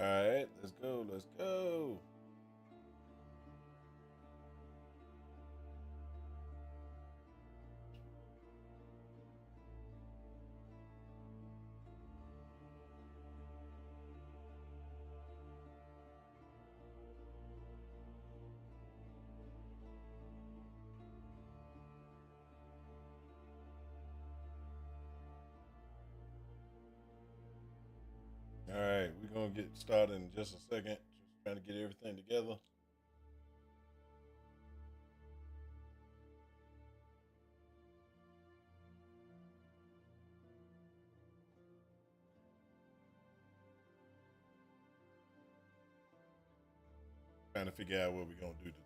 All right, let's go. Let's go. All right, we're gonna get started in just a second. Just trying to get everything together. Trying to figure out what we're gonna do today.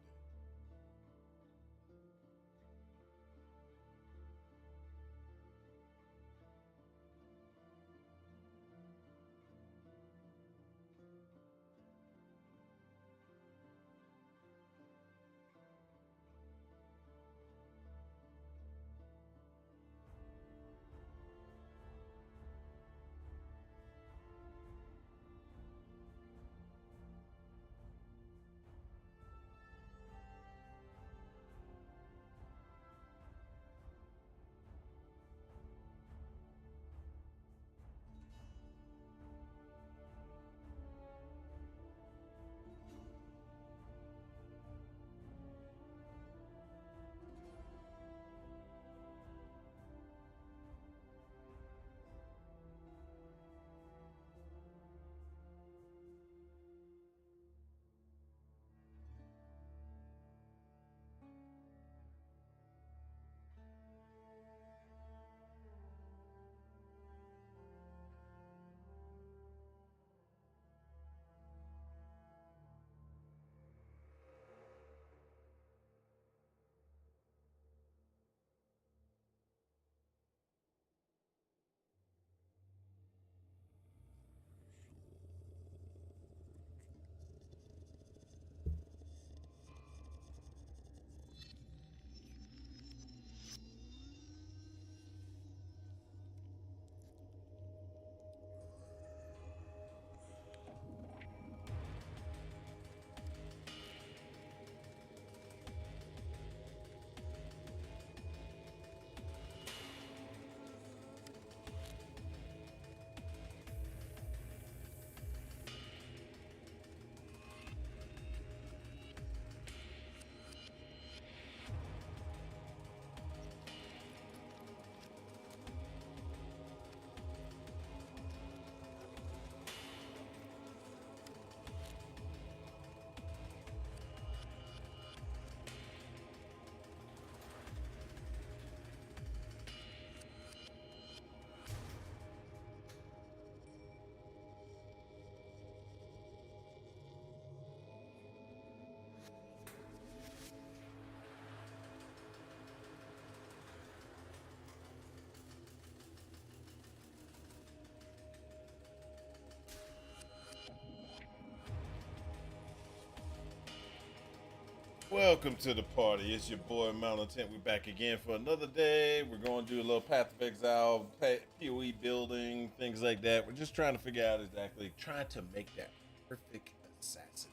Welcome to the party. It's your boy Mountain Tent. We're back again for another day. We're going to do a little Path of Exile, PoE building, things like that. We're just trying to figure out exactly, trying to make that perfect assassin.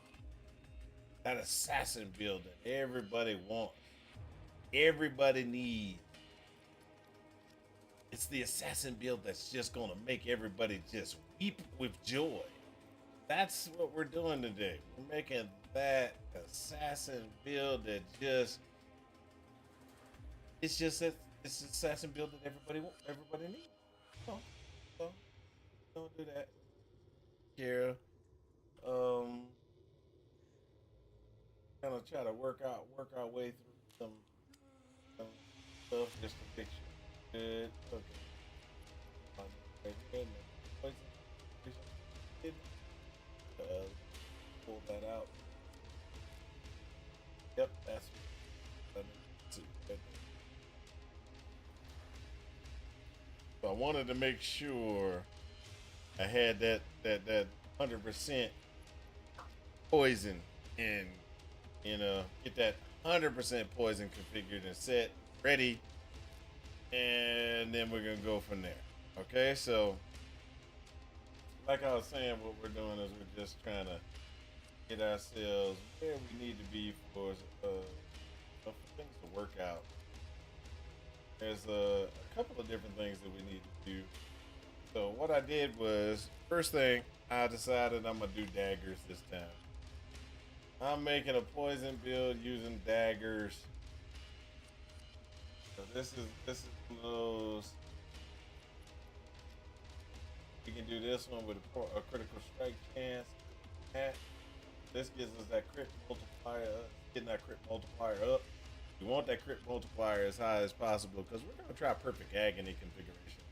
That assassin build that everybody wants, everybody needs. It's the assassin build that's just going to make everybody just weep with joy. That's what we're doing today. We're making that assassin build that just it's just a it's assassin build that everybody needs. So, so don't do that. Kira. Gonna try to work our way through some stuff just to make sure good. Okay. Right here, uh, pull that out. Yep, that's what I need to. So I wanted to make sure I had that 100% poison and get that 100% poison configured and set ready, and then we're gonna go from there. Okay, so like I was saying, what we're doing is we're just trying to get ourselves where we need to be for things to work out. There's a couple of different things that we need to do. So what I did was, first thing, I decided I'm gonna do daggers this time. I'm making a poison build using daggers. So this is one of those. We can do this one with a critical strike chance. This gives us that crit multiplier up, getting that crit multiplier up. We want that crit multiplier as high as possible because we're going to try perfect agony configuration.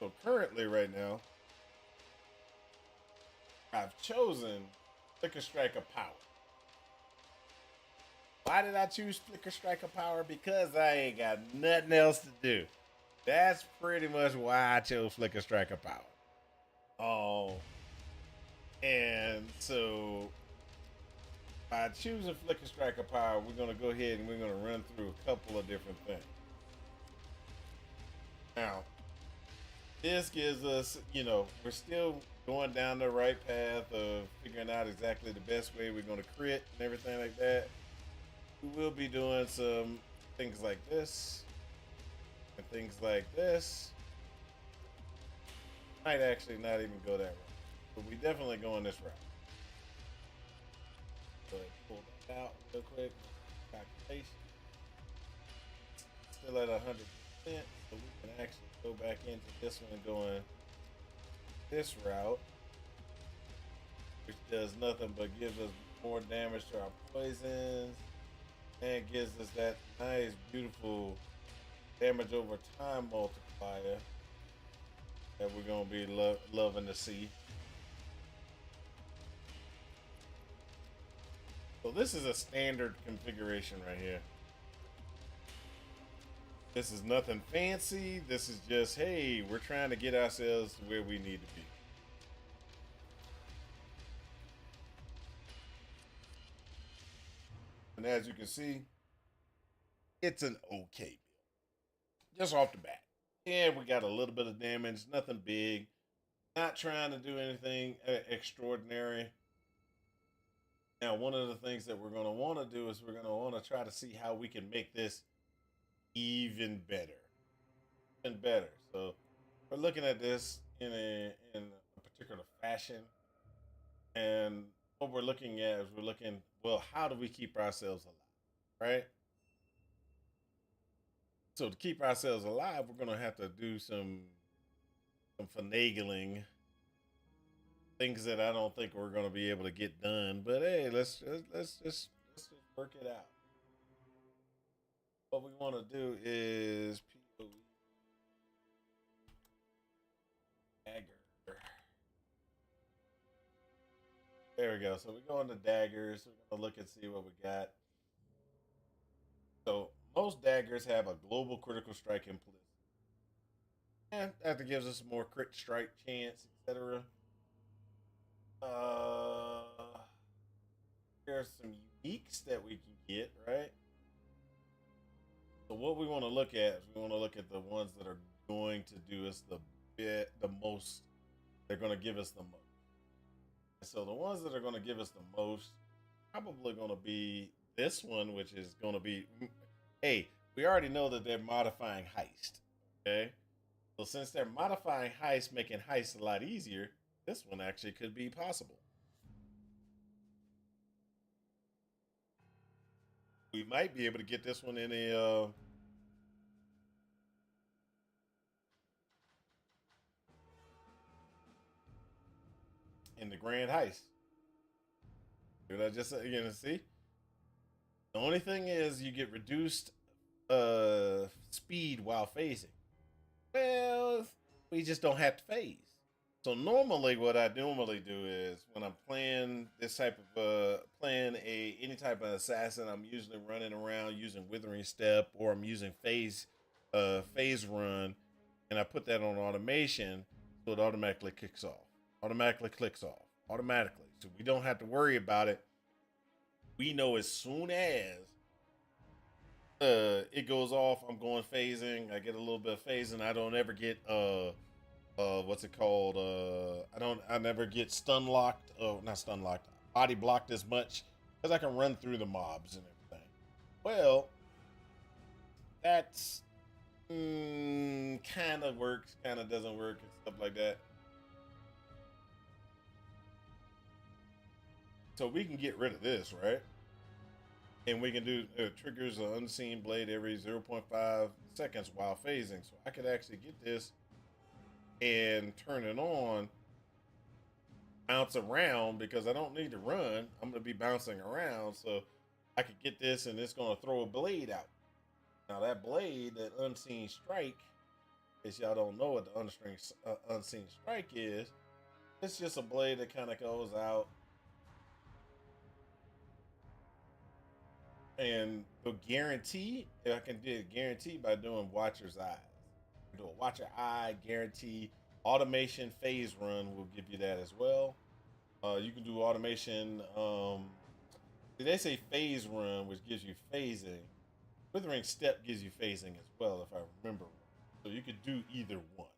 So currently right now, I've chosen Flicker Strike of Power. Why did I choose Flicker Strike of Power? Because I ain't got nothing else to do. That's pretty much why I chose Flicker Strike of Power. Oh, and so by choosing Flicker Strike of Power, we're going to go ahead and we're going to run through a couple of different things. Now, this gives us, we're still going down the right path of figuring out exactly the best way we're going to crit and everything like that. We will be doing some things like this and things like this. Might actually not even go that route, but we definitely going this route. So pull that out real quick. Calculation. Still at 100%, so we can actually go back into this one going this route, which does nothing but gives us more damage to our poisons and gives us that nice, beautiful damage over time multiplier that we're gonna be loving to see. So this is a standard configuration right here. This is nothing fancy. This is just, hey, we're trying to get ourselves to where we need to be. And as you can see, it's an okay build. Just off the bat. Yeah, we got a little bit of damage, nothing big. Not trying to do anything extraordinary. Now, one of the things that we're going to want to do is we're going to want to try to see how we can make this even better. Even better. So we're looking at this in a particular fashion. And what we're looking at is we're looking, well, how do we keep ourselves alive? Right? So to keep ourselves alive, we're going to have to do some finagling, things that I don't think we're going to be able to get done. But hey, let's just work it out. What we want to do is POE dagger. There we go. So we go into daggers. We're going to look and see what we got. So most daggers have a global critical strike implicit. And that gives us more crit strike chance, etc. There's some uniques that we can get, right? So what we want to look at is we want to look at the ones that are going to do us the most. They're going to give us the most. And so the ones that are going to give us the most probably going to be this one, which is going to be, hey, we already know that they're modifying heist. Okay. So since they're modifying heist, making heist a lot easier, this one actually could be possible. We might be able to get this one in a in the grand heist. Did I just see? The only thing is you get reduced speed while phasing. Well, we just don't have to phase. So normally what I normally do is when I'm playing this type of playing any type of assassin, I'm usually running around using Withering Step or I'm using phase run, and I put that on automation so it automatically kicks off. Automatically clicks off. Automatically. So we don't have to worry about it. We know as soon as it goes off. I'm going phasing. I get a little bit of phasing. I don't ever get what's it called? I never get stun locked. Oh, not stun locked. Body blocked as much because I can run through the mobs and everything. Well, that's kind of works, kind of doesn't work, and stuff like that. So we can get rid of this, right? And we can do triggers an unseen blade every 0.5 seconds while phasing. So I could actually get this and turn it on, bounce around because I don't need to run. I'm going to be bouncing around. So I could get this and it's going to throw a blade out. Now that blade, that unseen strike, if y'all don't know what the unseen strike is, it's just a blade that kind of goes out. And the guarantee, I can do a guarantee by doing Watcher's Eyes. Do a Watcher Eye guarantee. Automation phase run will give you that as well. You can do automation. They say phase run, which gives you phasing. Withering Step gives you phasing as well, if I remember. So you could do either one.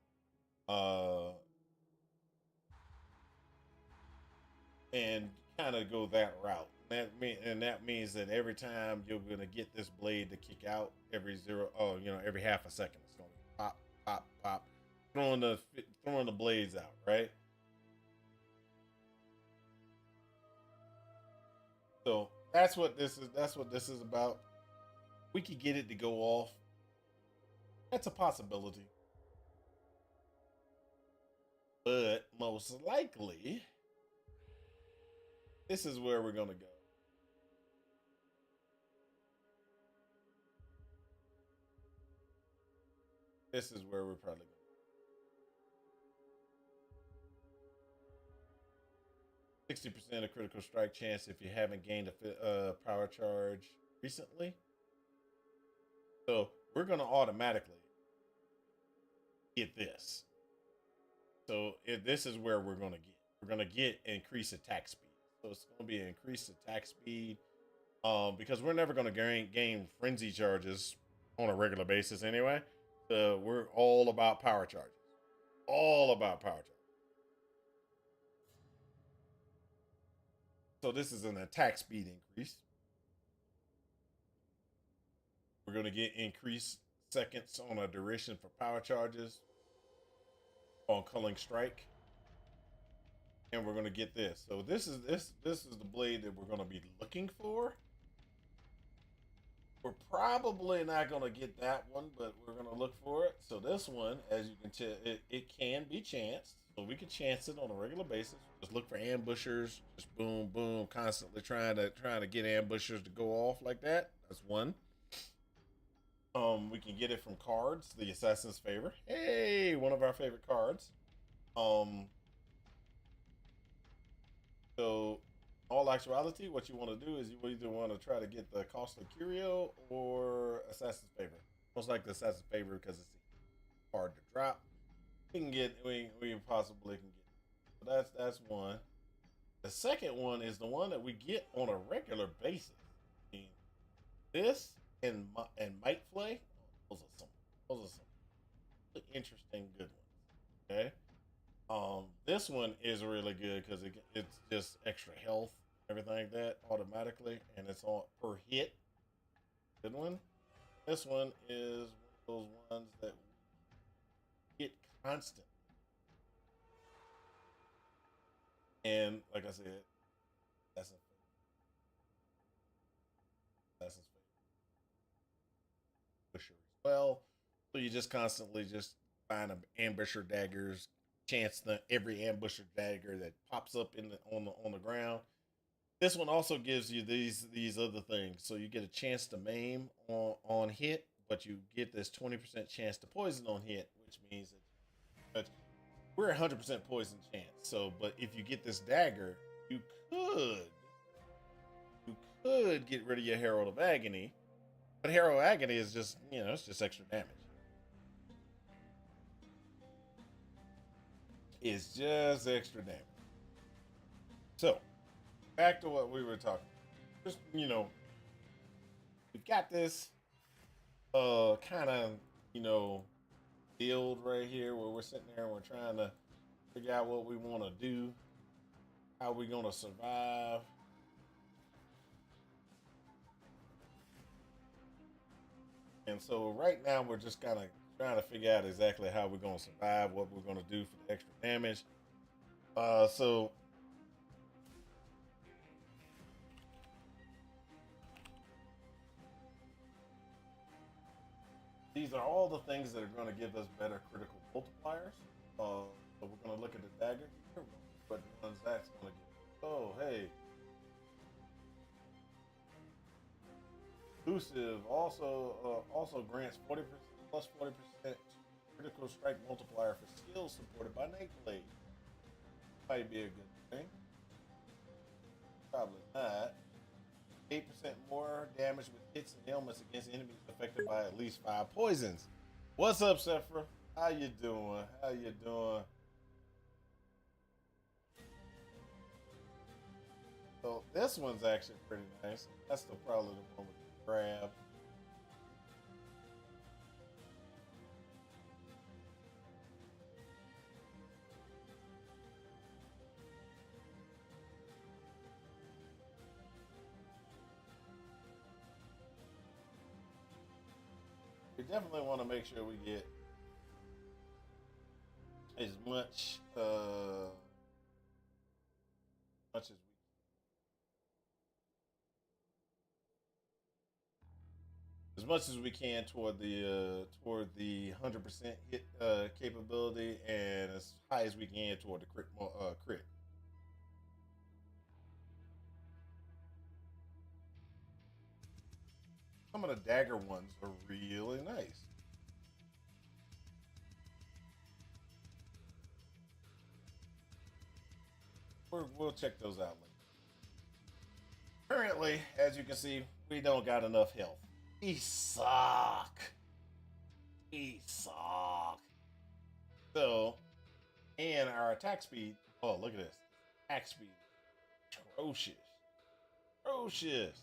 And kind of go that route. That means that every time you're gonna get this blade to kick out every every half a second, it's gonna pop, pop, pop, throwing the blades out, right? So that's what this is. That's what this is about. We could get it to go off. That's a possibility, but most likely, this is where we're gonna go. This is where we're probably going. 60% of critical strike chance if you haven't gained a power charge recently. So we're going to automatically get this. So this is where we're going to get. We're going to get increased attack speed. So it's going to be an increased attack speed because we're never going to gain frenzy charges on a regular basis anyway. We're all about power charges. All about power charges. So this is an attack speed increase. We're going to get increased seconds on a duration for power charges on Culling Strike. And we're going to get this. So this is the blade that we're going to be looking for. We're probably not going to get that one, but we're going to look for it. So this one, as you can tell, it can be chanced. So we can chance it on a regular basis. Just look for ambushers. Just boom, boom, constantly trying to get ambushers to go off like that. That's one. We can get it from cards, the Assassin's Favor. Hey, one of our favorite cards. So, all actuality, what you want to do is you either want to try to get the Costly Curio or Assassin's Favor. Most like the Assassin's Favor because it's hard to drop. We possibly can get. So that's one. The second one is the one that we get on a regular basis. I mean, this and Might Flay, those are some really interesting good ones. Okay. This one is really good because it's just extra health, everything like that automatically, and it's on per hit. Good one. This one is one of those ones that hit constant. And like I said, that's ambusher as well. So you just constantly just find ambusher daggers, chance every ambusher dagger that pops up on the ground. This one also gives you these other things. So you get a chance to maim on hit, but you get this 20% chance to poison on hit, which means that we're 100% poison chance. So, but if you get this dagger, you could get rid of your Herald of Agony. But Herald of Agony is just, it's just extra damage. It's just extra damage. So, back to what we were talking about. Just, we've got this. kind of, you know, build right here where we're sitting there and we're trying to figure out what we want to do, how we're going to survive. And so right now we're just kind of trying to figure out exactly how we're going to survive, what we're going to do for the extra damage. So these are all the things that are going to give us better critical multipliers. So we're going to look at the dagger here, but the ones that's going to give. Oh, hey. Elusive also grants 40% plus 40% critical strike multiplier for skills supported by Nightblade. Might be a good thing. Probably not. 8% more damage with hits and ailments against enemies affected by at least 5 poisons. What's up, Sephra? How you doing? How you doing? So this one's actually pretty nice. That's probably the one we can grab. We definitely want to make sure we get as much as we can toward the 100% hit capability, and as high as we can toward the crit. Some of the dagger ones are really nice. We'll check those out later. Currently, as you can see, we don't got enough health. We suck. We suck. So, and our attack speed. Oh, look at this. Attack speed. Atrocious. Atrocious.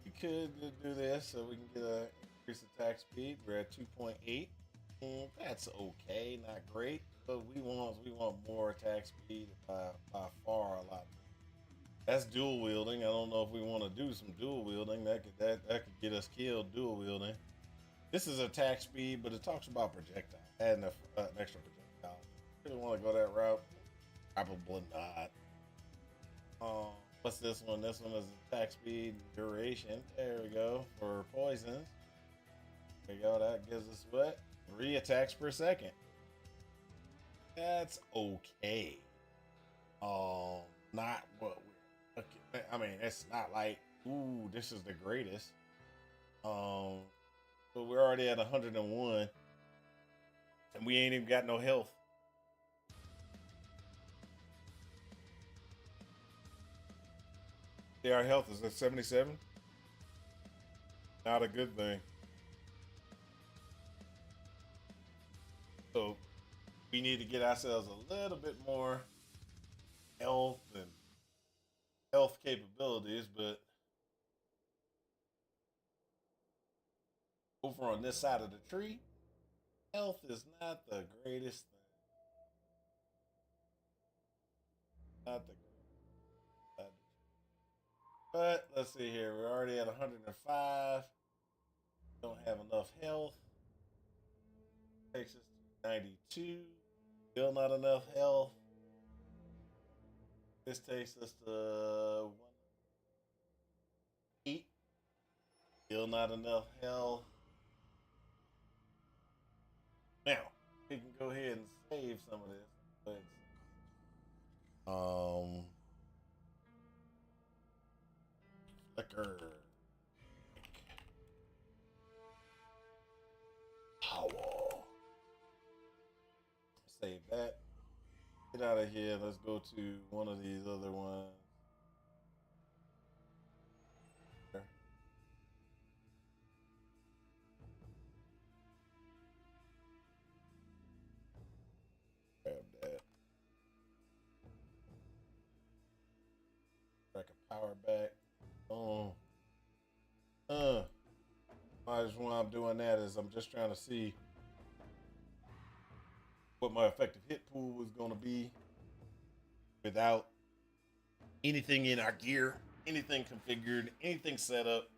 We could do this so we can get a increased attack speed. We're at 2.8. That's okay, not great, but we want more attack speed by far a lot. That's dual wielding. I don't know if we want to do some dual wielding. That could get us killed dual wielding. This is attack speed, but it talks about projectile. Adding an extra projectile. Really want to go that route? Probably not. What's this one? This one is attack speed duration. There we go for poisons. There we go. That gives us what? 3 attacks per second. That's okay. Not what we. Okay, I mean, it's not like ooh, this is the greatest. But we're already at 101, and we ain't even got no health. Yeah, our health is at 77. Not a good thing. So we need to get ourselves a little bit more health and health capabilities, but over on this side of the tree, health is not the greatest thing. Not the greatest. But let's see here. We're already at 105. Don't have enough health. Takes us to 92. Still not enough health. This takes us to 108. Still not enough health. Now, we can go ahead and save some of this. Flicker. Power. Save that. Get out of here. Let's go to one of these other ones. Grab that. far back. Oh, uh, I just why I'm doing that is I'm just trying to see what my effective hit pool is going to be without anything in our gear, anything configured, anything set up.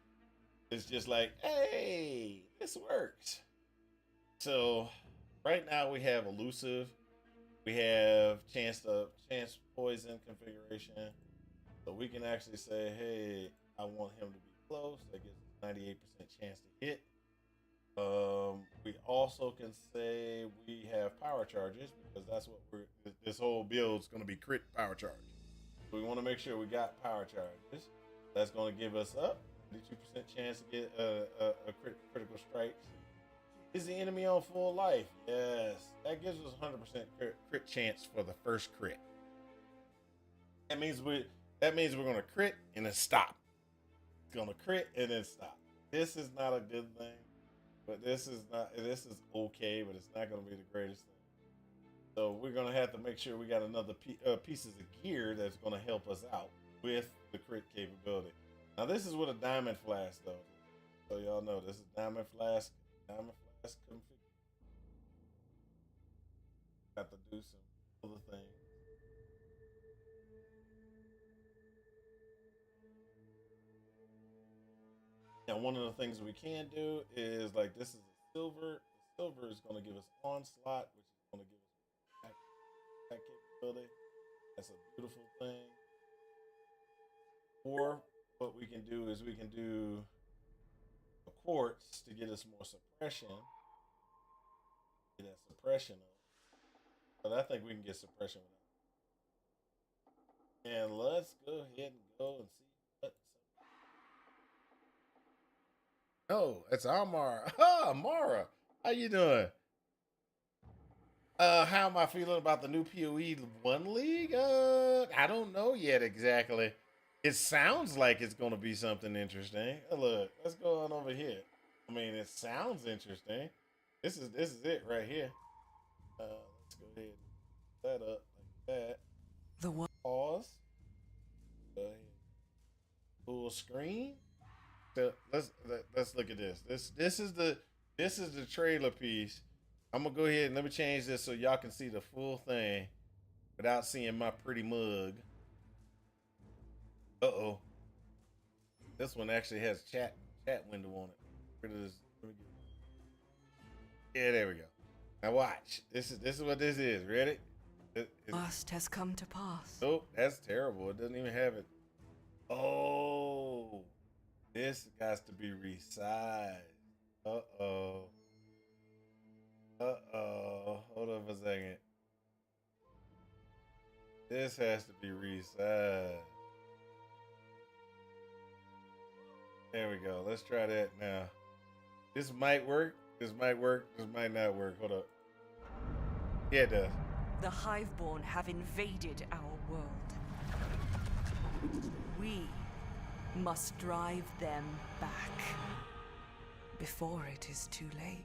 It's just like, hey, this works. So right now we have elusive, we have chance poison configuration. So we can actually say, hey, I want him to be close. That gives us 98% chance to hit. We also can say we have power charges because that's what this whole build is going to be crit power charge. So we want to make sure we got power charges. That's going to give us up 92% chance to get a critical strike. Is the enemy on full life? Yes. That gives us 100% crit chance for the first crit. That means we're going to crit and then stop. It's going to crit and then stop. This is not a good thing, but this is okay, but it's not going to be the greatest thing. So we're going to have to make sure we got another pieces of gear that's going to help us out with the crit capability. Now this is with a diamond flask though. So y'all know this is diamond flask config. Got to do some other things. Now, one of the things we can do is like this is a silver. The silver is going to give us onslaught, which is going to give us attack capability. That's a beautiful thing. Or what we can do is we can do a quartz to get us more suppression. Get that suppression up. But I think we can get suppression without. And let's go ahead and go and see what. Oh, it's Amara. Ah, Amara. How you doing? How am I feeling about the new PoE 1 League? I don't know yet exactly. It sounds like it's gonna be something interesting. Look, let's go on over here. I mean, it sounds interesting. This is it right here. Let's go ahead and set up like that. The one. Pause. Go ahead. Full screen. So let's look at this. This is the trailer piece. I'm gonna go ahead and let me change this so y'all can see the full thing without seeing my pretty mug. Uh-oh. This one actually has chat window on it. Rid of this. Yeah, there we go. Now watch. This is what this is. Ready? Must has come to pass. Nope, that's terrible. It doesn't even have it. Oh, this has to be resized. Uh-oh. Hold on for a second. This has to be resized. There we go. Let's try that now. This might work. This might work. This might not work. Hold up. Yeah, it does. The Hiveborn have invaded our world. We must drive them back before it is too late.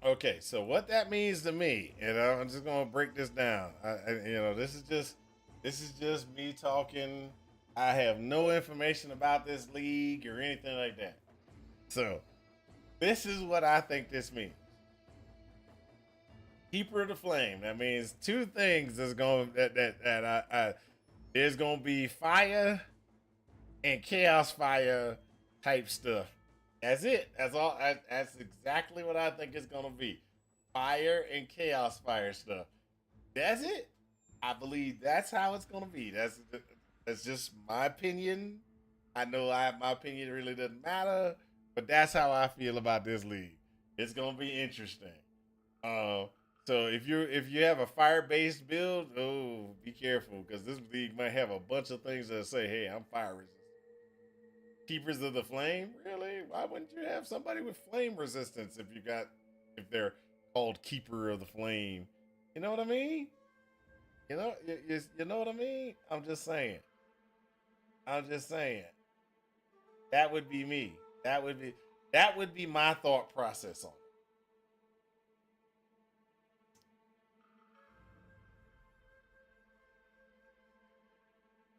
Okay, so what that means to me, I'm just gonna break this down. This is just me talking. I have no information about this league or anything like that. So, this is what I think this means. Keeper of the Flame. That means two things that's going there's gonna be fire and chaos fire type stuff. That's it. That's all. That's exactly what I think it's gonna be. Fire and chaos fire stuff. That's it. I believe that's how it's gonna be. That's just my opinion. I know my opinion really doesn't matter, but that's how I feel about this league. It's gonna be interesting. So if you have a fire based build, oh, be careful because this league might have a bunch of things that say, "Hey, I'm fire resistant." Keepers of the Flame, really? Why wouldn't you have somebody with flame resistance if they're called Keeper of the Flame? You know what I mean? You know what I mean? I'm just saying. I'm just saying. That would be me. That would be my thought process on it.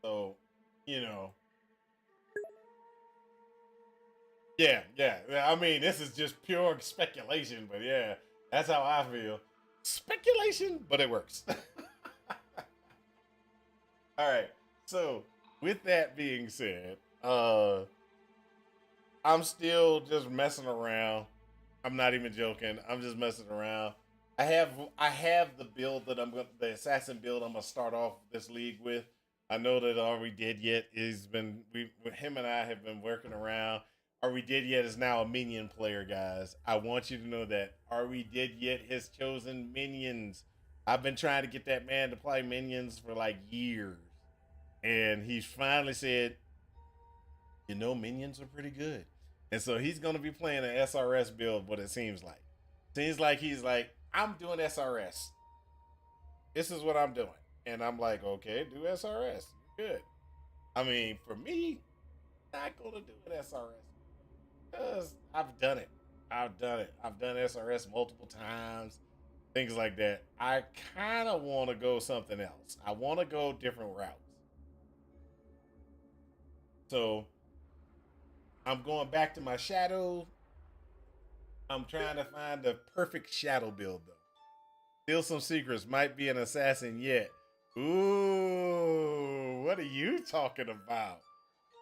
So, you know, yeah. I mean, this is just pure speculation, but yeah, that's how I feel. Speculation, but it works. All right. So, with that being said, I'm still just messing around. I'm not even joking. I'm just messing around. I have the build that the assassin build I'm gonna start off this league with. I know that Are We Dead Yet is been we him and I have been working around. Are We Dead Yet is now a minion player, guys. I want you to know that Are We Dead Yet has chosen minions. I've been trying to get that man to play minions for like years. And he's finally said, minions are pretty good. And so he's going to be playing an SRS build, what it seems like. Seems like he's like, I'm doing SRS. This is what I'm doing. And I'm like, okay, do SRS. Good. I mean, for me, not going to do an SRS because I've done it. I've done it. I've done SRS multiple times, things like that. I kind of want to go something else. I want to go different routes. So I'm going back to my shadow. I'm trying to find the perfect shadow build though. Still some secrets. Might be an assassin yet. Ooh, what are you talking about?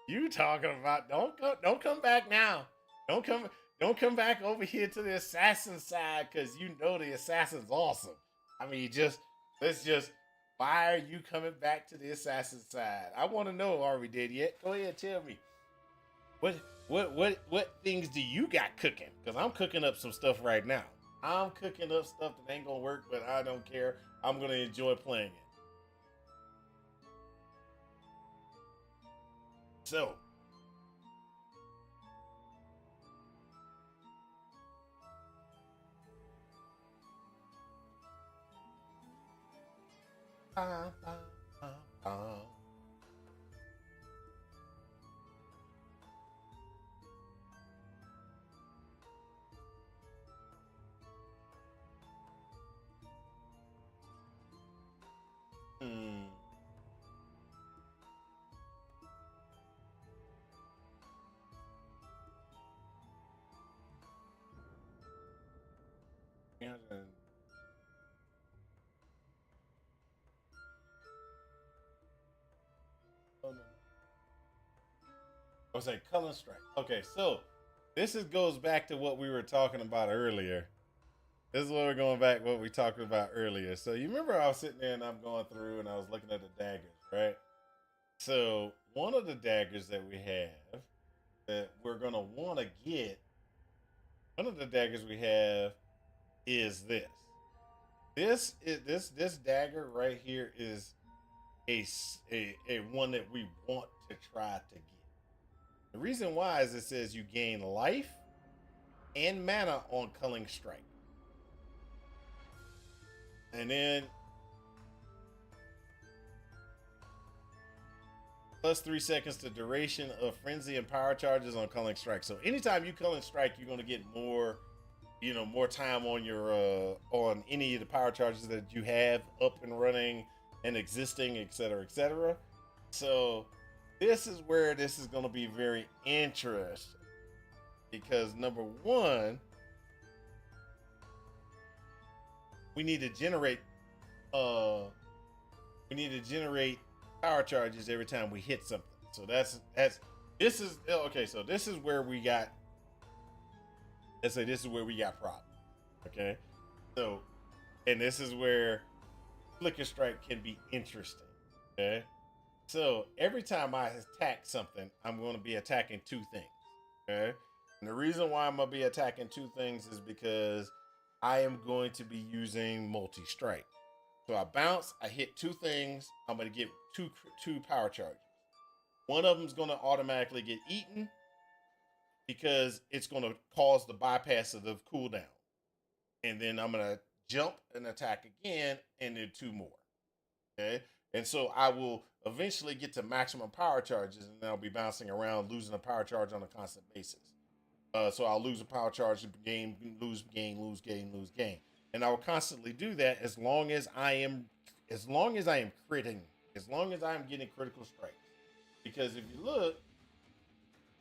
You talking about? Don't come back now. Don't come don't come back over here to the assassin side because you know the assassin's awesome. I mean, just let's just. Why are you coming back to the assassin side? I want to know. Are we dead yet? Go ahead, tell me. What things do you got cooking? Because I'm cooking up some stuff right now. I'm cooking up stuff that ain't gonna work, but I don't care. I'm gonna enjoy playing it. So, uh, uh, uh, uh. Hmm. Yeah, oh, no. I was like Cullen Strike. Okay, so goes back to what we were talking about earlier. This is what we're going back what we talked about earlier. So you remember I was sitting there and I'm going through and I was looking at the daggers, right? So one of the daggers that we have that we're gonna want to get, one of the daggers we have is this. This dagger right here is a one that we want to try to get. The reason why is it says you gain life and mana on Culling Strike, and then plus 3 seconds to duration of frenzy and power charges on Culling Strike. So anytime you Culling Strike, you're gonna get more, more time on your on any of the power charges that you have up and running and existing, etc., etc. So this is where this is gonna be very interesting because number one, we need to generate uh we need to generate power charges every time we hit something. So that's this is okay. So this is where we got. Let's say this is where we got problems. Okay, so and this is where Flicker Strike can be interesting. Okay, so every time I attack something, I'm going to be attacking two things. Okay, and the reason why I'm going to be attacking two things is because I am going to be using multi strike. So I bounce, I hit two things. I'm gonna get two power charges. One of them is gonna automatically get eaten because it's gonna cause the bypass of the cooldown. And then I'm gonna jump and attack again, and then two more. Okay. And so I will eventually get to maximum power charges, and then I'll be bouncing around, losing a power charge on a constant basis. So I'll lose a power charge, gain, lose, gain, lose, gain, lose, gain, and I will constantly do that as long as I am critting, as long as I am getting critical strikes. Because if you look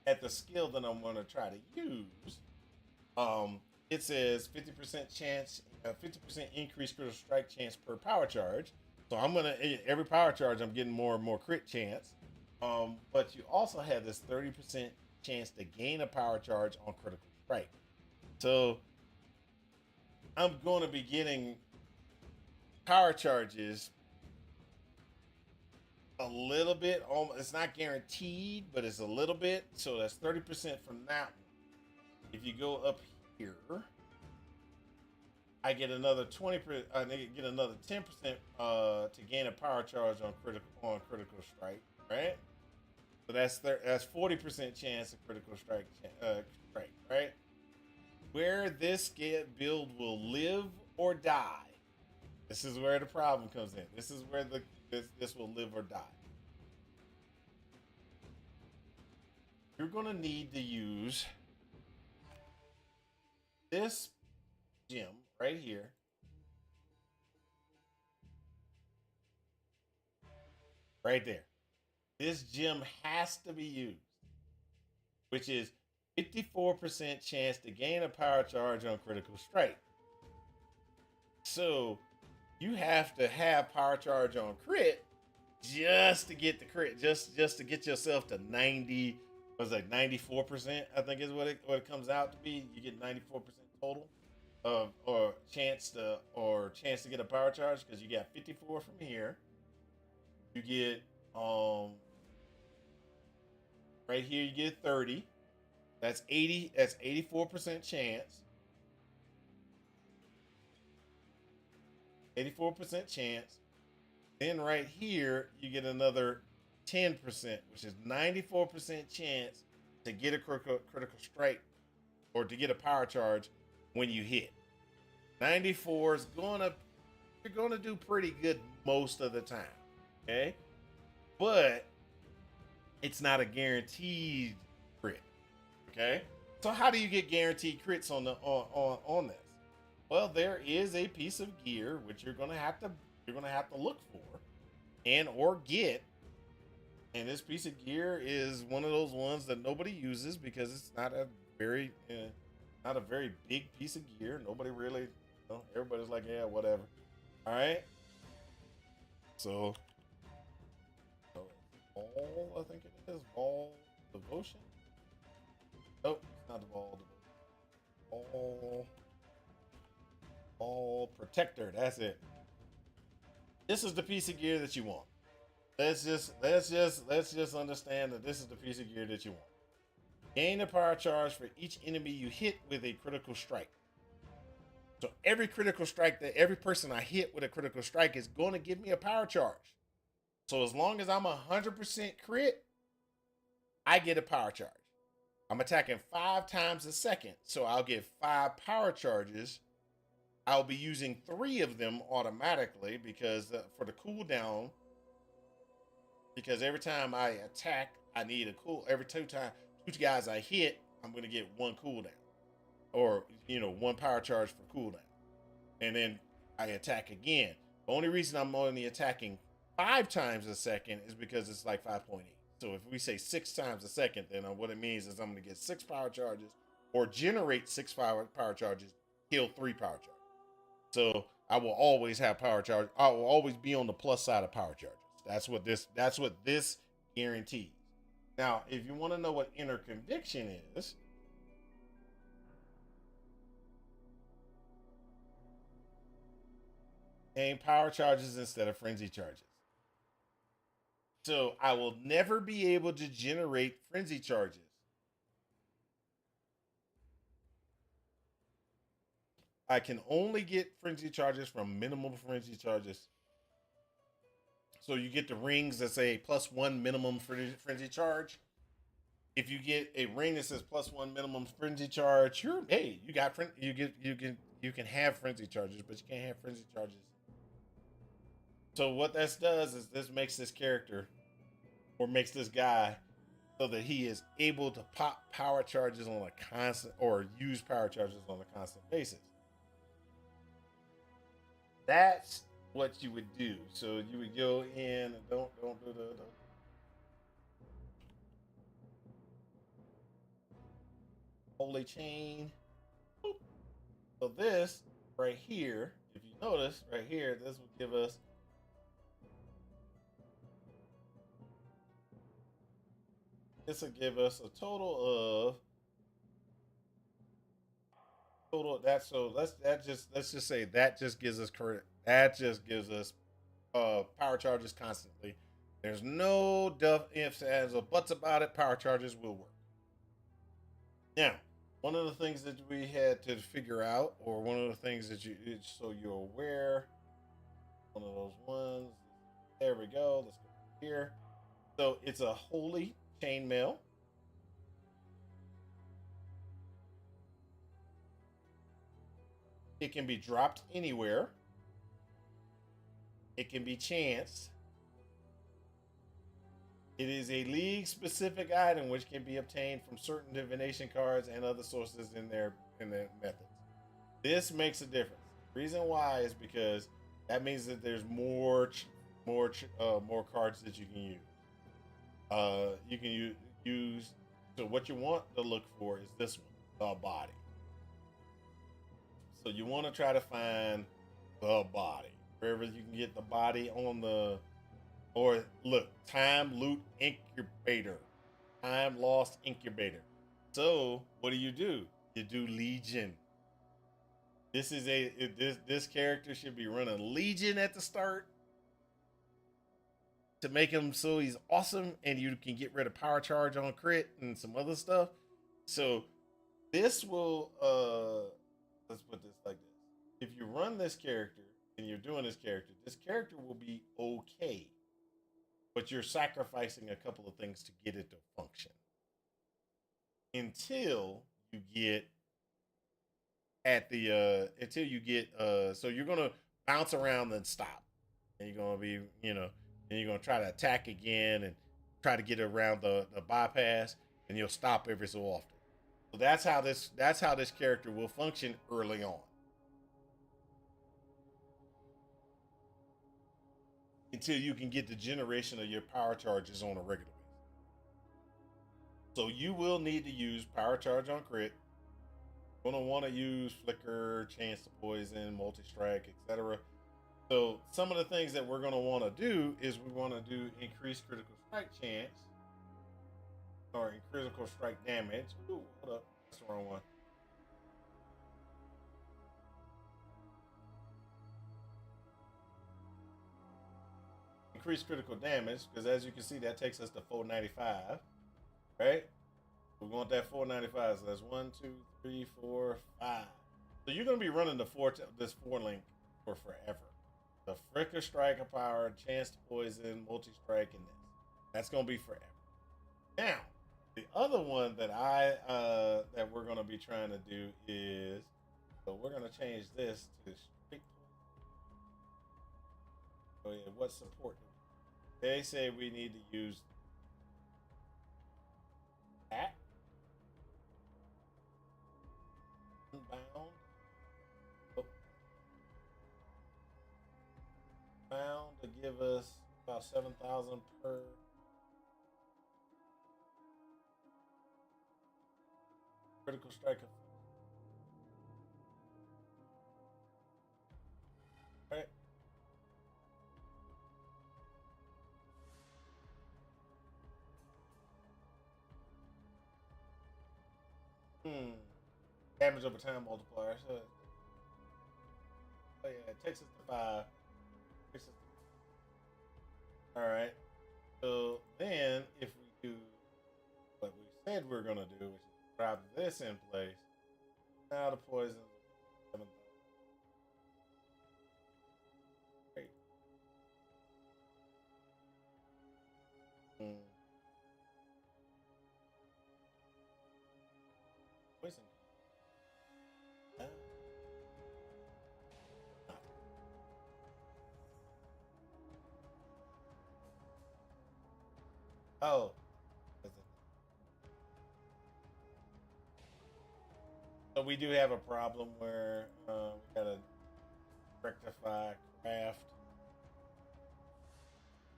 at the skill that I'm going to try to use, it says 50% chance, 50% increased critical strike chance per power charge. So I'm gonna every power charge I'm getting more and more crit chance. But you also have this 30% chance to gain a power charge on critical strike. So I'm going to be getting power charges a little bit. It's not guaranteed, but it's a little bit. So that's 30% from that one. If you go up here, I get another 20%. I get another 10% to gain a power charge on critical strike, right? So that's 40% chance of critical strike, right? Where this build will live or die. This is where the problem comes in. This is where this will live or die. You're gonna need to use this gem right here. Right there. This gem has to be used, which is 54% chance to gain a power charge on critical strike. So you have to have power charge on crit just to get the crit, just to get yourself to 90. Was like 94%? I think is what it comes out to be. You get 94% total of or chance to get a power charge because you got 54 from here. You get right here you get 30. That's 80. That's 84% chance. 84% chance. Then right here you get another 10%, which is 94% chance to get a critical strike or to get a power charge when you hit. 94 is you're gonna do pretty good most of the time. Okay? But it's not a guaranteed crit. Okay? So how do you get guaranteed crits on this? Well, there is a piece of gear which you're gonna have to look for and or get. And this piece of gear is one of those ones that nobody uses because it's not a very big piece of gear. Nobody really, everybody's like, yeah, whatever. All right. So, ball, I think it is ball devotion. Nope, it's not the ball devotion. Ball protector. That's it. This is the piece of gear that you want. Let's just understand that this is the piece of gear that you want. Gain a power charge for each enemy you hit with a critical strike. So every critical strike that every person I hit with a critical strike is going to give me a power charge. So as long as I'm 100% crit, I get a power charge. I'm attacking 5 times a second, so I'll get 5 power charges. I'll be using 3 of them automatically because for the cooldown. Because every time I attack, I need every two guys I hit, I'm gonna get 1 cooldown. Or 1 power charge for cooldown. And then I attack again. The only reason I'm only attacking 5 times a second is because it's like 5.8. So if we say 6 times a second, then what it means is I'm gonna get 6 power charges or generate 6 power charges, kill 3 power charges. So I will always have power charge. I will always be on the plus side of power charges. That's what this guarantees. Now, if you want to know what inner conviction is, gain power charges instead of frenzy charges. So I will never be able to generate frenzy charges. I can only get frenzy charges from minimum frenzy charges. So you get the rings that say +1 minimum frenzy charge. If you get a ring that says +1 minimum frenzy charge, you can have frenzy charges, but you can't have frenzy charges So what this does is this makes this character or makes this guy so that he is able to pop power charges on a constant or use power charges on a constant basis. That's what you would do. So you would go in and don't do the holy chain. So this right here, if you notice right here, this will give us a total of let's just say that just gives us correct that just gives us power charges constantly. There's no ifs, ands, or buts about it. Power charges will work. Now, one of the things that we had to figure out, or one of the things that so you're aware, one of those ones. There we go. Let's go here. So it's a holy chainmail. It can be dropped anywhere. It can be chanced. It is a league specific item which can be obtained from certain divination cards and other sources in their methods. This makes a difference. The reason why is because that means that there's more cards that you can use. You can use. So what you want to look for is this one, the body. So you want to try to find the body wherever you can get the body on the. Or look, time loot incubator, time lost incubator. So what do? You do Legion. This character should be running Legion at the start to make him so he's awesome, and you can get rid of power charge on crit and some other stuff. So this will let's put this like this. If you run this character and you're doing this character will be okay. But you're sacrificing a couple of things to get it to function until you get so you're gonna bounce around and stop, and you're gonna be and you're gonna try to attack again and try to get around the bypass, and you'll stop every so often. So that's how this character will function early on. Until you can get the generation of your power charges on a regular basis. So you will need to use power charge on crit. You're going to want to use flicker, chance to poison, multi-strike, etc. So some of the things that we're going to want to do is we want to do increased critical strike chance or critical strike damage. Ooh, hold up, that's the wrong one. Increase critical damage, because as you can see, that takes us to 495, right? We want that 495. So that's 1, 2, 3, 4, 5. So you're going to be running this 4 link for forever. The Flicker Strike of Power, Chance to Poison, Multi Strike, and this. That's going to be forever. Now, the other one that that we're going to be trying to do is, so we're going to change this to straight. Oh yeah, what support? They say we need to use that. Unbound. Oh. Bound to give us about 7,000 per. Critical strike. Right. Damage over time multiplier. So, oh yeah, it takes us to 5. All right. So then, if we do what we said we're gonna do, which is drop this in place, now the poison. Great. Poison. Oh. So we do have a problem where we gotta rectify craft.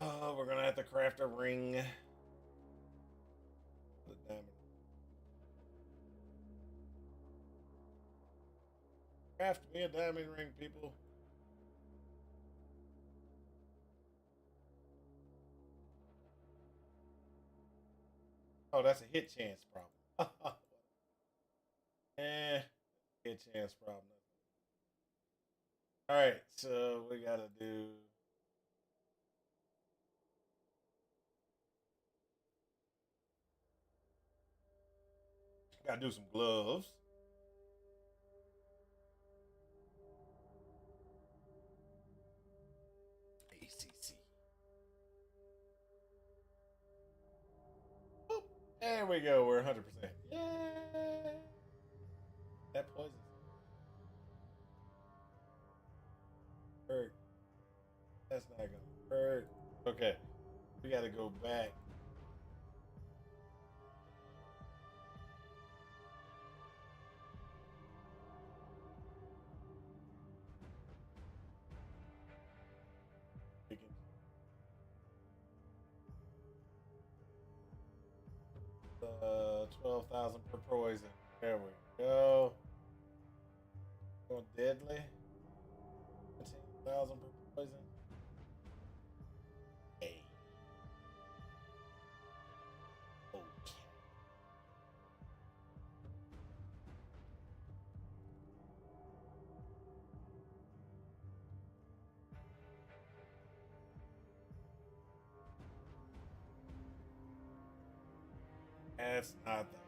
We're gonna have to craft a ring. The diamond. Craft me a diamond ring, people. Oh, that's a hit chance problem. Hit chance problem. All right, so we gotta do. Gotta do some gloves. ACC. Boop. There we go. We're 100%. Yay! That poison. Hurt. That's not gonna hurt. Okay. We gotta go back. We can 12,000 per poison. There we go. Going deadly. 15,000 per poison. Hey. Okay. That's not that.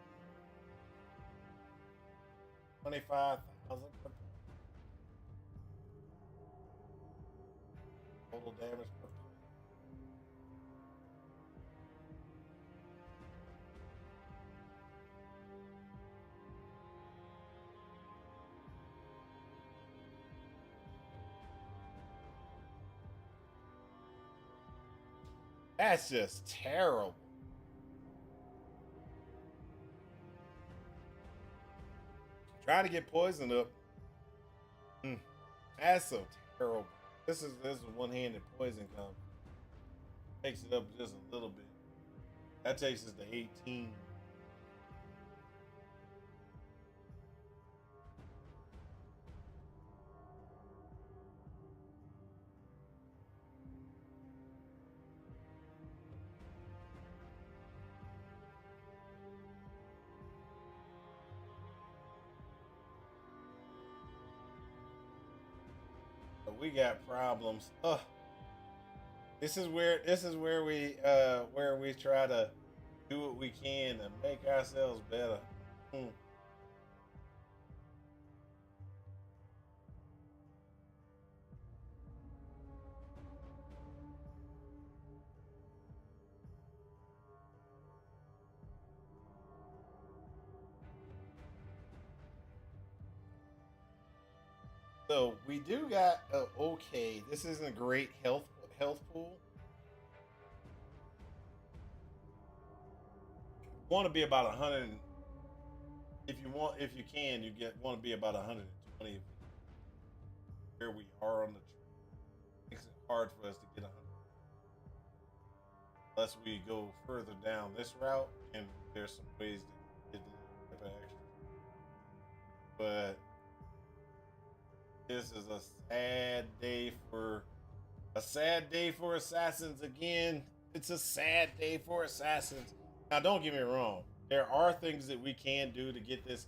25,000 per total damage per. That's just terrible. Trying to get poisoned up. That's so terrible. This is one-handed poison combo. Takes it up just a little bit. That takes us to 18. But we got problems. This is where we try to do what we can to make ourselves better. So we do got okay. This isn't a great health pool. Want to be about 100. If you can, you want to be about 120. Where we are on the tree makes it hard for us to get 100 unless we go further down this route, and there's some ways to get the extra. But this is a sad day for assassins again. It's a sad day for assassins. Now, don't get me wrong. There are things that we can do to get this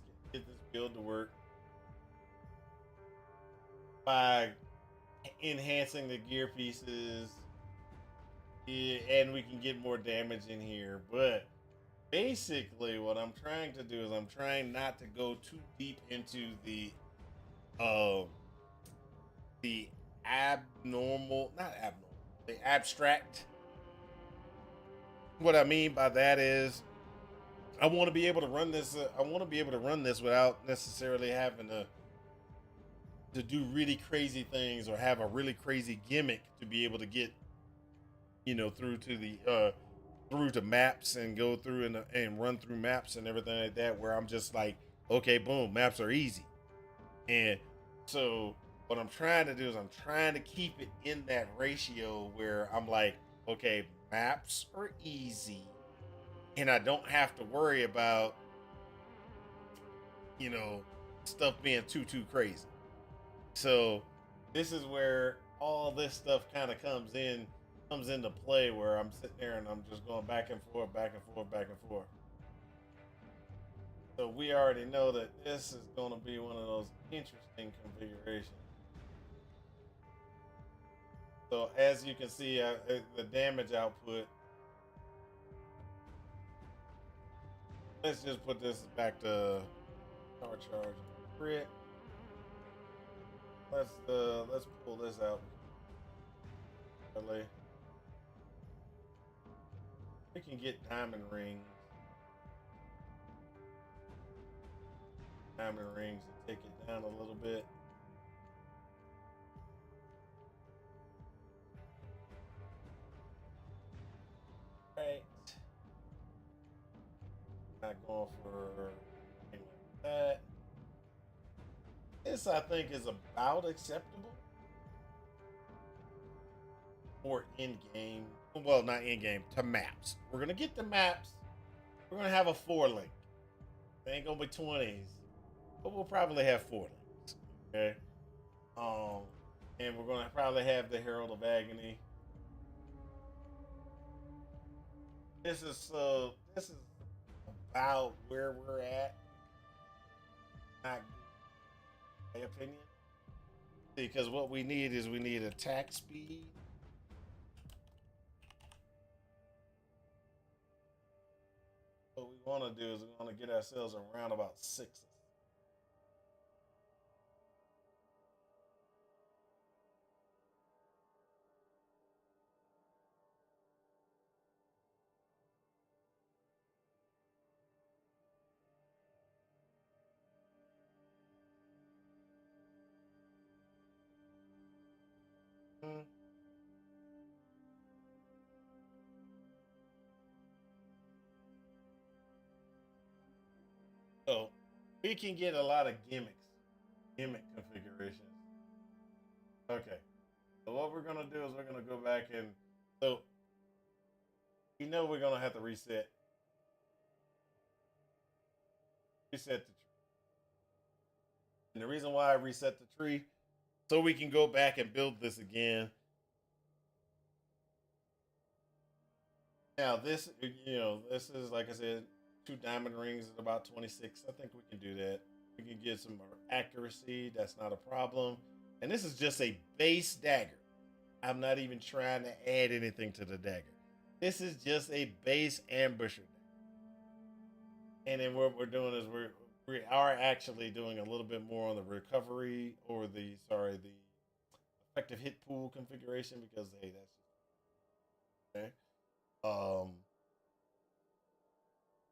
build to work by enhancing the gear pieces, and we can get more damage in here. But basically, what I'm trying to do is I'm trying not to go too deep into the the abstract. What I mean by that is I want to be able to run this. I want to be able to run this without necessarily having to do really crazy things or have a really crazy gimmick to be able to get, through to the through to maps and go through and run through maps and everything like that, where I'm just like, okay, boom, maps are easy. And so what I'm trying to do is I'm trying to keep it in that ratio where I'm like, okay, maps are easy, and I don't have to worry about, you know, stuff being too crazy. So this is where all this stuff kind of comes into play, where I'm sitting there and I'm just going back and forth, back and forth, back and forth. So we already know that this is going to be one of those interesting configurations. So as you can see, the damage output. Let's just put this back to power charge crit. Let's pull this out. We can get diamond rings. Diamond rings and take it down a little bit. Right. Not going for anything like that. This I think is about acceptable. Or in game. Well, not in game, to maps. We're gonna get the maps. We're gonna have a 4-link. They ain't gonna be 20s. But we'll probably have 4 links. Okay. And we're gonna probably have the Herald of Agony. This is about where we're at. Not my opinion. Because what we need is we need attack speed. What we want to do is we want to get ourselves around about 6. So we can get a lot of gimmick configurations. Okay. So what we're gonna do is we're gonna go back and so we know we're gonna have to reset the tree. And the reason why I reset the tree, so we can go back and build this again. Now this, this is like I said, 2 diamond rings at about 26. I think we can do that. We can get some more accuracy. That's not a problem. And this is just a base dagger. I'm not even trying to add anything to the dagger. This is just a base ambusher dagger. And then what we're doing is we are actually doing a little bit more on the recovery or the effective hit pool configuration, because hey, that's okay.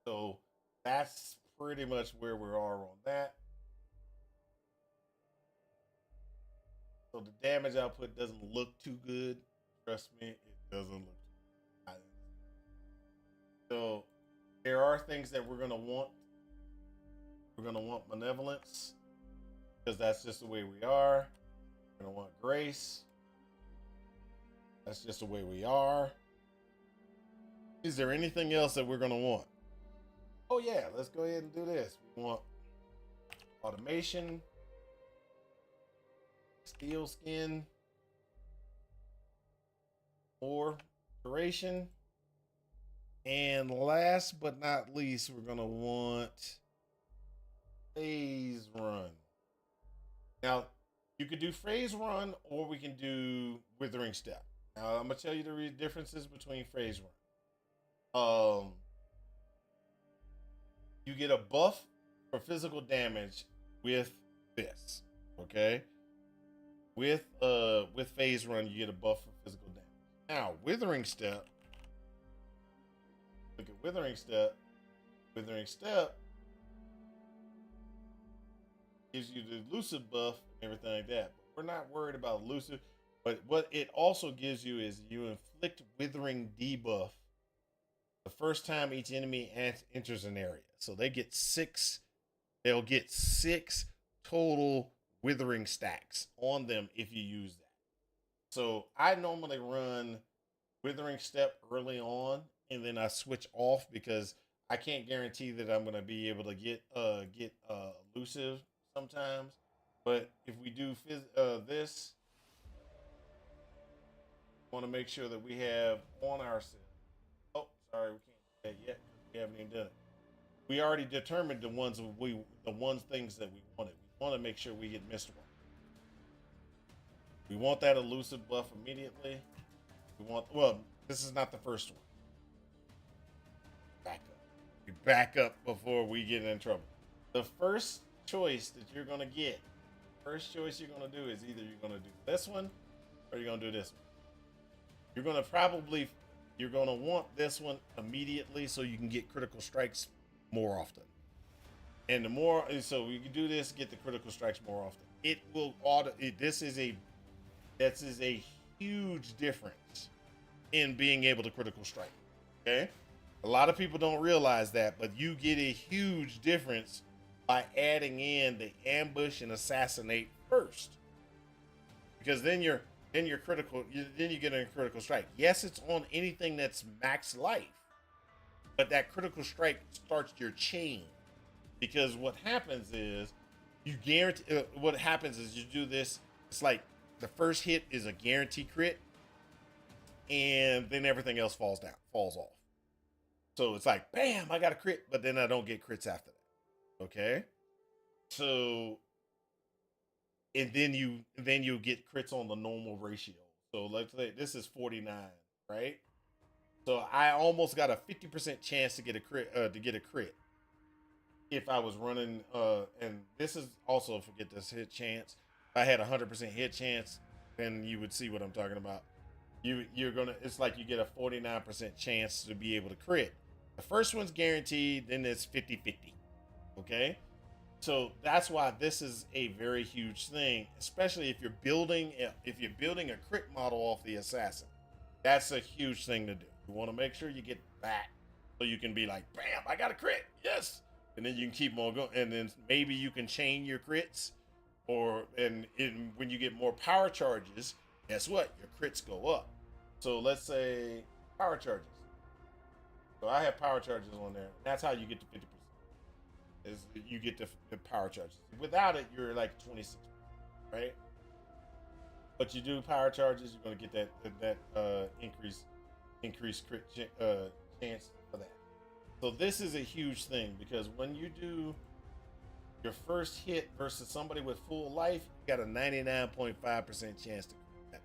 So that's pretty much where we are on that. So the damage output doesn't look too good. Trust me, it doesn't look too good. So there are things that we're gonna want. We're gonna want Malevolence, because that's just the way we are. We're gonna want Grace. That's just the way we are. Is there anything else that we're gonna want? Oh yeah, let's go ahead and do this. We want automation, steel skin, more duration, and last but not least, we're gonna want phase run. Now, you could do phase run, or we can do withering step. Now, I'm gonna tell you the differences between phase run. You get a buff for physical damage with this, okay? With phase run, you get a buff for physical damage. Now, withering step. Look at withering step. Withering step gives you the elusive buff and everything like that. But we're not worried about elusive. But what it also gives you is you inflict withering debuff the first time each enemy enters an area. So they get six. They'll get six total withering stacks on them if you use that. So I normally run withering step early on, and then I switch off because I can't guarantee that I'm going to be able to get elusive sometimes. But if we do this, want to make sure that we have on our set. Oh, sorry, we can't do that yet. We haven't even done it. We already determined the things that we wanted. We want to make sure we get Mr. One. We want that elusive buff immediately. This is not the first one. Back up. We back up before we get in trouble. The first choice that you're gonna get, first choice you're gonna do is either you're gonna do this one or you're gonna do this one. You're gonna want this one immediately so you can get critical strikes more often. And so you can do this, get the critical strikes more often. It will this is a huge difference in being able to critical strike. Okay? A lot of people don't realize that, but you get a huge difference by adding in the ambush and assassinate first. Because then you get a critical strike. Yes, it's on anything that's max life, but that critical strike starts your chain. Because what happens is you do this. It's like the first hit is a guarantee crit, and then everything else falls off. So it's like, bam, I got a crit, but then I don't get crits after that. Okay, so and then you get crits on the normal ratio. So let's say this is 49, right? So I almost got a 50% chance to get a crit. If I was running, and this is also forget this hit chance. If I had 100% hit chance, then you would see what I'm talking about. It's like you get a 49% chance to be able to crit. The first one's guaranteed, then it's 50-50. Okay? So that's why this is a very huge thing, especially if you're building a crit model off the assassin. That's a huge thing to do. You want to make sure you get that so you can be like, bam, I got a crit. Yes. And then you can keep on going, and then maybe you can chain your crits, when you get more power charges, guess what? Your crits go up. So let's say power charges. So I have power charges on there. That's how you get to 50%. Is you get the power charges. Without it, you're like 26, right? But you do power charges, you're going to get that increased crit chance for that. So this is a huge thing because when you do your first hit versus somebody with full life, you got a 99.5% chance to crit that.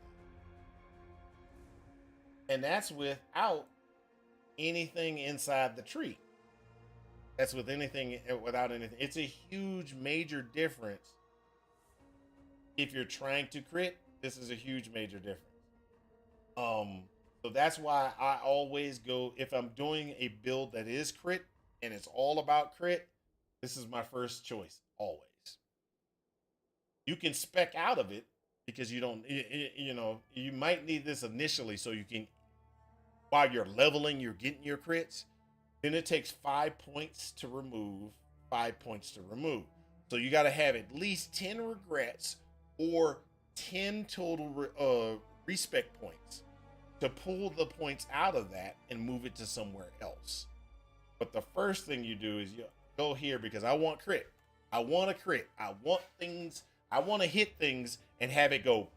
And that's without anything inside the tree. That's without anything. It's a huge major difference. If you're trying to crit, this is a huge major difference. So that's why I always go, if I'm doing a build that is crit and it's all about crit, this is my first choice always. You can spec out of it because you might need this initially so you can, while you're leveling, you're getting your crits. Then it takes 5 points to remove, 5 points to remove. So you got to have at least 10 regrets or 10 total respec points to pull the points out of that and move it to somewhere else. But the first thing you do is you go here because I want crit. I want a crit. I want things. I want to hit things and have it go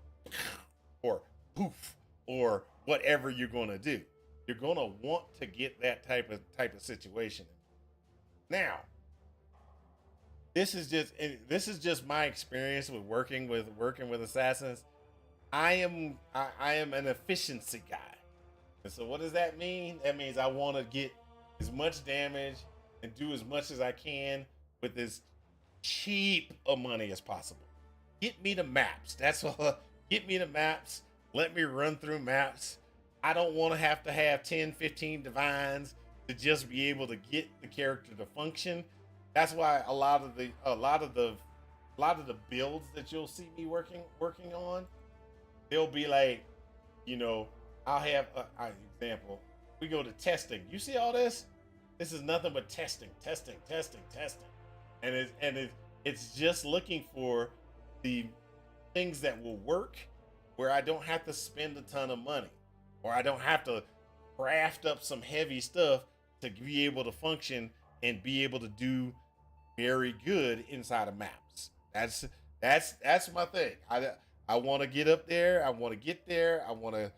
or poof or whatever you're going to do. You're going to want to get that type of situation. Now, this is just my experience with working with assassins. I am an efficiency guy. And so what does that mean? That means I want to get as much damage and do as much as I can with as cheap of money as possible. Get me the maps. That's all. Get me the maps. Let me run through maps. I don't want to have 10, 15 divines to just be able to get the character to function. That's why a lot of the builds that you'll see me working on, they'll be like, I'll have an example. we go to testing. You see all this? This is nothing but testing, testing, testing, testing. It's just looking for the things that will work where I don't have to spend a ton of money or I don't have to craft up some heavy stuff to be able to function and be able to do very good inside of maps. That's my thing. I want to get up there. I want to get there. I want to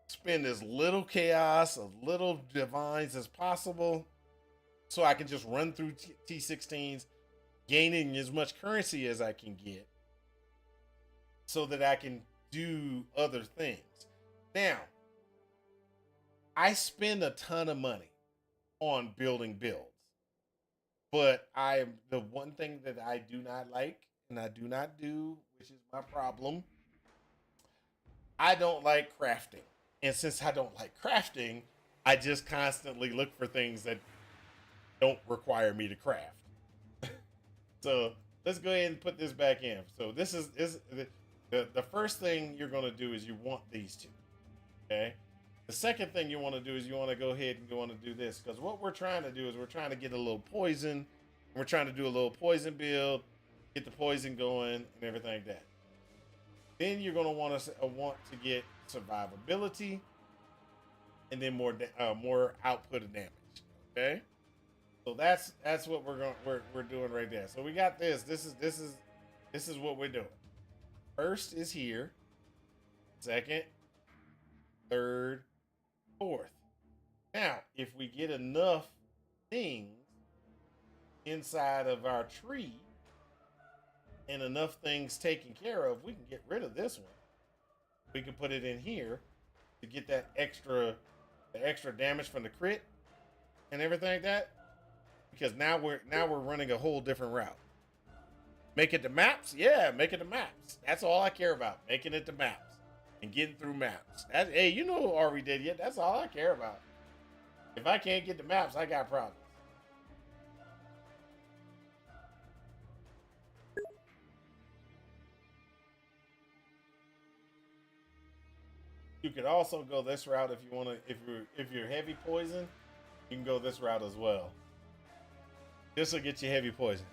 spend as little chaos, as little divines as possible, so I can just run through T16s, gaining as much currency as I can get, so that I can do other things. Now, I spend a ton of money on building builds, but the one thing that I do not like and I do not do, which is my problem, I don't like crafting. And since I don't like crafting, I just constantly look for things that don't require me to craft. So let's go ahead and put this back in. So this is the first thing you're going to do is you want these two. Okay. The second thing you want to do is you want to go ahead and go on and do this, because what we're trying to do is we're trying to get a little poison. We're trying to do a little poison build, get the poison going and everything like that. Then you're going to want to get survivability and then more output of damage. Okay. So that's what we're doing right there. So we got this. This is what we're doing. First is here. Second, third, fourth. Now, if we get enough things inside of our tree and enough things taken care of, we can get rid of this one. We can put it in here to get that extra damage from the crit and everything like that. Because now we're running a whole different route. Make it to maps? Yeah, make it to maps. That's all I care about. Making it to maps and getting through maps. Hey, you know what Ari did yet? That's all I care about. If I can't get to maps, I got problems. You could also go this route if you want to. If you're heavy poison, you can go this route as well. This will get you heavy poison.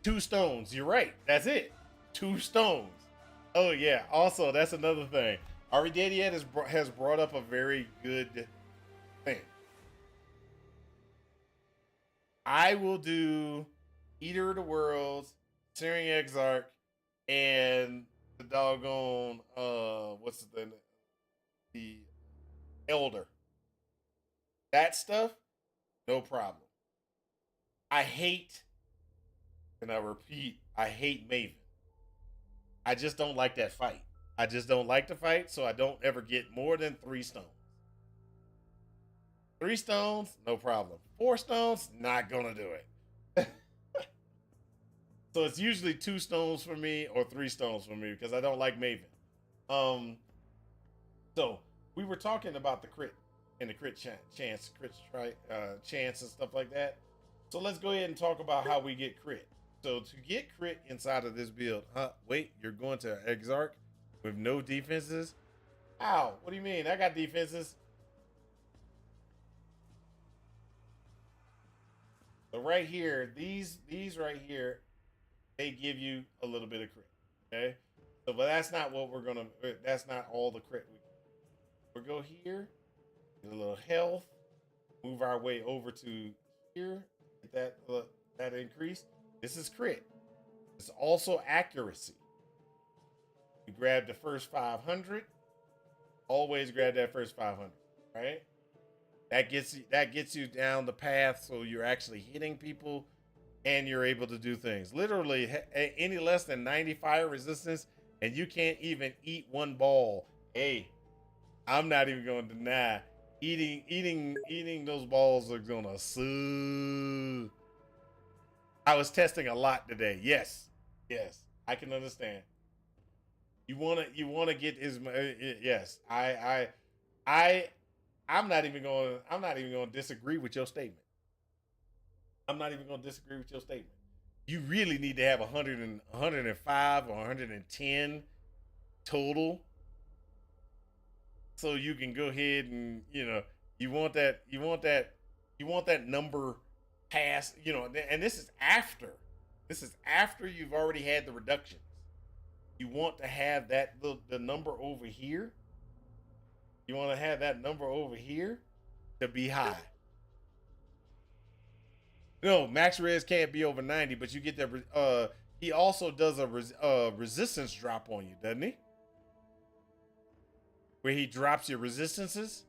2 stones. You're right. That's it. 2 stones. Oh yeah. Also, that's another thing. Ari Dadiet has brought up a very good thing. I will do Eater of the Worlds, Searing Exarch, and the doggone what's the Elder. That stuff, no problem. I hate, and I repeat, I hate Maven. I just don't like that fight. I just don't like the fight, so I don't ever get more than 3 stones. 3 stones, no problem. 4 stones, not gonna do it. So it's usually 2 stones for me or 3 stones for me because I don't like Maven. So we were talking about the crit and the crit chance and stuff like that. So let's go ahead and talk about how we get crit. So to get crit inside of this build, wait, you're going to Exarch with no defenses? Ow, what do you mean? I got defenses. So right here, these right here, they give you a little bit of crit. Okay. So, but that's not what that's not all the crit we get. We'll go here, get a little health, move our way over to here, get that increase. This is crit. It's also accuracy. You grab the first 500. Always grab that first 500, right? That gets you down the path so you're actually hitting people and you're able to do things. Literally any less than 90 fire resistance and you can't even eat 1 ball. Hey, I'm not even going to deny eating those balls are gonna suck. I was testing a lot today. Yes, I can understand. You wanna get his yes. I'm not even going to disagree with your statement. I'm not even going to disagree with your statement. You really need to have 105 or 110 total so you can go ahead and you want that number past, and this is after you've already had the reductions. You want to have the number over here. You want to have that number over here to be high. No, max res can't be over 90, but you get that. He also does a resistance drop on you, doesn't he? Where he drops your resistances.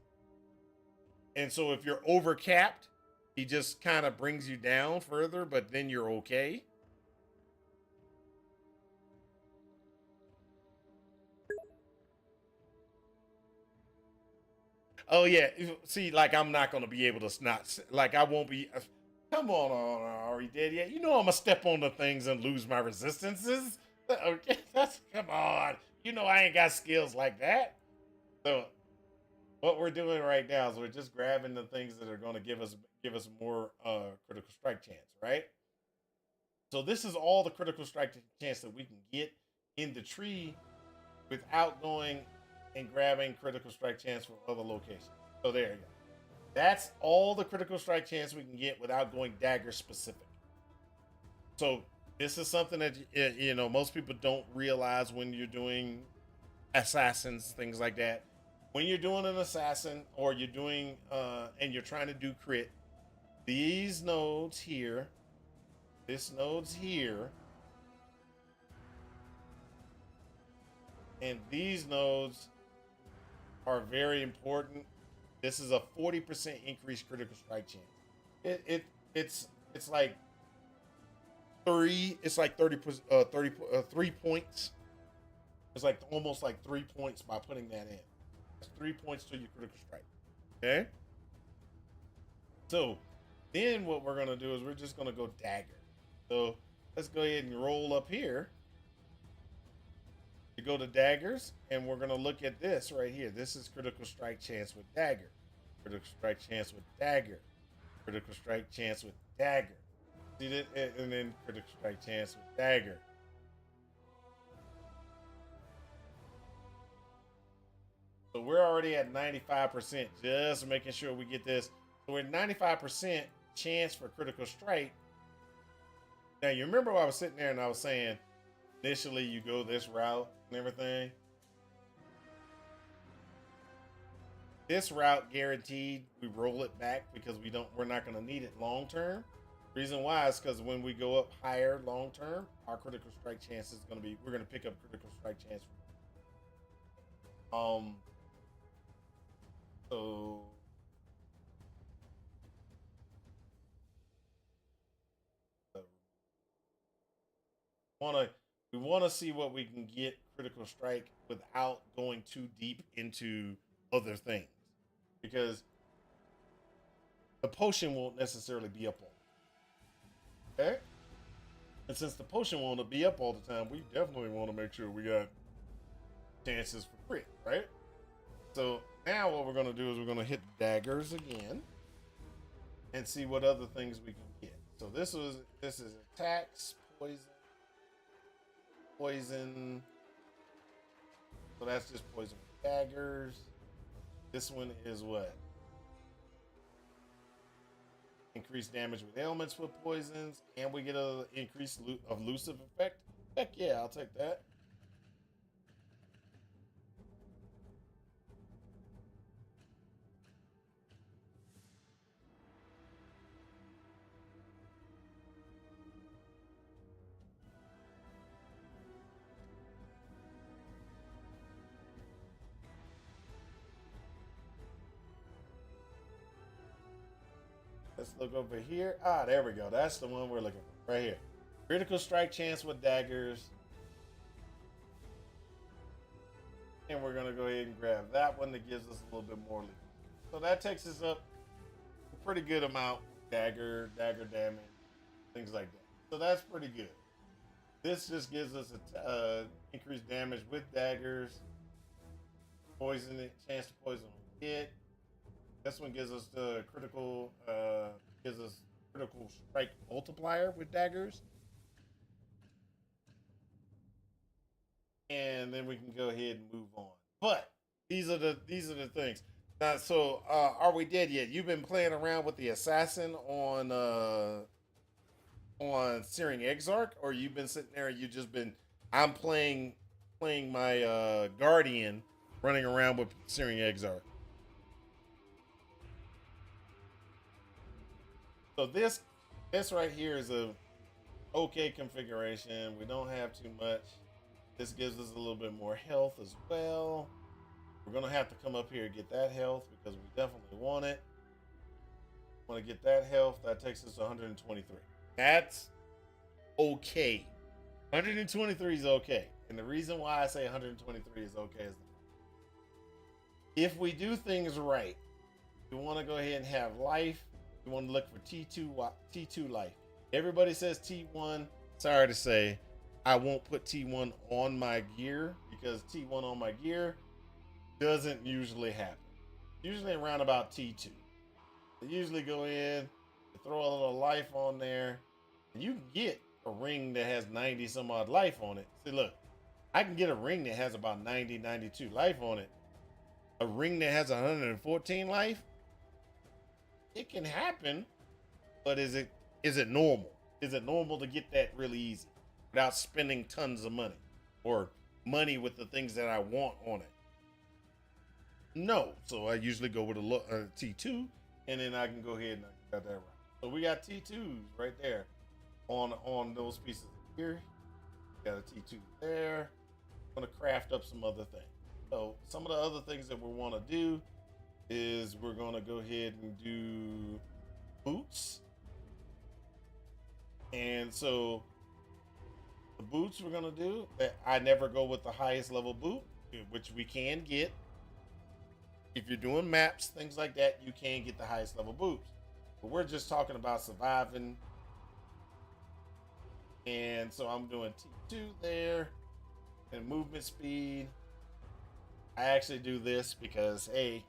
And so if you're over capped, he just kind of brings you down further, but then you're okay. Oh yeah, see, like I'm not gonna be able to not like I won't be. Come on, are we dead yet? You know I'm gonna step on the things and lose my resistances. Okay, that's come on. You know I ain't got skills like that. So what we're doing right now is we're just grabbing the things that are gonna give us more critical strike chance, right? So this is all the critical strike chance that we can get in the tree without going and grabbing critical strike chance from other locations. So there you go. That's all the critical strike chance we can get without going dagger specific. So this is something that most people don't realize when you're doing assassins, things like that. When you're doing an assassin or you're doing and you're trying to do crit, these nodes here, this node's here, and these nodes are very important. This is a 40% increased critical strike chance. It's like three. It's like 3 points. It's like almost like 3 points by putting that in. It's 3 points to your critical strike. Okay. So then what we're gonna do is we're just gonna go dagger. So let's go ahead and roll up here. You go to daggers, and we're gonna look at this right here. This is critical strike chance with dagger, critical strike chance with dagger, critical strike chance with dagger. See that, and then critical strike chance with dagger. So we're already at 95%, just making sure we get this. So we're 95% chance for critical strike. Now you remember I was sitting there and I was saying, initially you go this route and everything. This route guaranteed we roll it back because we're not going to need it long term. Reason why is because when we go up higher long term, our critical strike chance is going to be, we're going to pick up critical strike chance. So we want to see what we can get critical strike without going too deep into other things, because the potion won't necessarily be up all. Okay, and since the potion won't be up all the time, we definitely want to make sure we got chances for crit, right? So now what we're going to do is we're going to hit daggers again and see what other things we can get. So this is attacks, poison. So that's just poison with daggers. This one is what? Increased damage with ailments with poisons, and we get a increased elusive effect. Heck yeah, I'll take that. Let's look over here. Ah, there we go. That's the one we're looking for. Right here. Critical strike chance with daggers. And we're going to go ahead and grab that one that gives us a little bit more lead. So that takes us up a pretty good amount. Dagger damage, things like that. So that's pretty good. This just gives us increased damage with daggers. Poison, chance to poison on hit. This one gives us the critical strike multiplier with daggers. And then we can go ahead and move on. But These are the things. Now, so are we dead yet? You've been playing around with the assassin on Searing Exarch, or you've been sitting there and you just been I'm playing my guardian running around with Searing Exarch. So this right here is a okay configuration. We don't have too much. This gives us a little bit more health as well. We're gonna have to come up here and get that health because we definitely want it. Want to get that health. That takes us to 123. That's okay. 123 is okay. And the reason why I say 123 is okay is if we do things right, we want to go ahead and have life. We want to look for T2 life. Everybody says T1. Sorry to say, I won't put T1 on my gear because T1 on my gear doesn't usually happen. Usually around about T2. They usually go in, throw a little life on there, and you can get a ring that has 90 some odd life on it. See, look, I can get a ring that has about 90, 92 life on it. A ring that has 114 life, it can happen, but is it normal? Is it normal to get that really easy without spending tons of money or money with the things that I want on it? No. So I usually go with a T2, and then I can go ahead and I got that right. So we got T2s right there on those pieces here. Got a T2 there. I'm gonna craft up some other things. So some of the other things that we want to do is we're gonna go ahead and do boots. And so the boots we're gonna do, that I never go with the highest level boot, which we can get. If you're doing maps, things like that, you can get the highest level boots. But we're just talking about surviving. And so I'm doing T2 there and movement speed. I actually do this because, hey,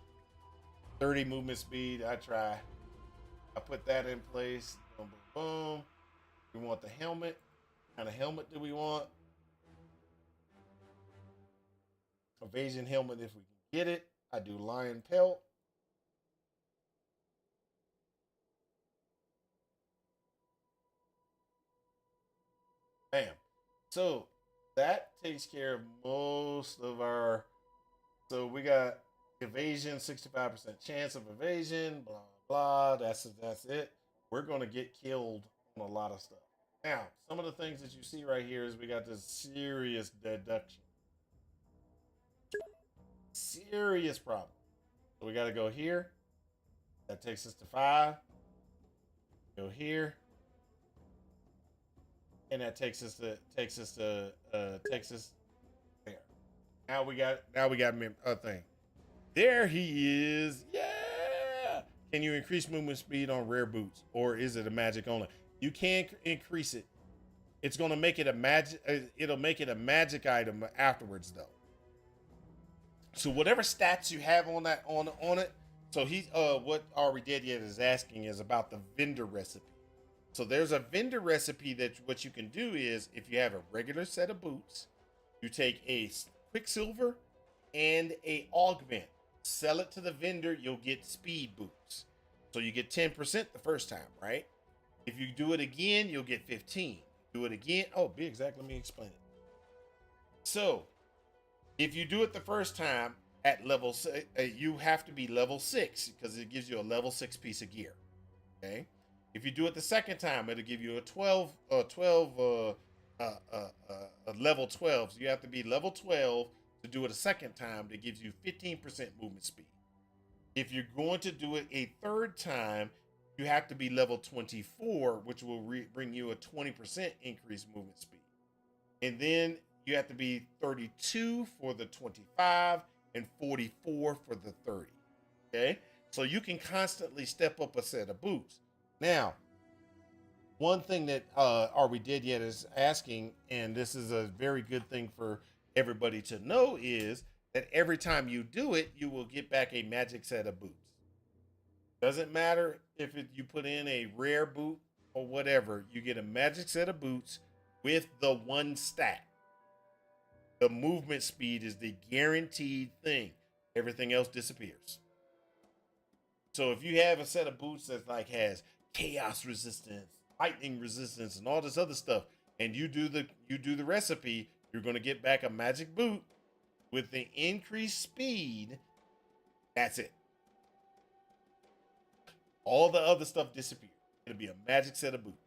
30 movement speed, I try. I put that in place. Boom, boom, boom. We want the helmet. What kind of helmet do we want? Evasion helmet if we can get it. I do lion pelt. Bam. So that takes care of most of our. So we got evasion, 65% chance of evasion, blah, blah. That's it. We're going to get killed on a lot of stuff. Now, some of the things that you see right here is we got this serious deduction. Serious problem. So we got to go here. That takes us to 5. Go here. And that takes us to Texas there. Now we got a thing. There he is. Yeah. Can you increase movement speed on rare boots, or is it a magic only? You can't increase it. It's gonna make it a magic. It'll make it a magic item afterwards, though. So whatever stats you have on that on it. So he's what Are We Dead Yet is asking is about the vendor recipe. So there's a vendor recipe that what you can do is if you have a regular set of boots, you take a Quicksilver and a augment, sell it to the vendor, you'll get speed boots. So you get 10% the first time, right? If you do it again, you'll get 15. Do it again. Oh, be exact. Let me explain it. So if you do it the first time at level, you have to be level 6 because it gives you a level 6 piece of gear. Okay. If you do it the second time, it'll give you a level 12. So you have to be level 12 to do it a second time. That gives you 15% movement speed. If you're going to do it a third time, you have to be level 24, which will bring you a 20% increased movement speed. And then you have to be 32 for the 25 and 44 for the 30. Okay? So you can constantly step up a set of boots. Now, one thing that Are We Dead Yet is asking, and this is a very good thing for everybody to know, is that every time you do it, you will get back a magic set of boots. Doesn't matter if you put in a rare boot or whatever, you get a magic set of boots with the one stat. The movement speed is the guaranteed thing. everything else disappears. So if you have a set of boots that like has chaos resistance, lightning resistance, and all this other stuff, and you do the recipe, you're going to get back a magic boot with the increased speed. That's it. All the other stuff disappears. It'll be a magic set of boots.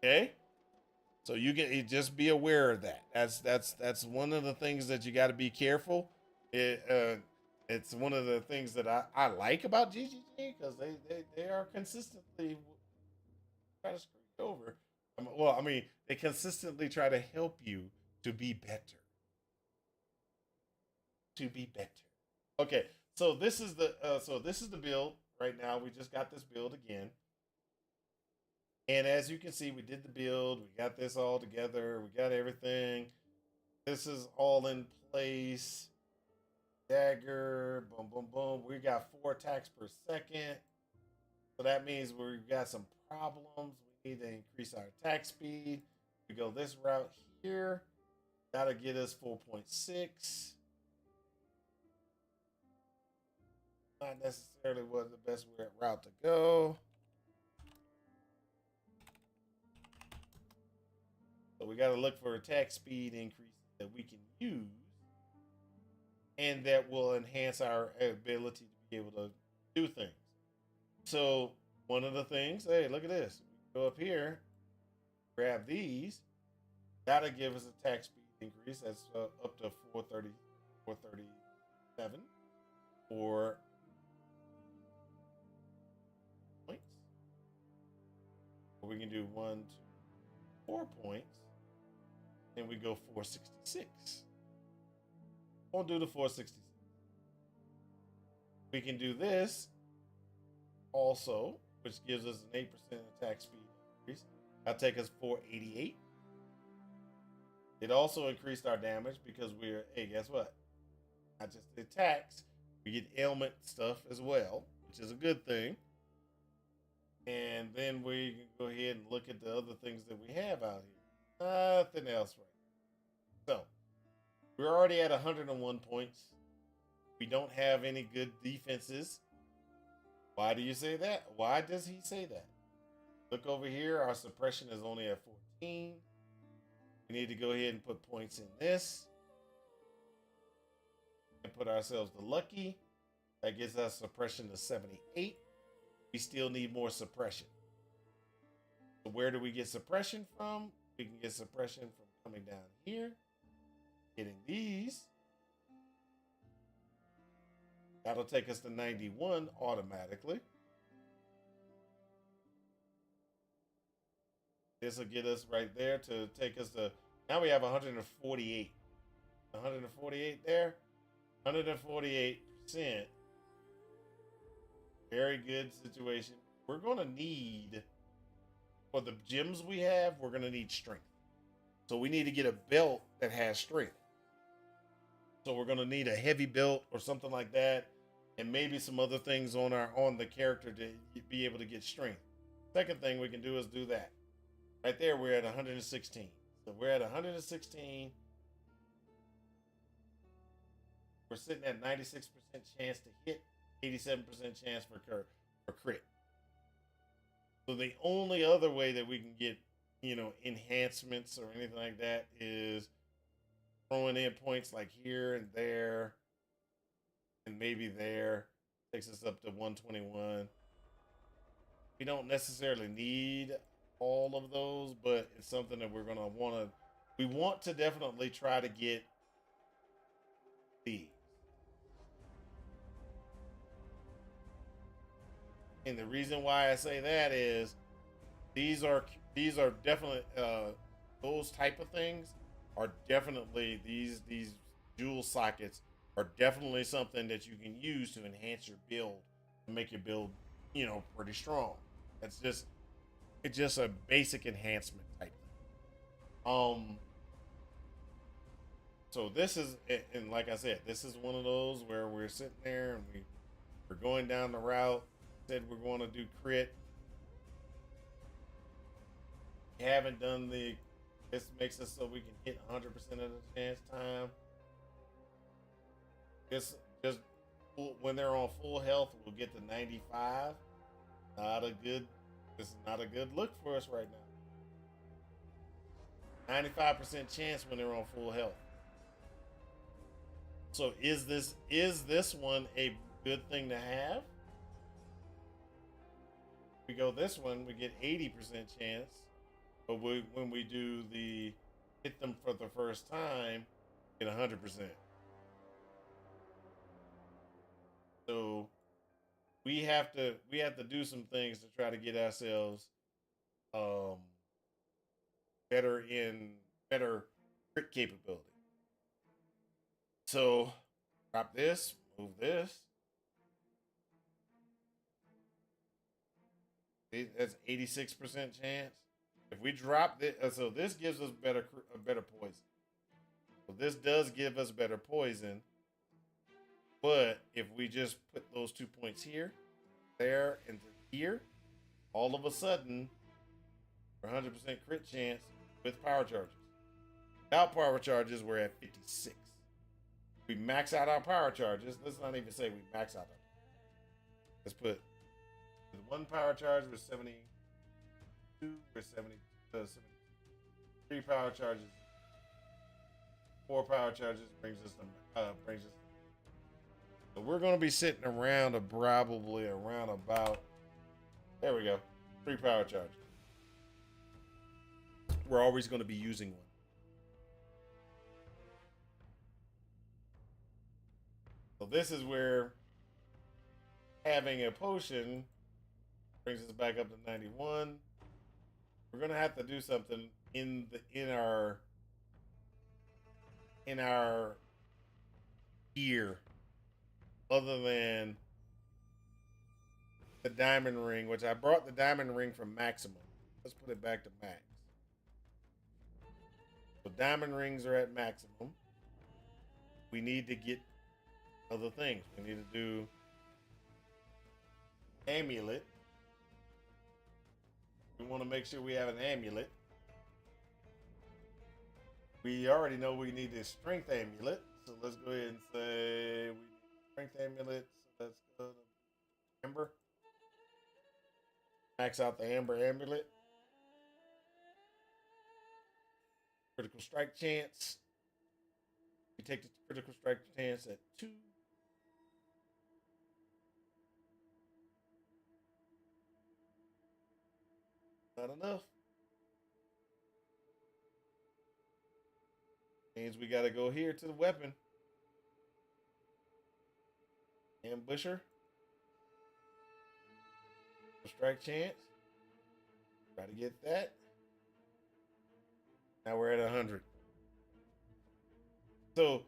Okay? So you just be aware of that. That's one of the things that you got to be careful. It's one of the things that I like about GGG because they are consistently try to screw you over. Well, I mean, they consistently try to help you to be better. To be better. Okay, so this is the build right now. We just got this build again. And as you can see, we did the build. We got this all together. We got everything. This is all in place. Dagger, boom, boom, boom. We got 4 attacks per second. So that means we've got some problems. We need to increase our attack speed. We go this route here. That'll get us 4.6. Not necessarily was the best route to go. So we got to look for attack speed increases that we can use and that will enhance our ability to be able to do things. So one of the things, hey, look at this. We go up here, grab these. That'll give us attack speed increase. That's up to 430, 437 for points. Or we can do 1, 2, 4 points. And we go 466. Won't do the 466. We can do this also, which gives us an 8% attack speed increase. That'll take us 488. It also increased our damage because hey, guess what? Not just the attacks, we get ailment stuff as well, which is a good thing. And then we can go ahead and look at the other things that we have out here. Nothing else right now. So we're already at 101 points. We don't have any good defenses. Why do you say that? Why does he say that? Look over here. Our suppression is only at 14. We need to go ahead and put points in this. And put ourselves to lucky. That gives us suppression to 78. We still need more suppression. So where do we get suppression from? We can get suppression from coming down here, getting these. That'll take us to 91 automatically. This will get us right there to take us to, now we have 148. 148 there, 148%. Very good situation. We're going to need, for the gems we have, we're going to need strength. So we need to get a belt that has strength. So we're going to need a heavy belt or something like that. And maybe some other things on the character to be able to get strength. Second thing we can do is do that. Right there, we're at 116. So we're at 116. We're sitting at 96% chance to hit, 87% chance for crit. So the only other way that we can get, enhancements or anything like that is throwing in points like here and there and maybe there. Takes us up to 121. We don't necessarily need all of those, but it's something that we're going to we want to definitely try to get these. And the reason why I say that is these are definitely those type of things are definitely these jewel sockets are definitely something that you can use to enhance your build and make your build, pretty strong. It's just a basic enhancement type thing. So this is, and like I said, this is one of those where we're sitting there and we're going down the route. Said we're going to do crit. We haven't done this makes us so we can hit 100% of the chance time. Just when they're on full health, we'll get to 95. Not a good. This is not a good look for us right now. 95% chance when they're on full health. So is this one a good thing to have? We go this one, we get 80% chance, but when we do the hit them for the first time, get 100%. So we have to do some things to try to get ourselves better crit capability. So drop this, move this. See, that's 86% chance. If we drop this, so this gives us better poison. So this does give us better poison. But if we just put those 2 points here, there, and here, all of a sudden, 100% crit chance with power charges. Without power charges, we're at 56. We max out our power charges. Let's not even say we max out. Let's put with one power charge with 72, we're 70, 3 power charges. 4 power charges brings us. So we're going to be sitting around probably around about. There we go, 3 power charges. We're always going to be using one. So this is where having a potion brings us back up to 91. We're gonna have to do something in our gear other than the diamond ring, which I brought the diamond ring from maximum. Let's put it back to max. So diamond rings are at maximum. We need to get other things. We need to do amulet. We want to make sure we have an amulet. We already know we need a strength amulet. So let's go ahead and say we need strength amulet. So let's go to Amber. Max out the Amber amulet. Critical strike chance. We take the critical strike chance at 2. Not enough. Means we got to go here to the weapon. Ambusher. Strike chance. Try to get that. Now we're at 100. So,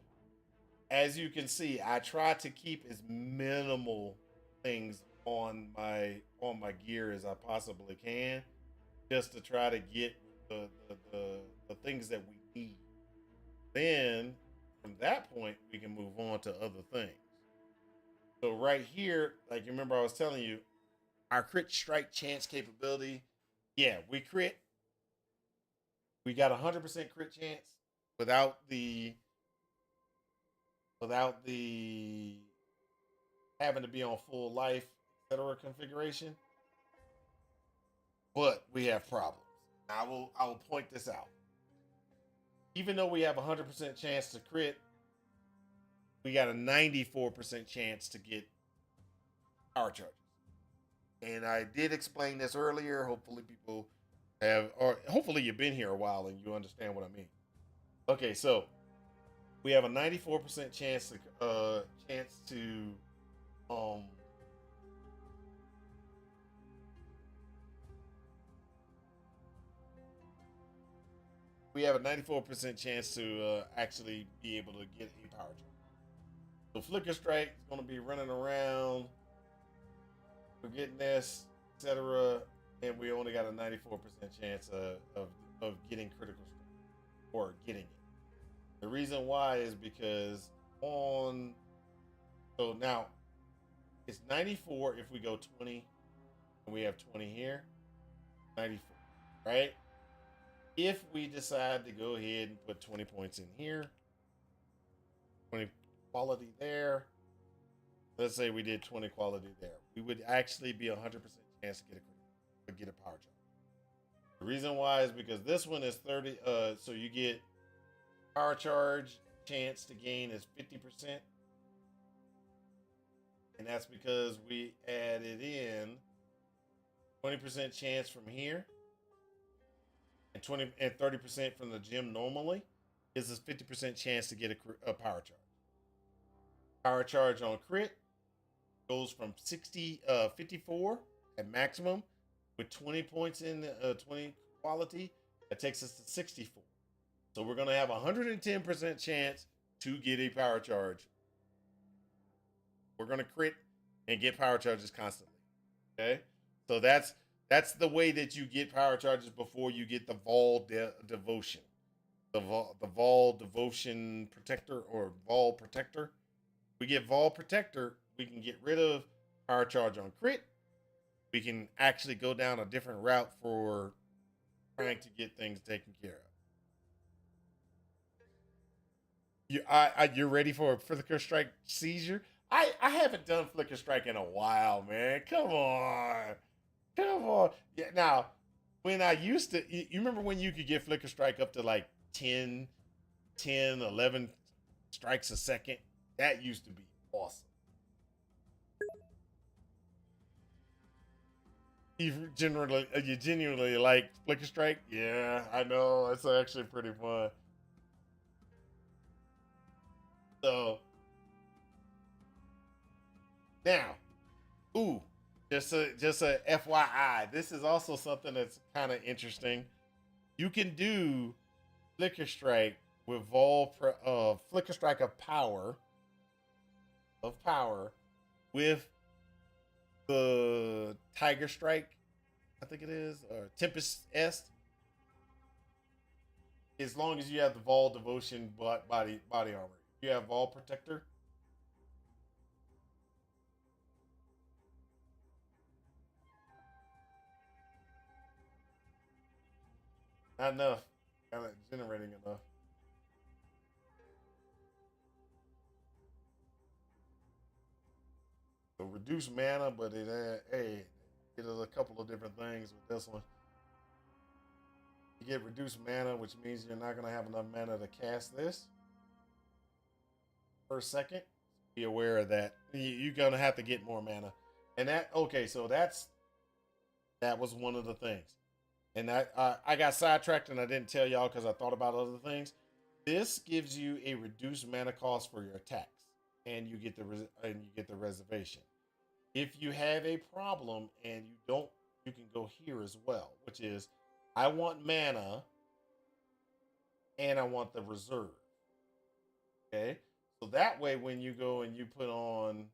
as you can see, I try to keep as minimal things on my gear as I possibly can, just to try to get the things that we need. Then, from that point, we can move on to other things. So right here, like you remember I was telling you, our crit strike chance capability, yeah, we crit. We got 100% crit chance without the having to be on full life, etc. configuration. But we have problems. I will point this out. Even though we have a 100% chance to crit, we got a 94% chance to get power charges. And I did explain this earlier. Hopefully people have, or hopefully you've been here a while and you understand what I mean. Okay, so we have a 94% chance to we have a 94% chance to actually be able to get a power charge. So Flicker Strike is going to be running around. We're getting this, etc. And we only got a 94% chance of getting critical strike or getting it. The reason why is because so now it's 94 if we go 20 and we have 20 here, 94, right? If we decide to go ahead and put 20 points in here, 20 quality there, let's say we did 20 quality there, we would actually be 100% chance to get a power charge. The reason why is because this one is 30. So you get power charge chance to gain is 50%, and that's because we added in 20% chance from here, and 30% from the gym normally is a 50% chance to get a power charge. Power charge on crit goes from 54 at maximum with 20 points in 20 quality. That takes us to 64. So we're going to have a 110% chance to get a power charge. We're going to crit and get power charges constantly. Okay? So that's the way that you get power charges before you get the Vol Devotion. The Vol Devotion Protector or Vol Protector. We get Vol Protector, we can get rid of power charge on crit. We can actually go down a different route for trying to get things taken care of. You're ready for a Flicker Strike seizure? I haven't done Flicker Strike in a while, man. Come on. Yeah, now, when I used to, you remember when you could get Flicker Strike up to like 10, 11 strikes a second? That used to be awesome. You genuinely like Flicker Strike? Yeah, I know. It's actually pretty fun. So now, just a FYI, this is also something that's kind of interesting. You can do Flicker Strike with Flicker Strike of power with the Tiger Strike, I think it is, or Tempest Est. As long as you have the Vol Devotion body armor, you have Vol Protector. Not enough. Kind of generating enough. So reduce mana, but it does a couple of different things with this one. You get reduced mana, which means you're not going to have enough mana to cast this per second. Be aware of that. You're going to have to get more mana. And so that was one of the things. And I got sidetracked and I didn't tell y'all because I thought about other things. This gives you a reduced mana cost for your attacks, and you get the reservation. If you have a problem and you don't, you can go here as well, which is I want mana and I want the reserve. Okay, so that way when you go and you put on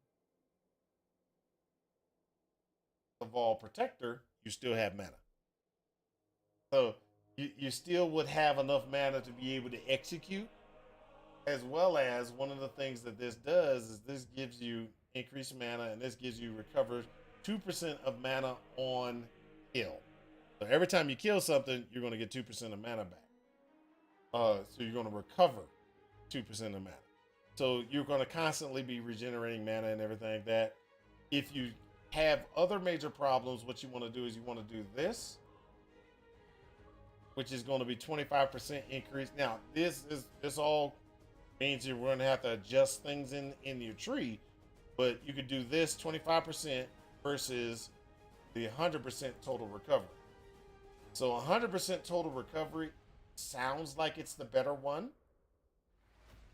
the Vol Protector, you still have mana. So you still would have enough mana to be able to execute, as well as one of the things that this does is this gives you increased mana, and this gives you recover 2% of mana on kill. So every time you kill something, you're going to get 2% of mana back. So you're going to recover 2% of mana. So you're going to constantly be regenerating mana and everything like that. If you have other major problems, what you want to do is you want to do this, which is going to be 25% increase. Now, this all means you're going to have to adjust things in your tree, but you could do this 25% versus the 100% total recovery. So 100% total recovery sounds like it's the better one,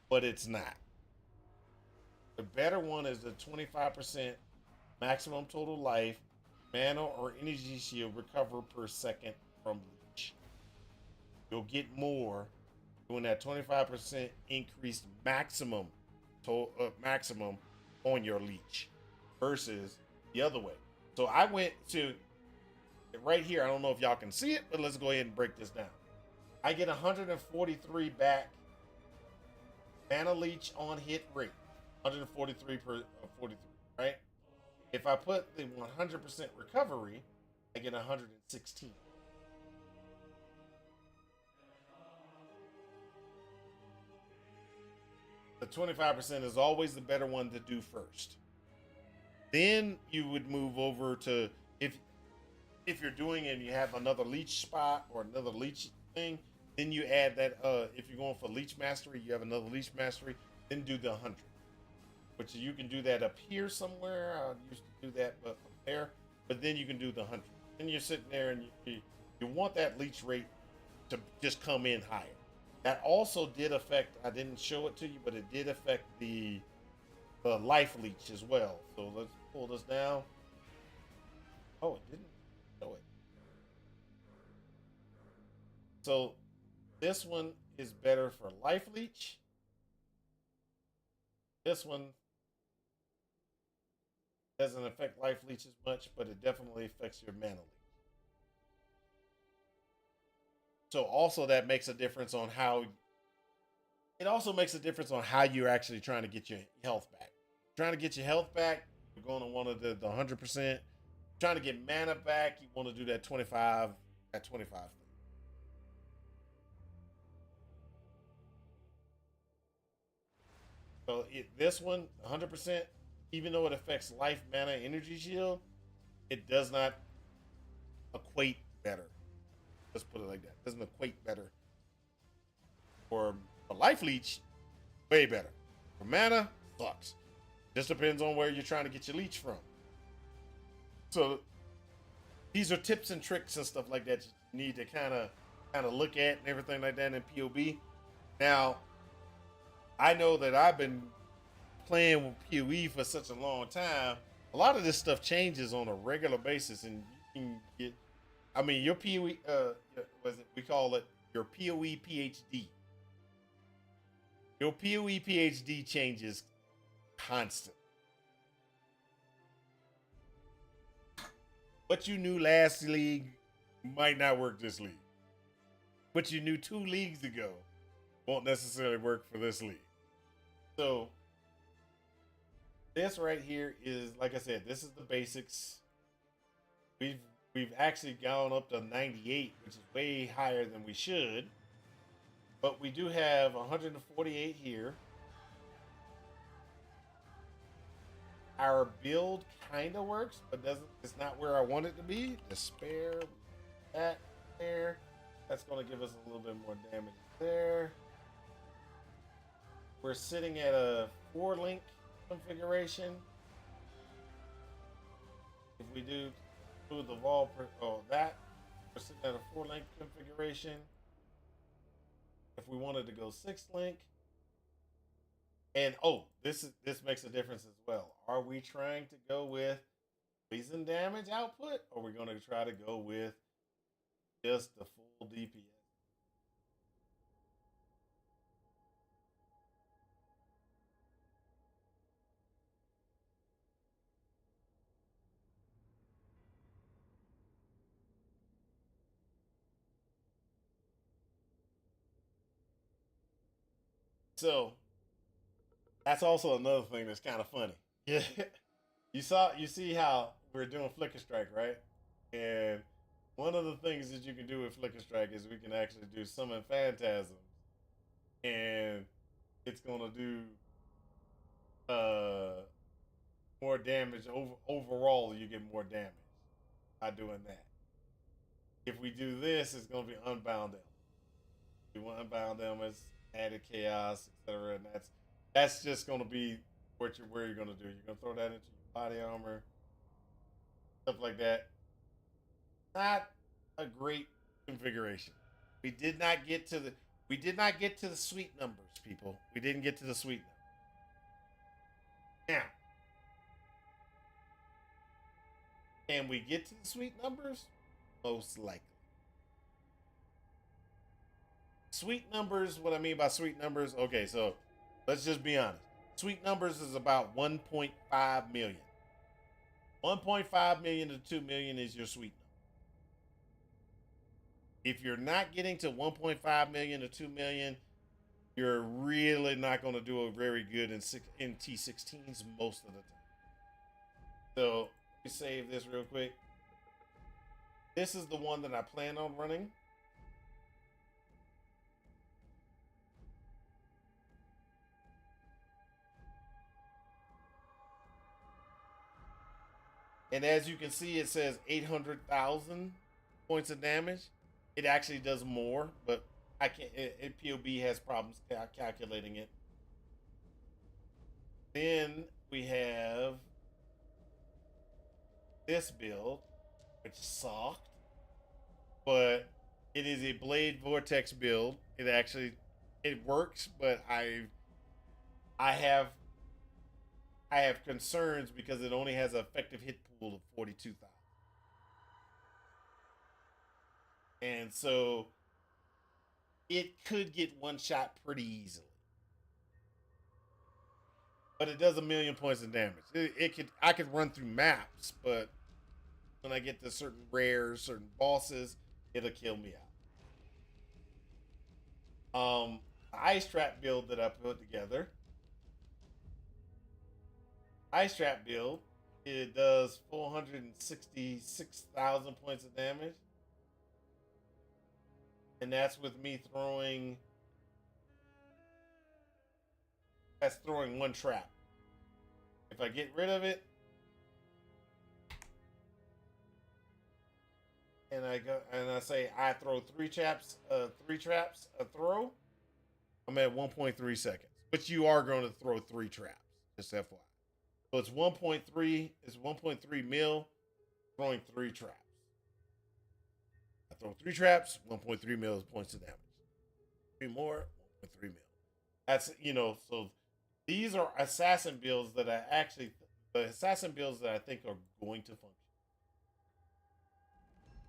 but it's not. The better one is the 25% maximum total life, mana, or energy shield recover per second from leech. You'll get more doing that 25% increased maximum on your leech versus the other way. So I went to right here. I don't know if y'all can see it, but let's go ahead and break this down. I get 143 back mana leech on hit rate. 143 per 43, right? If I put the 100% recovery, I get 116. The 25% is always the better one to do first. Then you would move over to if you're doing it and you have another leech spot or another leech thing, then you add that. If you're going for leech mastery, you have another leech mastery. Then do the 100, which you can do that up here somewhere. I used to do that, but up there. But then you can do the 100. Then you're sitting there and you want that leech rate to just come in higher. That also did affect. I didn't show it to you, but it did affect the life leech as well. So let's pull this down. Oh, it didn't show it. So this one is better for life leech. This one doesn't affect life leech as much, but it definitely affects your mana leech. So also that makes a difference on how it also makes a difference on how you're actually trying to get your health back. Trying to get your health back, you're going to want to do the 100%. Trying to get mana back, you want to do that 25 at 25 thing. So this one, 100%, even though it affects life, mana, energy shield, it does not equate better. Let's put it like that. It doesn't equate better. For a life leech, way better. For mana, sucks. Just depends on where you're trying to get your leech from. So these are tips and tricks and stuff like that you need to kind of look at and everything like that in PoB. Now, I know that I've been playing with PoE for such a long time. A lot of this stuff changes on a regular basis, and you can get. I mean, your PoE, we call it your PoE PhD. Your PoE PhD changes constant. What you knew last league might not work this league. What you knew 2 leagues ago won't necessarily work for this league. So this right here is, like I said, this is the basics. We've actually gone up to 98, which is way higher than we should. But we do have 148 here. Our build kind of works, but it's not where I want it to be. Despair, that there. That's going to give us a little bit more damage there. We're sitting at a 4-link configuration. If we do the wall, that we're sitting at a 4-link configuration. If we wanted to go 6-link, and this makes a difference as well. Are we trying to go with poison damage output, or are we going to try to go with just the full DPS? So that's also another thing that's kind of funny. Yeah, you see how we're doing Flicker Strike, right? And one of the things that you can do with Flicker Strike is we can actually do Summon Phantasm, and it's gonna do uh more damage overall. You get more damage by doing that. If we do this, it's gonna be Unbound Elements. We want Unbound Elements, added chaos, etc. And that's just gonna be where you're gonna do. You're gonna throw that into your body armor, stuff like that. Not a great configuration. We did not get to the sweet numbers, people. We didn't get to the sweet numbers. Now, can we get to the sweet numbers? Most likely. Sweet numbers, what I mean by sweet numbers, okay, so let's just be honest. Sweet numbers is about 1.5 million. 1.5 million to 2 million is your sweet number. If you're not getting to 1.5 million to 2 million, you're really not going to do a very good in T16s most of the time. So let me save this real quick. This is the one that I plan on running. And as you can see, it says 800,000 points of damage. It actually does more, but I can't. POB has problems calculating it. Then we have this build, which sucked, but it is a Blade Vortex build. It works, but I have concerns because it only has an effective hit pool of 42,000. And so it could get one shot pretty easily. But it does 1,000,000 points of damage. I could run through maps, but when I get to certain rares, certain bosses, it'll kill me out. The Ice Trap build that I put together. Ice Trap build, it does 466,000 points of damage. And that's with me throwing. That's throwing one trap. If I get rid of it, and I say I throw three traps a throw, I'm at 1.3 seconds. But you are going to throw three traps, just FYI. So it's 1.3. It's 1.3 mil, throwing three traps. I throw three traps, 1.3 mil points of damage. Three more, 1.3 mil. That's so. These are assassin builds that I think are going to function.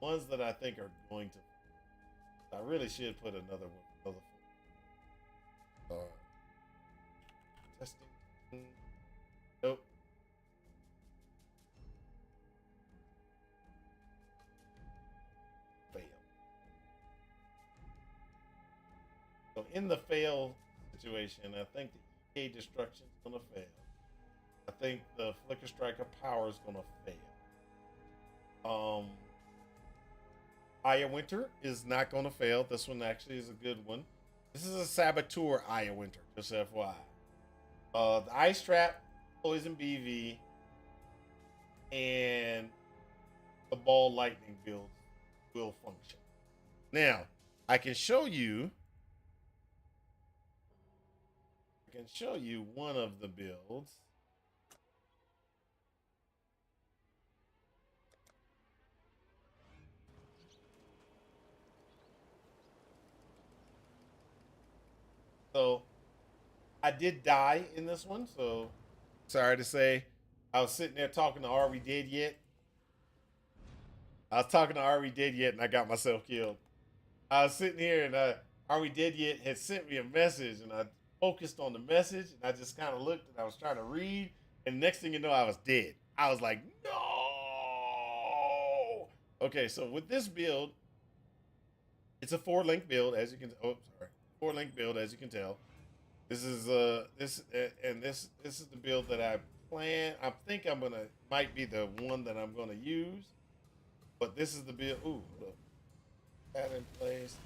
Ones that I think are going to. I really should put another one. Testing. Nope. Fail. So in the fail situation, I think the EK Destruction is going to fail. I think the Flicker Striker Power is going to fail. Aya Winter is not going to fail. This one actually is a good one. This is a Saboteur Aya Winter, just FYI. The Ice Trap, Poison BV, and the Ball Lightning build will function. Now, I can show you one of the builds. So I did die in this one, so sorry to say. I was sitting there talking to Are We Dead Yet? And I got myself killed. I was sitting here and Are We Dead Yet had sent me a message, and I focused on the message, and I just kind of looked, and I was trying to read, and next thing you know, I was dead. I was like, no. Okay, so with this build, it's a 4-link build, as you can. Oh, sorry, 4-link build, as you can tell. This is this is the build that I plan. I think might be the one that I'm gonna use, but this is the build. Ooh, look, that in place.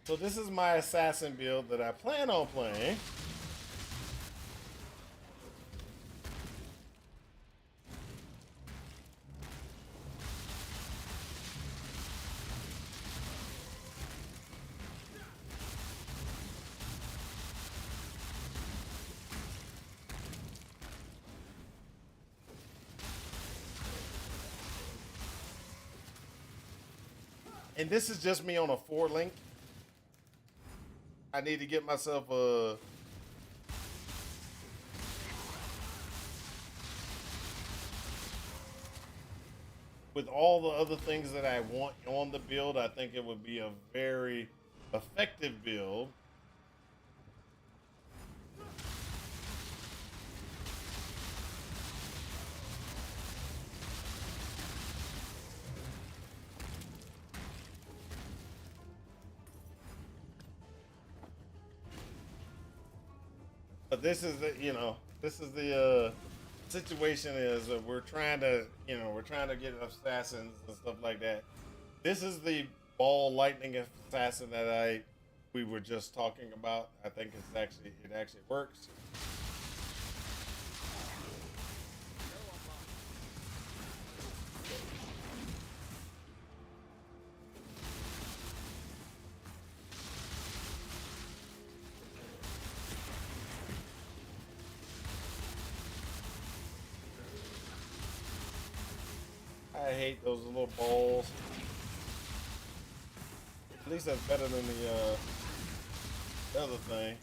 So this is my assassin build that I plan on playing. And this is just me on a 4 link. I need to get myself a with all the other things that I want on the build. I think it would be a very effective build. But this is the, this is the situation is that we're trying to, we're trying to get assassins and stuff like that. This is the ball lightning assassin that we were just talking about. I think it actually works. I hate those little balls. At least that's better than the other thing.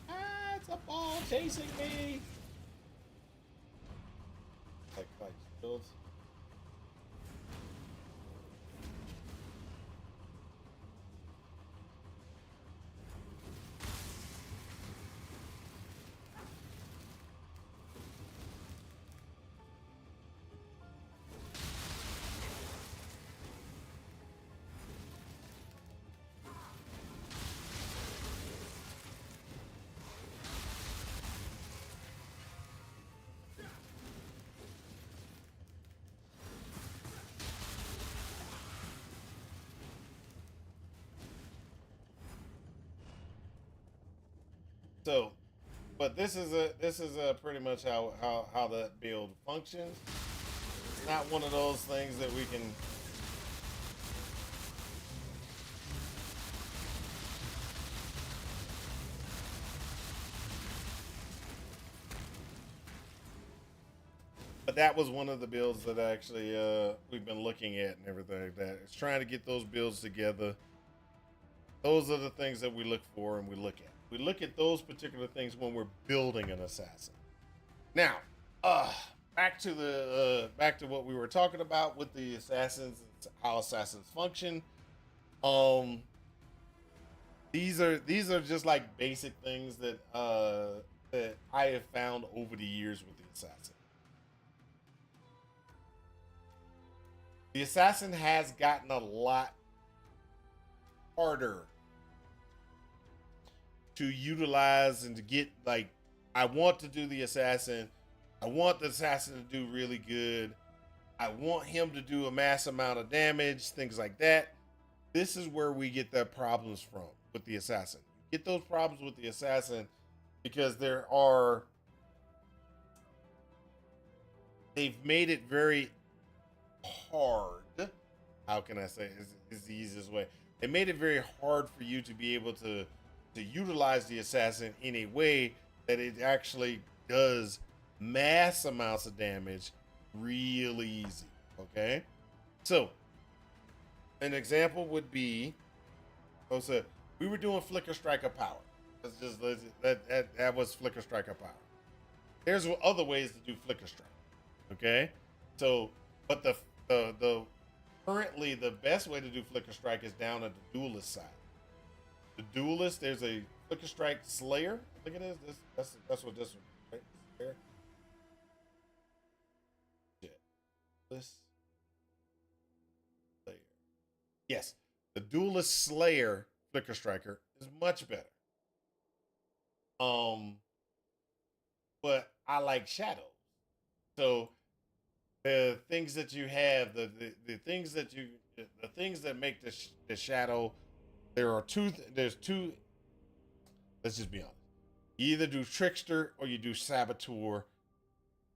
Ah, it's a ball chasing me. Like shields. So, but this is pretty much how that build functions. It's not one of those things that we can. But that was one of the builds that actually we've been looking at and everything like that. It's trying to get those builds together. Those are the things that we look for and we look at. We look at those particular things when we're building an assassin. Now, back to what we were talking about with the assassins, how assassins function. These are just like basic things that that I have found over the years with the assassin. The assassin has gotten a lot harder to utilize and to get. Like, I want to do the assassin. I want the assassin to do really good. I want him to do a mass amount of damage, things like that. This is where we get the problems from with the assassin. You get those problems with the assassin because they've made it very hard. How can I say is the easiest way? They made it very hard for you to be able to utilize the assassin in a way that it actually does mass amounts of damage real easy. Okay, so an example would be, so we were doing Flicker Striker Power. That was Flicker Striker Power. There's other ways to do Flicker Strike. Okay, so but the currently the best way to do Flicker Strike is down at the Duelist side. The Duelist, there's a Flicker Strike Slayer. I think it is. That's what this one, right? Slayer. Shit. This Slayer. Yes, the Duelist Slayer Flicker Striker is much better. But I like Shadows. So the things that you have, the things that the things that make the Shadow, there's two. Let's just be honest. You either do Trickster or you do Saboteur.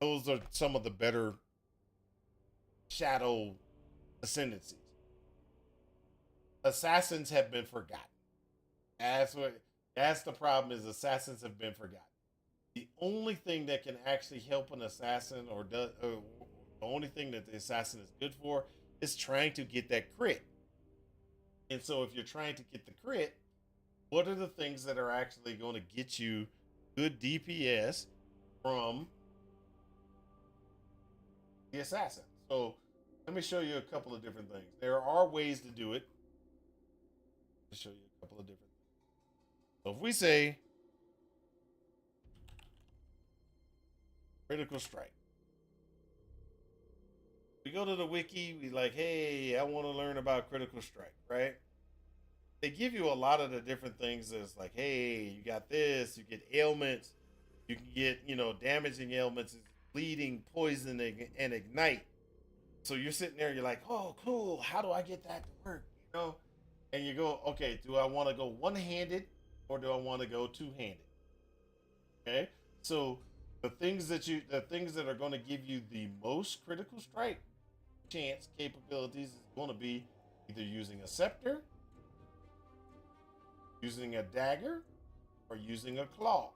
Those are some of the better Shadow ascendancies. Assassins have been forgotten. That's the problem, is assassins have been forgotten. The only thing that can actually help an assassin or The only thing that the assassin is good for is trying to get that crit. And so if you're trying to get the crit, what are the things that are actually going to get you good DPS from the assassin? So let me show you a couple of different things. There are ways to do it. I'll show you a couple of different things. So if we say critical strike, we go to the wiki, we like, hey, I want to learn about critical strike, right? They give you a lot of the different things. It's like, hey, you got this, you get ailments, you can get, damaging ailments, bleeding, poison, and ignite. So you're sitting there, you're like, oh, cool. How do I get that to work? And you go, okay, do I want to go one-handed or do I want to go two-handed? Okay. So the things that are going to give you the most critical strike chance capabilities is going to be either using a scepter, using a dagger, or using a claw.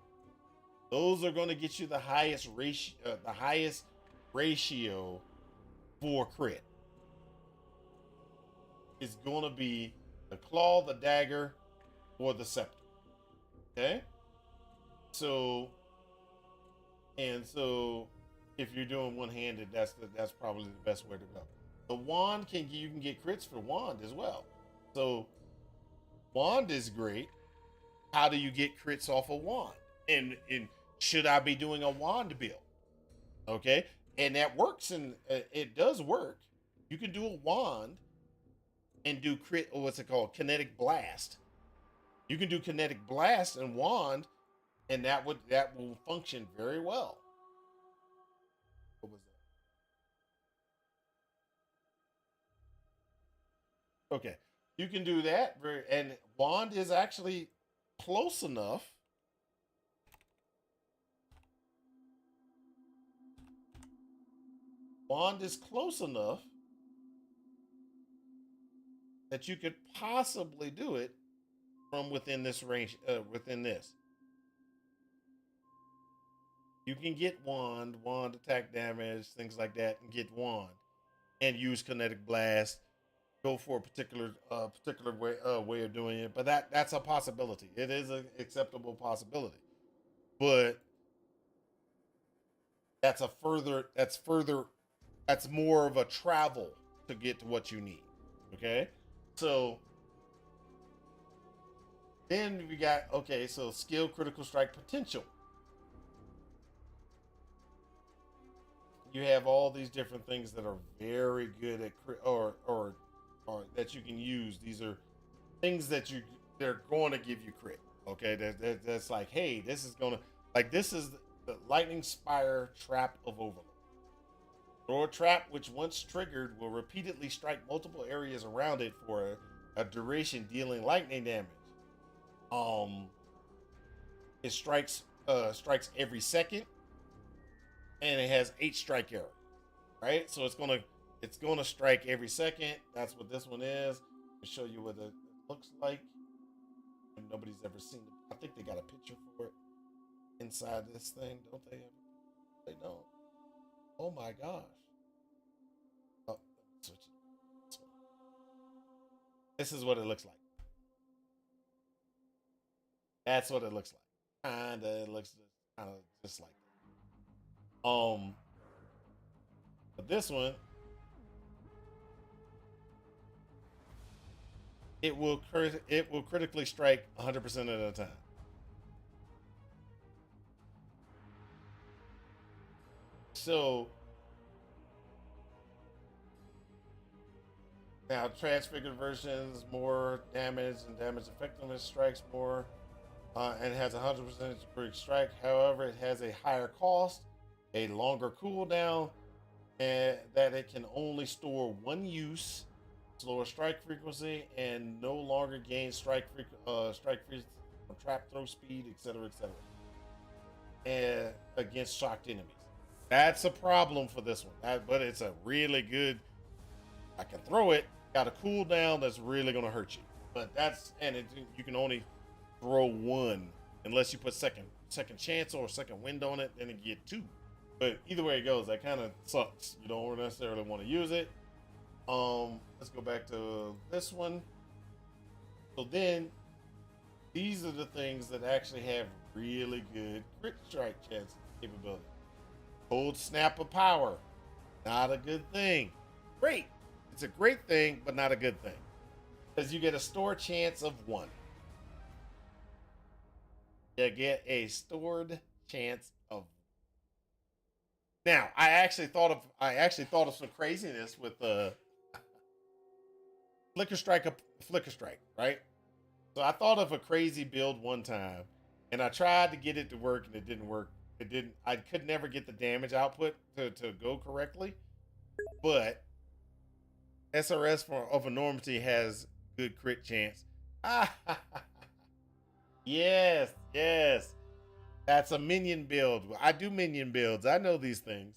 Those are going to get you the highest ratio for crit. It's going to be the claw, the dagger, or the scepter. Okay? So if you're doing one-handed, that's probably the best way to go. The wand you can get crits for wand as well. So wand is great. How do you get crits off a wand? And should I be doing a wand build? Okay, and that works, and it does work. You can do a wand and do crit, or what's it called, kinetic blast. You can do kinetic blast and wand, and that will function very well. What was that? Okay, you can do that, and wand is actually close enough. Wand is close enough that you could possibly do it from within this range. Within this, you can get wand attack damage, things like that, and get wand, and use kinetic blast. Go for a particular way of doing it, but that's a possibility. It is an acceptable possibility, but that's more of a travel to get to what you need. Okay, so then we got so skill, critical strike, potential. You have all these different things that are very good at or that you can use. These are things that they're going to give you crit. Okay, that's like, hey, this is the lightning spire trap of overload. Throw a trap which, once triggered, will repeatedly strike multiple areas around it for a duration, dealing lightning damage. It strikes every second, and it has 8 strike arrows. Right, so it's gonna strike every second. That's what this one is. I'll show you what it looks like. Nobody's ever seen it. I think they got a picture for it inside this thing, don't they? They don't. Oh my gosh. Oh, switch it. This is what it looks like. That's what it looks like. It looks kind of just like that. But this one, it will critically strike 100% of the time. So now transfigured versions, more damage and damage effectiveness, strikes more, and has 100% critical strike. However, it has a higher cost, a longer cooldown, and that it can only store one use, slower strike frequency, and no longer gain strike frequency, trap throw speed, etc., and against shocked enemies. That's a problem for this one, but it's a really good. I can throw it. Got a cooldown that's really going to hurt you, but you can only throw one unless you put second chance or second wind on it. Then you get 2. But either way it goes, that kind of sucks. You don't necessarily want to use it. Let's go back to this one. So then, these are the things that actually have really good crit strike chance capability. Cold snap of power, not a good thing. Great, it's a great thing, but not a good thing, because you get a store chance of 1. You get a stored chance of. Now, I actually thought of some craziness with the Flicker Strike, right? So I thought of a crazy build one time, and I tried to get it to work, and it didn't work. It didn't. I could never get the damage output to go correctly. But SRS of Enormity has good crit chance. Yes, yes. That's a minion build. I do minion builds. I know these things.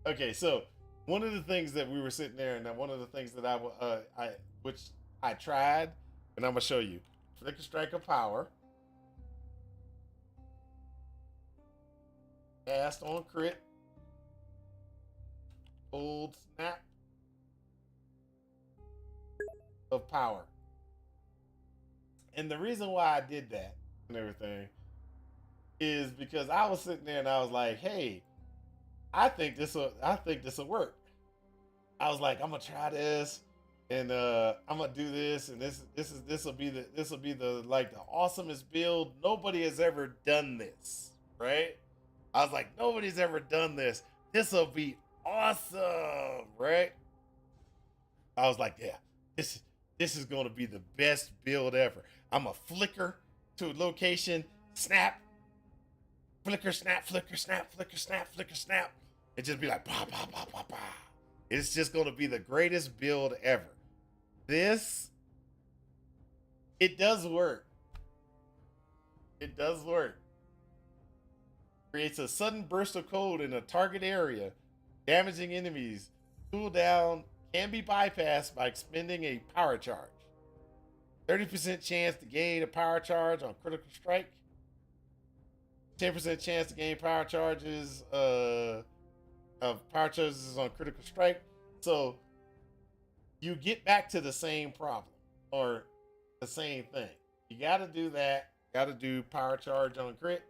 Okay, so one of the things that we were sitting there, and one of the things that which I tried, and I'm gonna show you. Flicker Strike of Power. Cast on crit. Cold snap of power. And the reason why I did that and everything is because I was sitting there and I was like, hey, I think this will work. I was like, I'm gonna try this, and I'm gonna do this, and this will be the like the awesomest build. Nobody has ever done this, right? I was like, nobody's ever done this. This will be awesome, right? I was like, yeah, this is gonna be the best build ever. I'm a flicker to a location, snap, flicker, snap, flicker, snap, flicker, snap, flicker, snap. It just be like, bah, bah, bah, bah, bah. It's just gonna be the greatest build ever. This, it does work. It does work. Creates a sudden burst of cold in a target area, damaging enemies. Cooldown can be bypassed by expending a power charge. 30% chance to gain a power charge on critical strike. 10% chance to gain power charges of power charges on critical strike. So you get back to the same problem or the same thing. You got to do that. Got to do power charge on crit.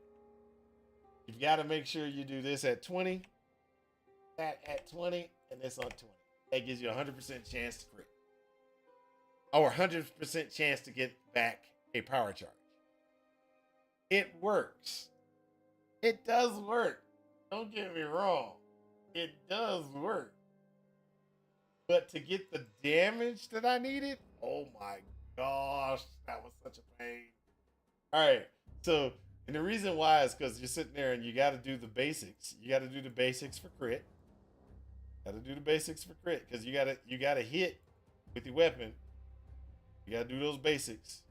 You've got to make sure you do this at 20, that at 20, and this on 20. That gives you a 100% chance to crit. Or 100% chance to get back a power charge. It works. It does work. Don't get me wrong. It does work. But to get the damage that I needed, oh my gosh, that was such a pain. All right. So, and the reason why is because you're sitting there and you got to do the basics. You got to do the basics for crit. Got to do the basics for crit because you got to hit with your weapon. You got to do those basics.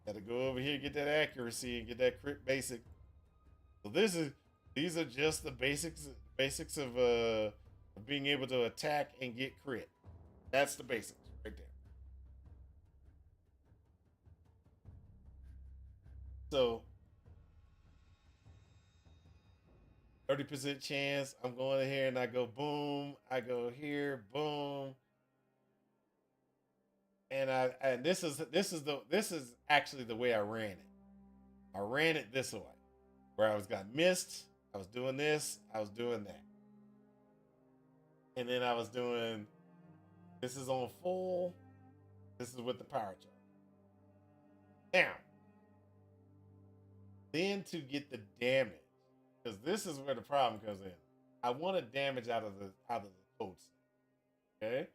Got to go over here, get that accuracy, and get that crit basic. So these are just the basics of being able to attack and get crit. That's the basics right there. So 30% chance. I'm going here and I go boom. I go here, boom. And this is actually the way I ran it. I ran it this way, where I got missed. I was doing this. I was doing that, and then I was doing. This is on full. This is with the power charge. Now, then to get the damage, because this is where the problem comes in. I wanted damage out of the code. Okay.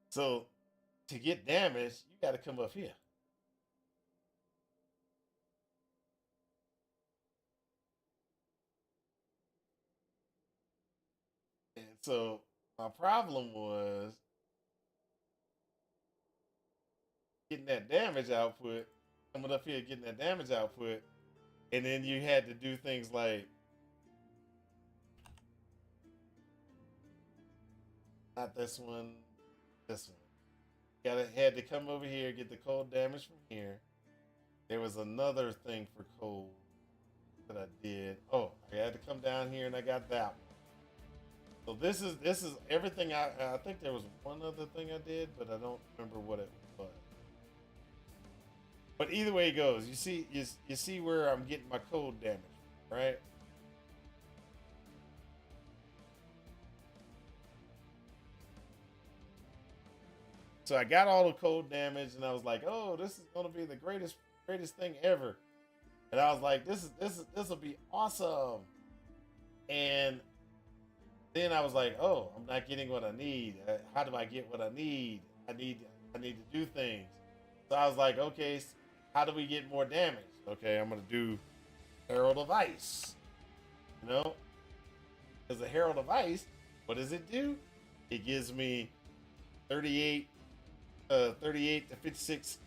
So to get damage, you got to come up here. And so my problem was getting that damage output, coming up here, getting that damage output, and then you had to do things like not this one, this one. Had to come over here, get the cold damage from here. There was another thing for cold that I did. Oh, I had to come down here and I got that one. So this is everything. I think there was one other thing I did, but I don't remember what it was. But either way it goes, you see where I'm getting my code damage, right? So I got all the code damage, and I was like, "Oh, this is gonna be the greatest thing ever." And I was like, "This will be awesome." And then I was like, "Oh, I'm not getting what I need. How do I get what I need? I need to do things." So I was like, "Okay, how do we get more damage?" Okay, I'm gonna do Herald of Ice. You know, because the Herald of Ice, what does it do? It gives me 38 38 to 56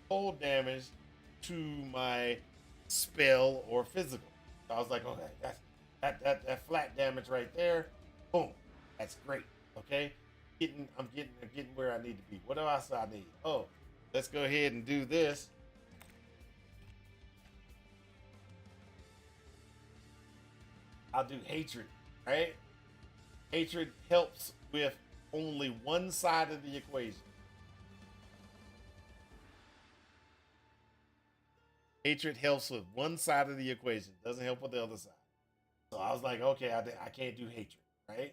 cold damage to my spell or physical. So I was like, okay, that flat damage right there. Boom. That's great. Okay. I'm getting where I need to be. What else I need? Oh, let's go ahead and do this. I'll do hatred, right? Hatred helps with only one side of the equation. Hatred helps with one side of the equation, doesn't help with the other side. So I was like, okay, I can't do hatred, right?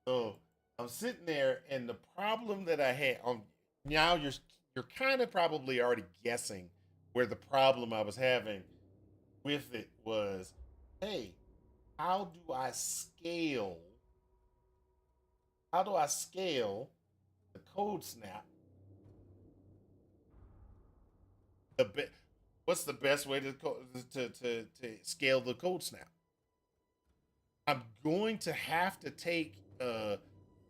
So I'm sitting there, and the problem that I had now you're kind of probably already guessing where the problem I was having with it was, hey, how do I scale? How do I scale the code snap? The what's the best way to scale the code snap? I'm going to have to take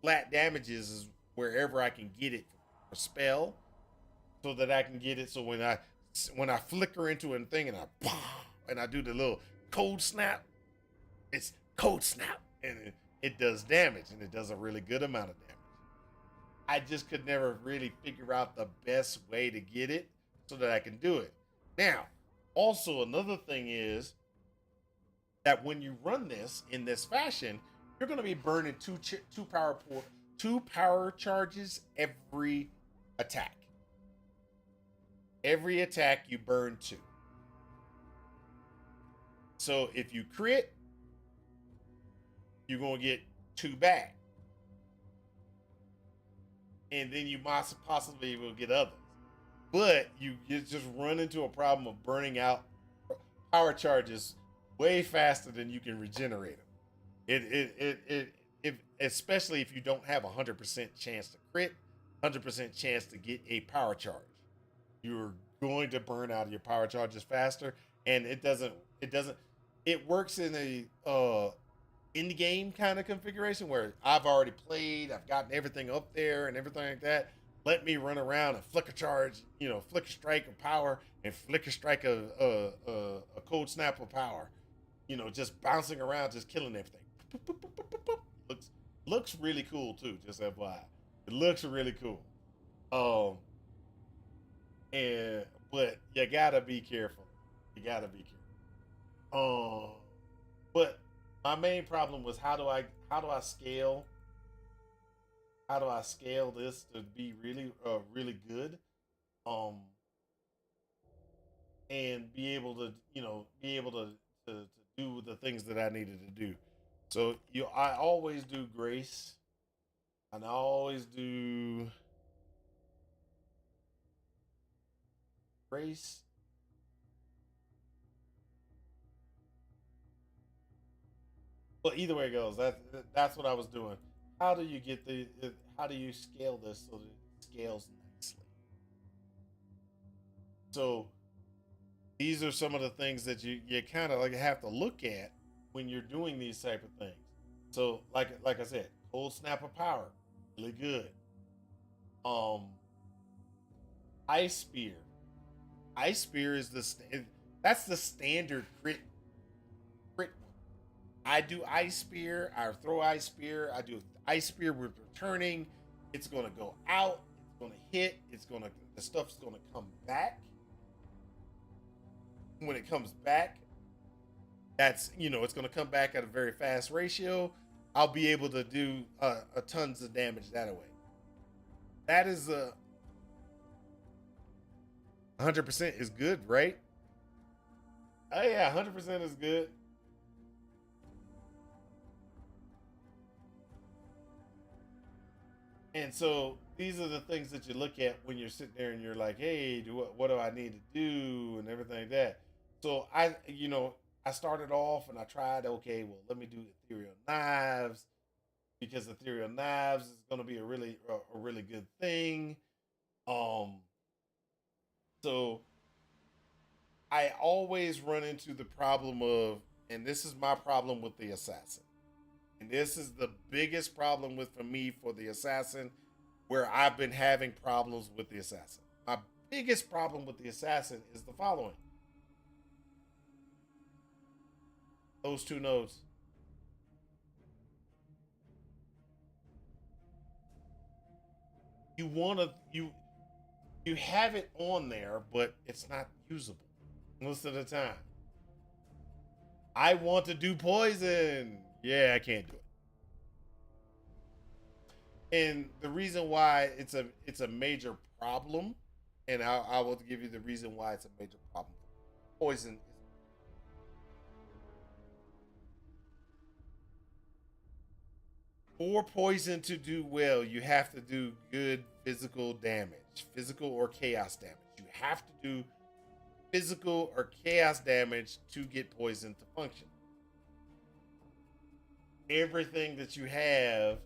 flat damages wherever I can get it for spell, so that I can get it. So when I flicker into a thing and I do the little code snap, it's code snap, and it does damage, and it does a really good amount of damage. I just could never really figure out the best way to get it so that I can do it. Now, also another thing is that when you run this in this fashion, you're going to be burning two power charges every attack. Every attack you burn two. So if you crit, you're going to get two back, and then you possibly will get others. But you just run into a problem of burning out power charges way faster than you can regenerate them. If especially if you don't have 100% chance to crit, 100% chance to get a power charge, you're going to burn out your power charges faster, and it works in a in game kind of configuration where I've already played, I've gotten everything up there and everything like that. Let me run around and flicker charge, flicker strike of power and flicker strike a cold snap of power, just bouncing around, just killing everything. Looks really cool too. Just FYI, it looks really cool. Um, and but you gotta be careful. You gotta be careful. But my main problem was how do I scale this to be really really good, um and be able to to do the things that I needed to do. So I always do grace, and I always do grace. Well, either way it goes, that's what I was doing. How do you get how do you scale this so that it scales nicely? So these are some of the things that you kind of like have to look at when you're doing these type of things. So like I said, cold snap of power, really good. Um, ice spear, ice spear is that's the standard crit one. I do ice spear, I throw ice spear, I do ice spear with returning. It's gonna go out, it's gonna hit, the stuff's gonna come back. When it comes back, that's, it's going to come back at a very fast ratio. I'll be able to do a tons of damage that way. That is 100% is good, right? Oh yeah, 100% is good. And so these are the things that you look at when you're sitting there and you're like, hey, what do I need to do and everything like that. So I started off and I tried, okay, well, let me do ethereal knives because ethereal knives is going to be a really good thing. Um, so I always run into the problem of, and this is my problem with the assassin. And this is the biggest problem with for me for the assassin, where I've been having problems with the assassin. My biggest problem with the assassin is the following. Those two nodes. You wanna you have it on there, but it's not usable most of the time. I want to do poison. Yeah, I can't do it. And the reason why it's a major problem, and I will give you the reason why it's a major problem. Poison. For poison to do well, you have to do good physical damage, physical or chaos damage. You have to do physical or chaos damage to get poison to function. Everything that you have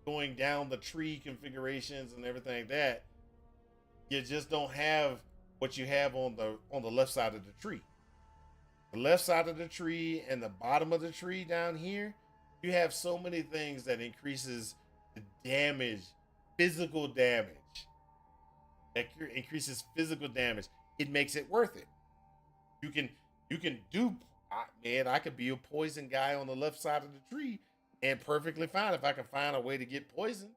going down the tree configurations and everything like that, you just don't have what you have on the left side of the tree. The left side of the tree and the bottom of the tree down here, you have so many things that increases the damage, physical damage. That increases physical damage. It makes it worth it. You can do, man. I could be a poison guy on the left side of the tree and perfectly fine if I can find a way to get poison.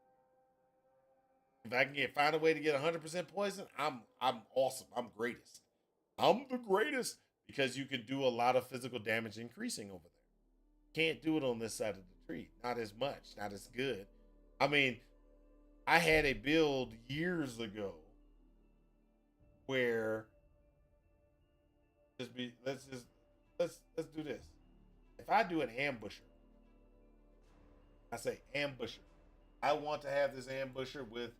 If I can find a way to get 100% poison, I'm awesome. I'm greatest. I'm the greatest because you can do a lot of physical damage increasing over there. Can't do it on this side of the tree. Not as much. Not as good. I mean, I had a build years ago where let's do this. If I do an ambusher, I say ambusher. I want to have this ambusher with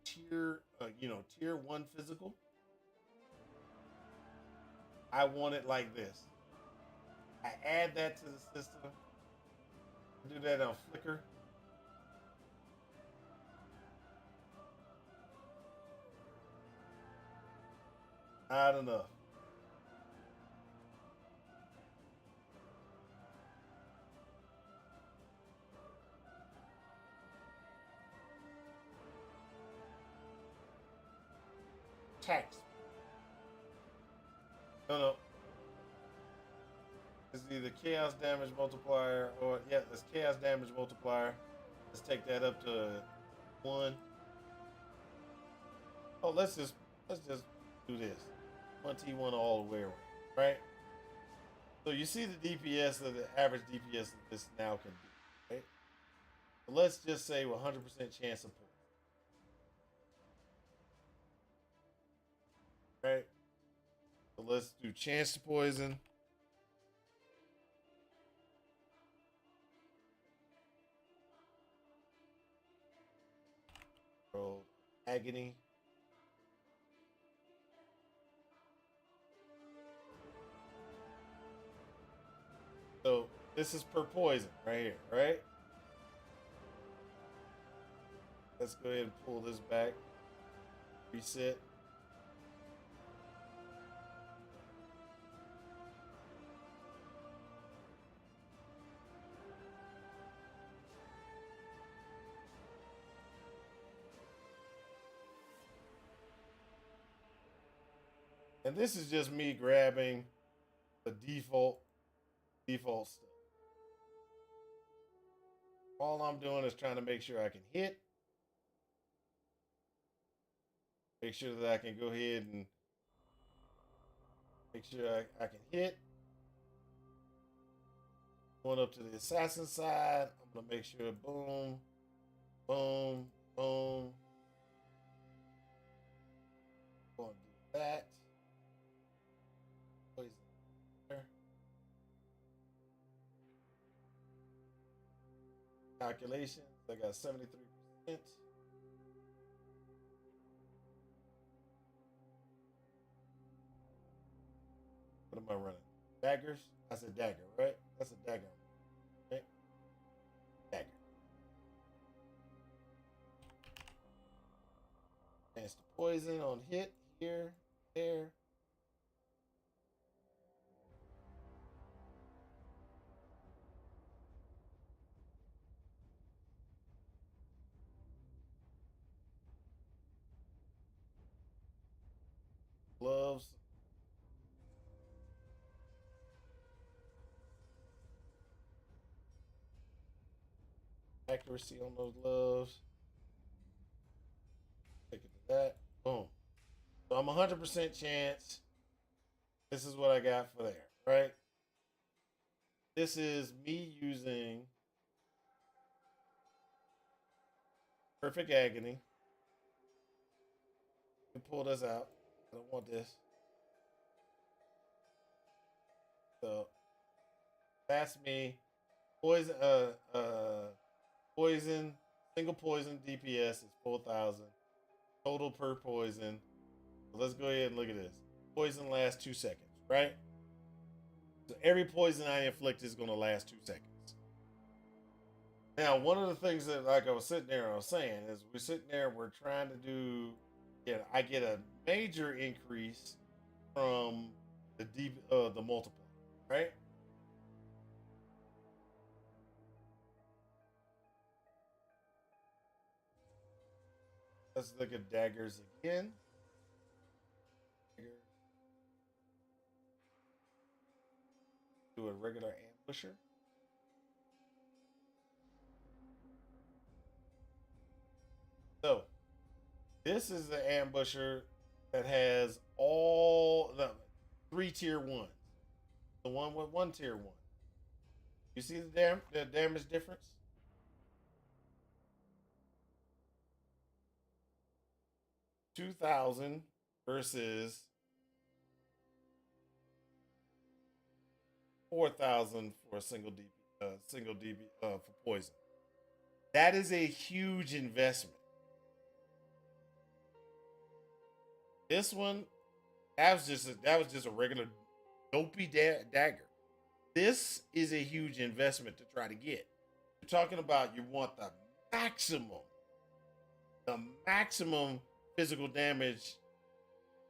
tier 1 physical. I want it like this. I add that to the system. Do that on Flickr. Not enough. Tax. No. It's either chaos damage multiplier or it's chaos damage multiplier. Let's take that up to 1. Oh, let's just do this. 1T1 all the way around, right? So you see the DPS of the average DPS that this now can do, right? So let's just say 100% chance of poison, right? So let's do chance to poison. Roll agony. So this is per poison right here, right? Let's go ahead and pull this back. Reset. And this is just me grabbing the default stuff. All I'm doing is trying to make sure I can hit. Make sure that I can go ahead and Make sure I can hit. Going up to the assassin side. I'm gonna make sure boom, boom, boom. Gonna do that. Poison there. Calculations. I got 73%. What am I running? Daggers? I said dagger, right? That's a dagger. Okay. Dagger. Chance to poison on hit. Here. There. Gloves. Accuracy on those gloves. Take it to that. Boom. So I'm 100% chance. This is what I got for there, right? This is me using Perfect Agony. Let me pull this out. I don't want this. So that's me. Poison poison, single poison DPS is 4,000. Total per poison. So let's go ahead and look at this. Poison lasts 2 seconds, right? So every poison I inflict is gonna last 2 seconds. Now, one of the things that, like I was sitting there and I was saying, is we're sitting there, we're trying to do, I get a major increase from the multiple, right? Let's look at daggers again. Do a regular ambusher. So, this is the ambusher that has all the 3 tier 1s. The one with 1 tier 1. You see the damage difference? $2,000 versus 4,000 for a single DB for poison. That is a huge investment. This one, that was just a regular dopey dagger. This is a huge investment to try to get. You're talking about you want the maximum physical damage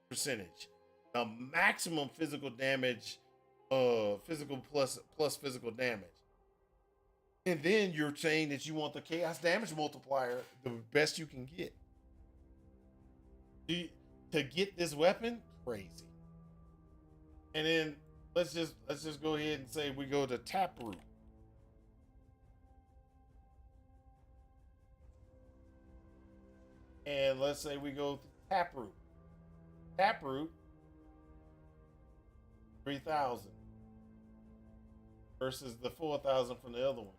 percentage, the maximum physical damage, physical plus physical damage. And then you're saying that you want the chaos damage multiplier the best you can get. To get this weapon, crazy. And then let's just go ahead and say we go to Taproot. And let's say we go to Taproot. Taproot, 3,000 versus the 4,000 from the other one.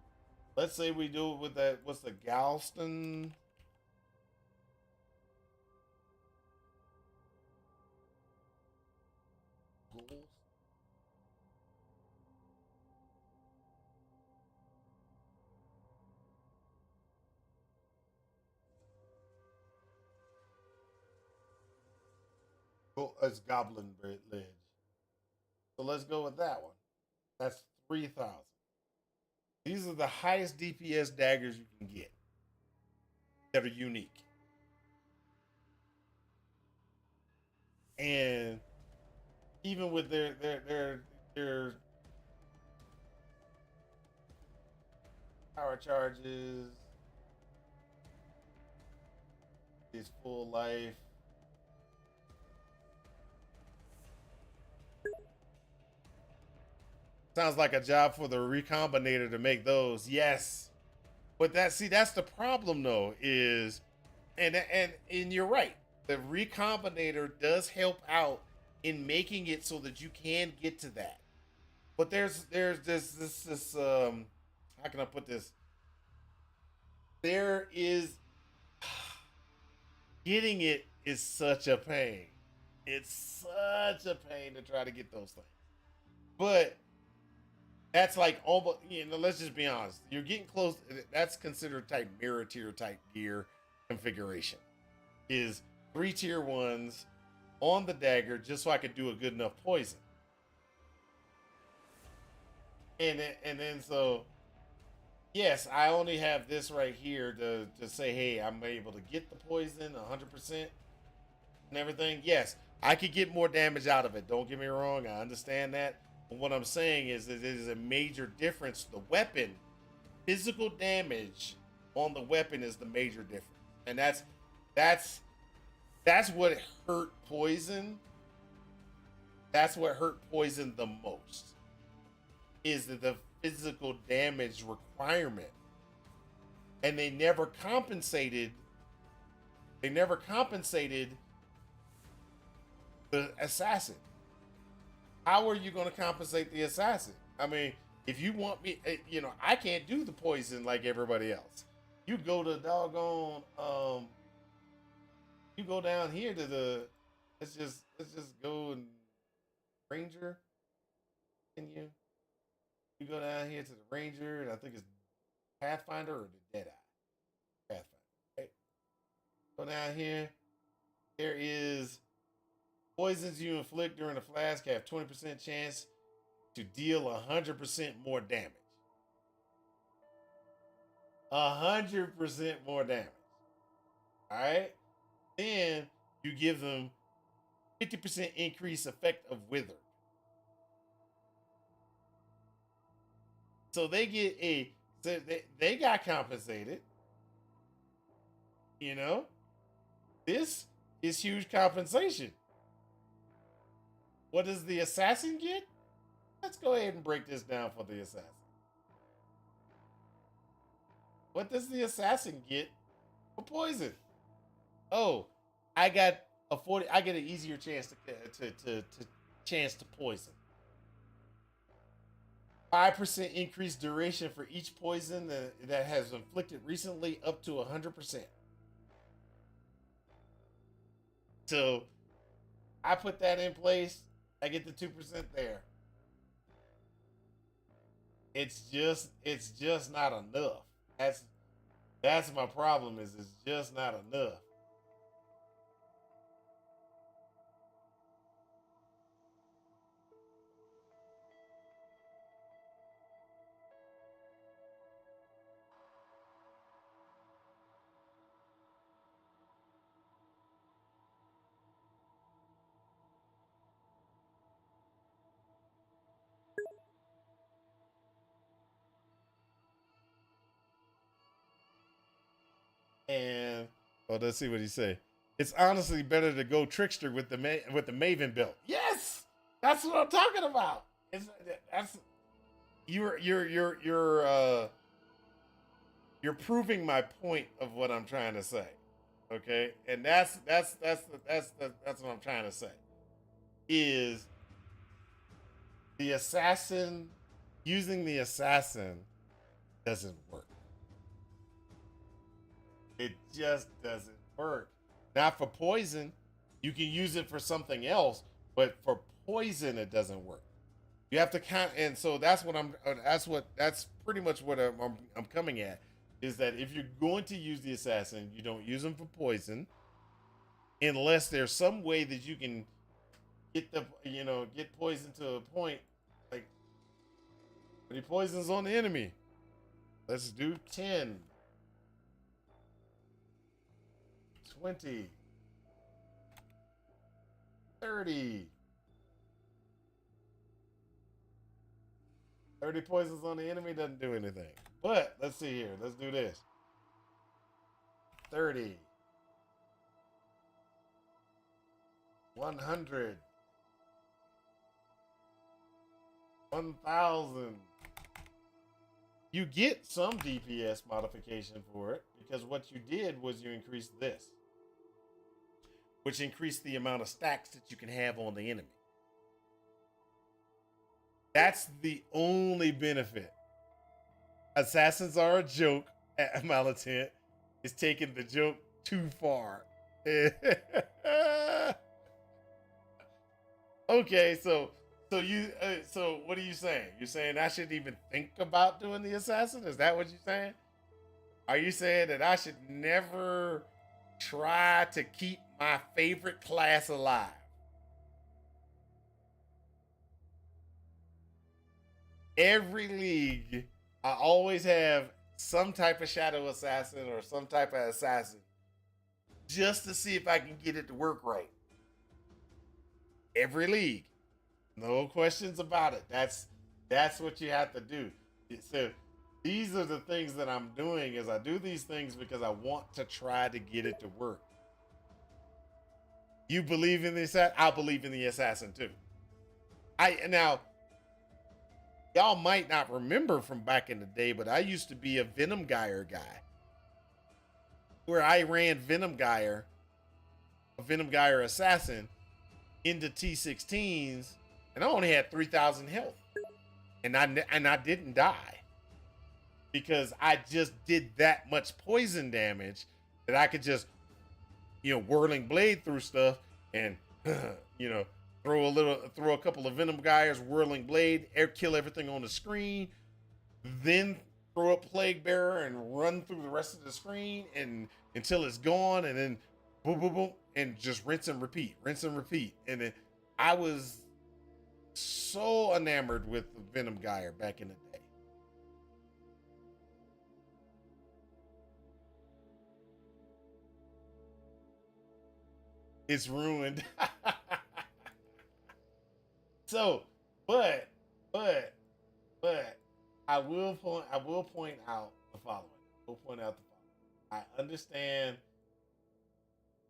Let's say we do it with that. What's the Galston? It's Goblin Ledge. So let's go with that one. That's 3,000. These are the highest DPS daggers you can get that are unique. And even with their power charges, his full life. Sounds like a job for the Recombinator to make those. Yes. But that's the problem though, is and you're right. The Recombinator does help out in making it so that you can get to that. But there's this how can I put this? There is getting it is such a pain. It's such a pain to try to get those things. But that's like almost, let's just be honest. You're getting close. That's considered type mirror tier type gear configuration. Is 3 tier 1s on the dagger just so I could do a good enough poison. And then so yes, I only have this right here to say, hey, I'm able to get the poison 100% and everything. Yes, I could get more damage out of it. Don't get me wrong. I understand that. But what I'm saying is that it is a major difference. The weapon, physical damage on the weapon is the major difference. And that's what hurt poison. That's what hurt poison the most. Is that the physical damage requirement. And they never compensated the assassin. How are you going to compensate the assassin? I mean, if you want me, I can't do the poison like everybody else. You go to doggone, you go down here to the, let's just go and Ranger. Can you? You go down here to the Ranger, and I think it's Pathfinder or the Deadeye. Pathfinder, right? Go down here. There is poisons you inflict during a flask have 20% chance to deal 100% more damage. 100% more damage. All right? Then you give them 50% increase effect of Wither. So they get they got compensated. This is huge compensation. What does the assassin get? Let's go ahead and break this down for the assassin. What does the assassin get for poison? Oh, I get an easier chance to poison. 5% increased duration for each poison that has inflicted recently, up to 100%. So I put that in place. I get the 2% there. It's just not enough. That's my problem. It's just not enough. And let's see what he say. It's honestly better to go trickster with the Maven build. Yes, that's what I'm talking about. You're proving my point of what I'm trying to say. Okay, and that's what I'm trying to say. Is the assassin using the assassin doesn't work. It just doesn't work. Not for poison. You can use it for something else, but for poison, it doesn't work. You have to count, and so that's pretty much what I'm coming at. Is that if you're going to use the assassin, you don't use them for poison, unless there's some way that you can get poison to a point like when he poisons on the enemy. Let's do 10. 20, 30. 30 poisons on the enemy doesn't do anything. But let's see here. Let's do this. 30. 100. 1,000. You get some DPS modification for it because what you did was you increased this. which increase the amount of stacks that you can have on the enemy. That's the only benefit. Assassins are a joke at Malatent. Is taking the joke too far. Okay, so what are you saying? You're saying I shouldn't even think about doing the assassin? Is that what you're saying? Are you saying that I should never try to keep my favorite class alive? Every league, I always have some type of shadow assassin or some type of assassin just to see if I can get it to work right. Every league. No questions about it. That's what you have to do. So these are the things that I'm doing is I do these things because I want to try to get it to work. You believe in the assassin? I believe in the assassin too. Now, y'all might not remember from back in the day, but I used to be a Venom Geyer guy. Where I ran Venom Geyer, a Venom Geyer assassin, into T16s, and I only had 3,000 health. And I didn't die. Because I just did that much poison damage that I could just, whirling blade through stuff and, throw a couple of Venom Geyers, whirling blade, kill everything on the screen, then throw up Plague Bearer and run through the rest of the screen and until it's gone, and then boom, boom, boom, and just rinse and repeat. And then I was so enamored with the Venom Geyer back in the day. It's ruined. So, but I will point out the following. I understand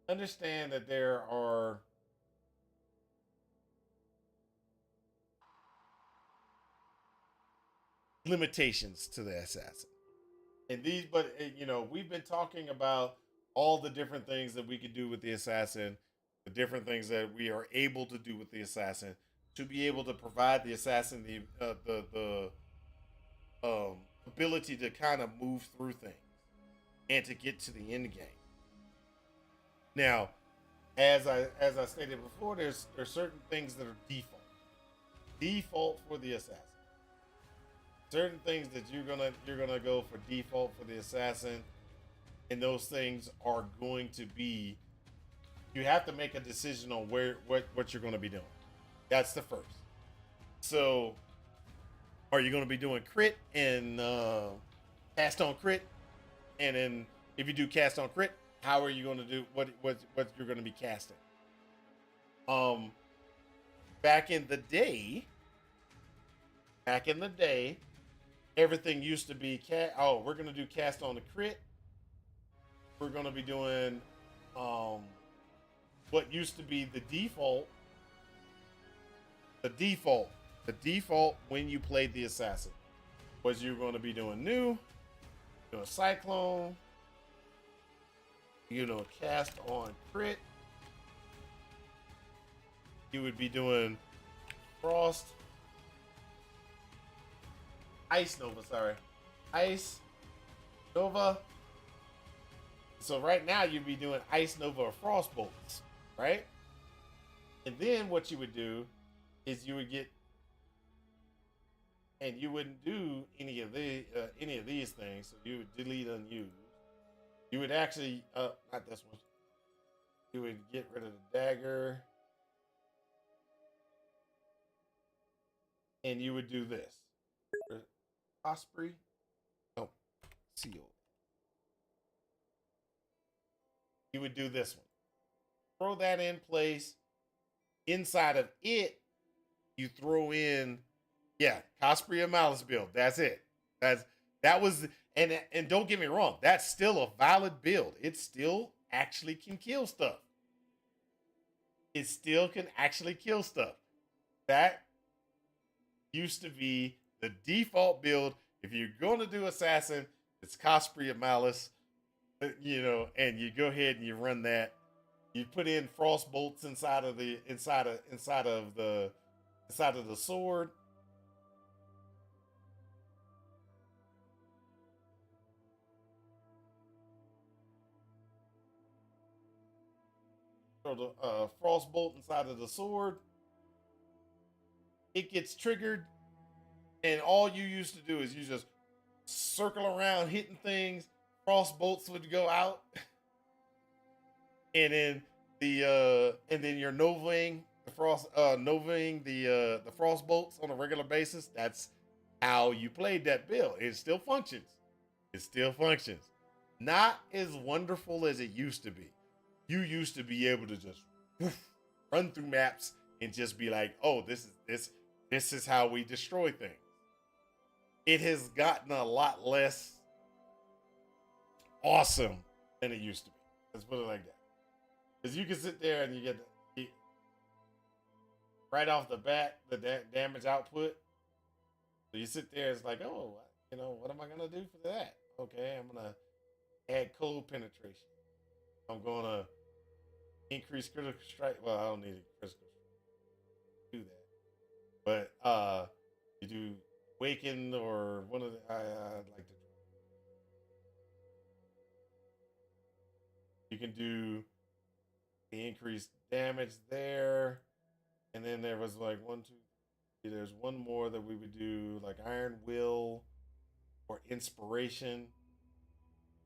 that there are limitations to the assassin. And we've been talking about all the different things that we could do with the assassin, the different things that we are able to do with the assassin to be able to provide the assassin the ability to kind of move through things and to get to the end game. Now, as I stated before, there's certain things that are default for the assassin. Certain things that you're gonna go for default for the assassin, and those things are going to be. You have to make a decision on what you're going to be doing. That's the first. So, are you going to be doing crit and cast on crit? And then if you do cast on crit, how are you going to do what you're going to be casting? Back in the day, everything used to be we're going to do cast on the crit. We're going to be doing what used to be the default when you played the assassin was you're going to be doing doing cyclone, cast on crit. You would be doing frost, ice nova. So right now you'd be doing ice nova or frost bolts, right? And then what you would do is you would get, and you wouldn't do any of these things. So you would delete unused. You would actually, not this one. You would get rid of the dagger, and you would do this. Osprey, no, seal. You would do this one. Throw that in place. Inside of it, you throw in, Cosprey and Malice build. That's it. That was, and don't get me wrong, that's still a valid build. It still actually can kill stuff. That used to be the default build. If you're going to do assassin, it's Cosprey and Malice, and you go ahead and you run that. You put in frost bolts inside of the sword. Throw the frost bolt inside of the sword. It gets triggered, and all you used to do is you just circle around hitting things. Frost bolts would go out, and then you're novaing the frost bolts on a regular basis. That's how you played that build. It still functions. It still functions. Not as wonderful as it used to be. You used to be able to just run through maps and just be like, "Oh, this is how we destroy things." It has gotten a lot less awesome than it used to be. Let's put it like that. Because you can sit there and you get right off the bat the damage output. So you sit there, it's like, oh, what am I gonna do for that? Okay, I'm gonna add cold penetration. I'm gonna increase critical strike. Well, I don't need a critical strike to do that. But you do Waken or one of the I'd like to. You can do the increased damage there, and then there was like 1, 2, 3. There's one more that we would do, like Iron Will or Inspiration,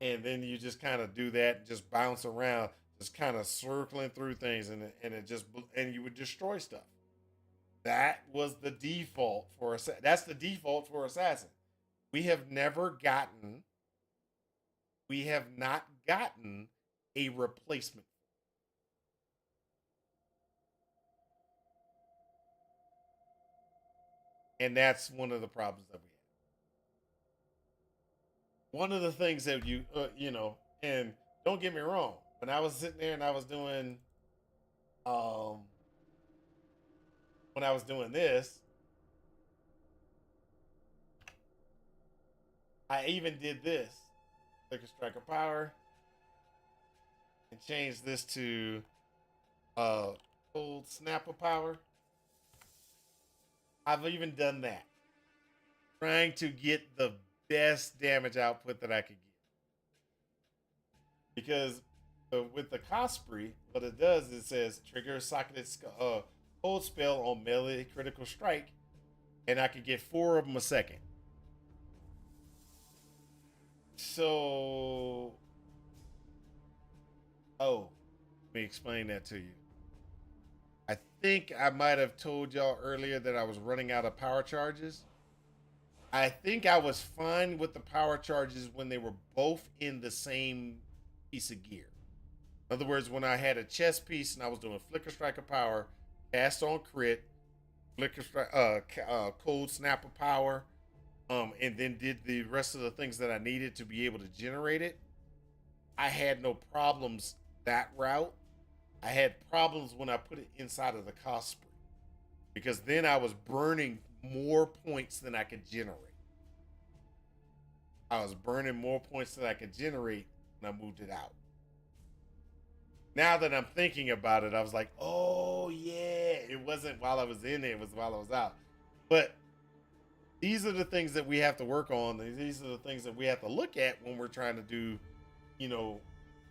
and then you just kind of do that, and just bounce around, just kind of circling through things, and you would destroy stuff. That was the default for that's the default for Assassin. We have not gotten a replacement. And that's one of the problems that we have. One of the things that and don't get me wrong, when I was sitting there and I was doing when I was doing this, I even did this. Click a strike of power and change this to cold snap of power. I've even done that. Trying to get the best damage output that I could get. Because with the Cosprey, what it does is it says trigger socketed cold spell on melee critical strike, and I could get 4 of them a second. So, let me explain that to you. I think I might have told y'all earlier that I was running out of power charges. I think I was fine with the power charges when they were both in the same piece of gear. In other words, when I had a chest piece and I was doing Flicker Strike of Power, Cast on Crit, Flicker Strike, Cold Snap of Power, and then did the rest of the things that I needed to be able to generate it, I had no problems that route. I had problems when I put it inside of the Cosprey, because then I was burning more points than I could generate. I was burning more points than I could generate when I moved it out. Now that I'm thinking about it, I was like, oh yeah, it wasn't while I was in there, it was while I was out. But these are the things that we have to work on. These are the things that we have to look at when we're trying to do,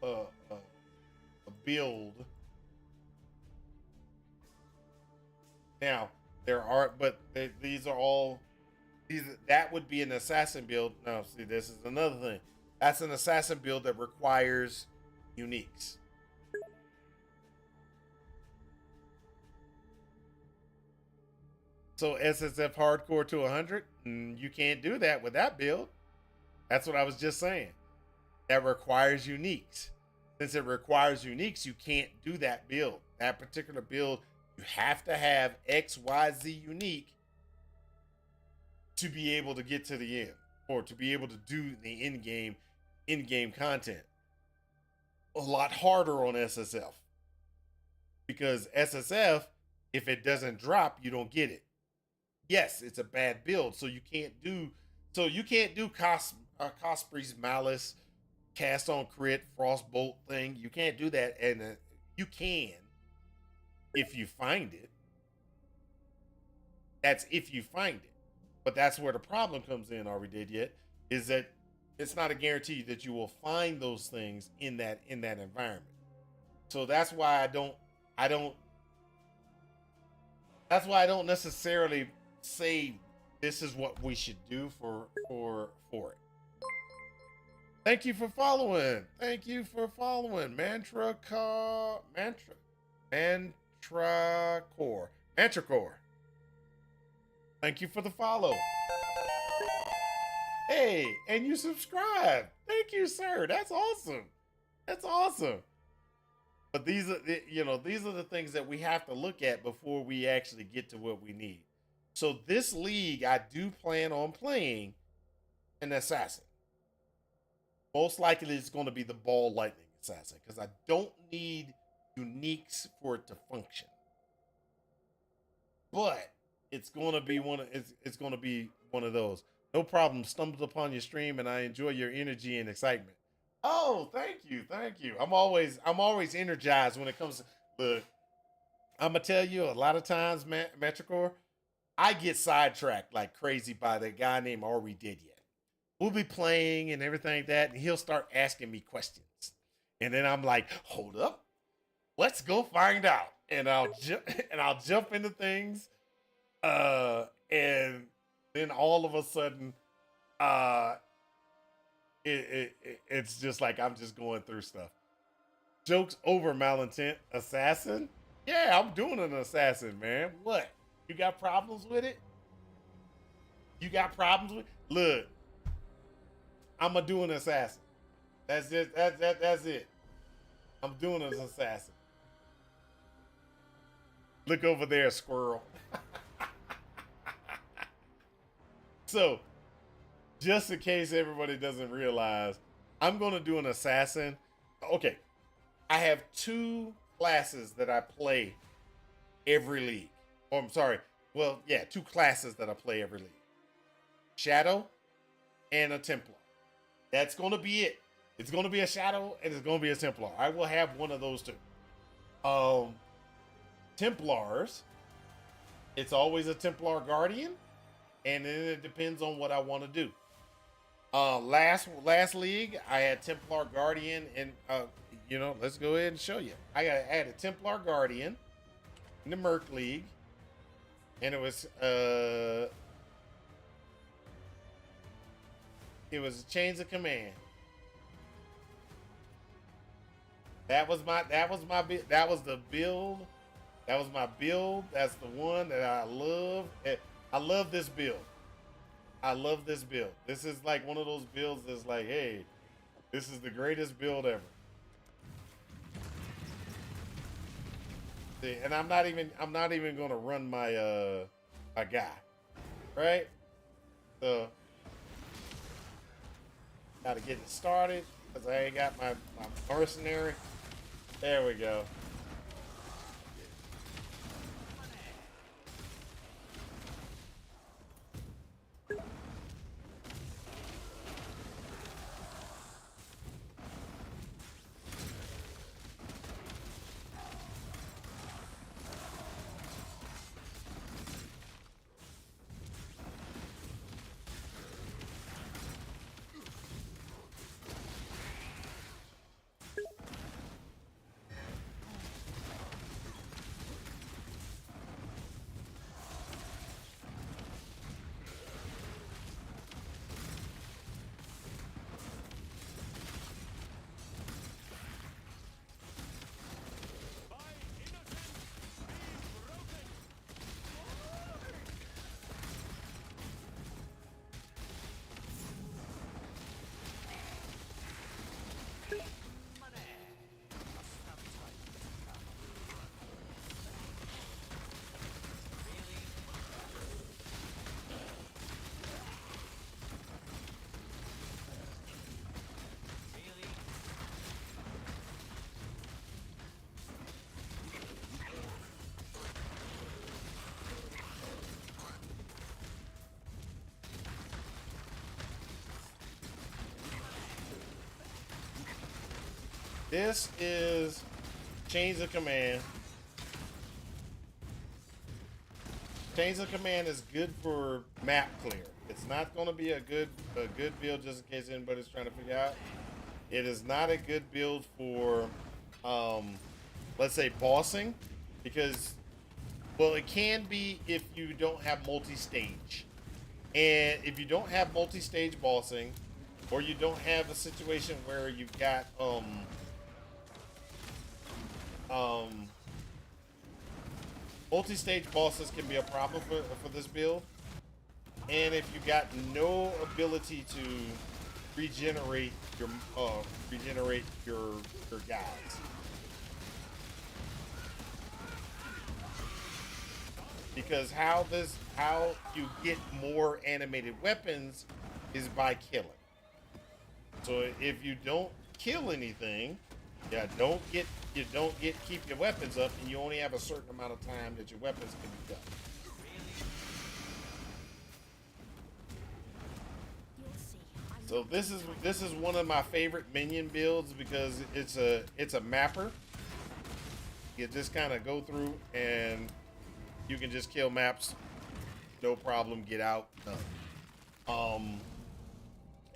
a build. Now, that would be an assassin build. No, see, this is another thing. That's an assassin build that requires uniques. So SSF hardcore to 100, you can't do that with that build. That's what I was just saying. That requires uniques. Since it requires uniques, you can't do that build. That particular build, you have to have XYZ unique to be able to get to the end, or to be able to do the in-game content. A lot harder on SSF, because SSF, if it doesn't drop, you don't get it. Yes, it's a bad build, so you can't do Cosprey's Malice, Cast on Crit, Frostbolt thing. You can't do that, and You can, if you find it. That's if you find it. But that's where the problem comes in, are we dead yet? Is that it's not a guarantee that you will find those things in that environment. So that's why I don't that's why I don't necessarily say this is what we should do for it. Thank you for following. Thank you for following. Mantracore. Thank you for the follow. Hey, and you subscribe. Thank you, sir. That's awesome. That's awesome. But these are the things that we have to look at before we actually get to what we need. So this league, I do plan on playing an assassin. Most likely it's going to be the ball lightning assassin because I don't need uniques for it to function. But it's going to be it's going to be one of those. No problem. Stumbled upon your stream and I enjoy your energy and excitement. Oh, thank you. I'm always energized when it comes to look. I'm gonna tell you a lot of times, Metricore, I get sidetracked like crazy by the guy named Are We Dead Yet? We'll be playing and everything like that, and he'll start asking me questions. And then I'm like, hold up, let's go find out. And I'll jump into things. And then all of a sudden, it's just like I'm just going through stuff. Jokes over, Malintent. Assassin? Yeah, I'm doing an assassin, man. What? You got problems with it? Look, I'm gonna do an assassin. That's it. That's it. I'm doing an assassin. Look over there, squirrel. So, just in case everybody doesn't realize, I'm gonna do an assassin. Okay, I have 2 classes that I play every league. Oh, I'm sorry. Well, yeah, 2 classes that I play every league. Shadow and a Templar. That's going to be it. It's going to be a Shadow and it's going to be a Templar. I will have one of those 2. Templars, it's always a Templar Guardian, and then it depends on what I want to do. Last league, I had Templar Guardian, and let's go ahead and show you. I had a Templar Guardian in the Merc League, and it was Chains of Command. That was the build. That was my build. That's the one that I love. I love this build. This is like one of those builds that's like, hey, this is the greatest build ever. See, and I'm not even gonna run my guy, right? So gotta get it started because I ain't got my mercenary. There we go. This is Chains of Command. Chains of Command is good for map clear. It's not going to be a good build, just in case anybody's trying to figure out. It is not a good build for, let's say, bossing, because, well, it can be if you don't have multi-stage. And if you don't have multi-stage bossing, or you don't have a situation where you've got, multi-stage bosses can be a problem for this build. And if you got no ability to regenerate your guys, because how you get more animated weapons is by killing. So if you don't kill anything, keep your weapons up, and you only have a certain amount of time that your weapons can be done. So this is one of my favorite minion builds because it's a mapper. You just kind of go through and you can just kill maps, no problem, get out. And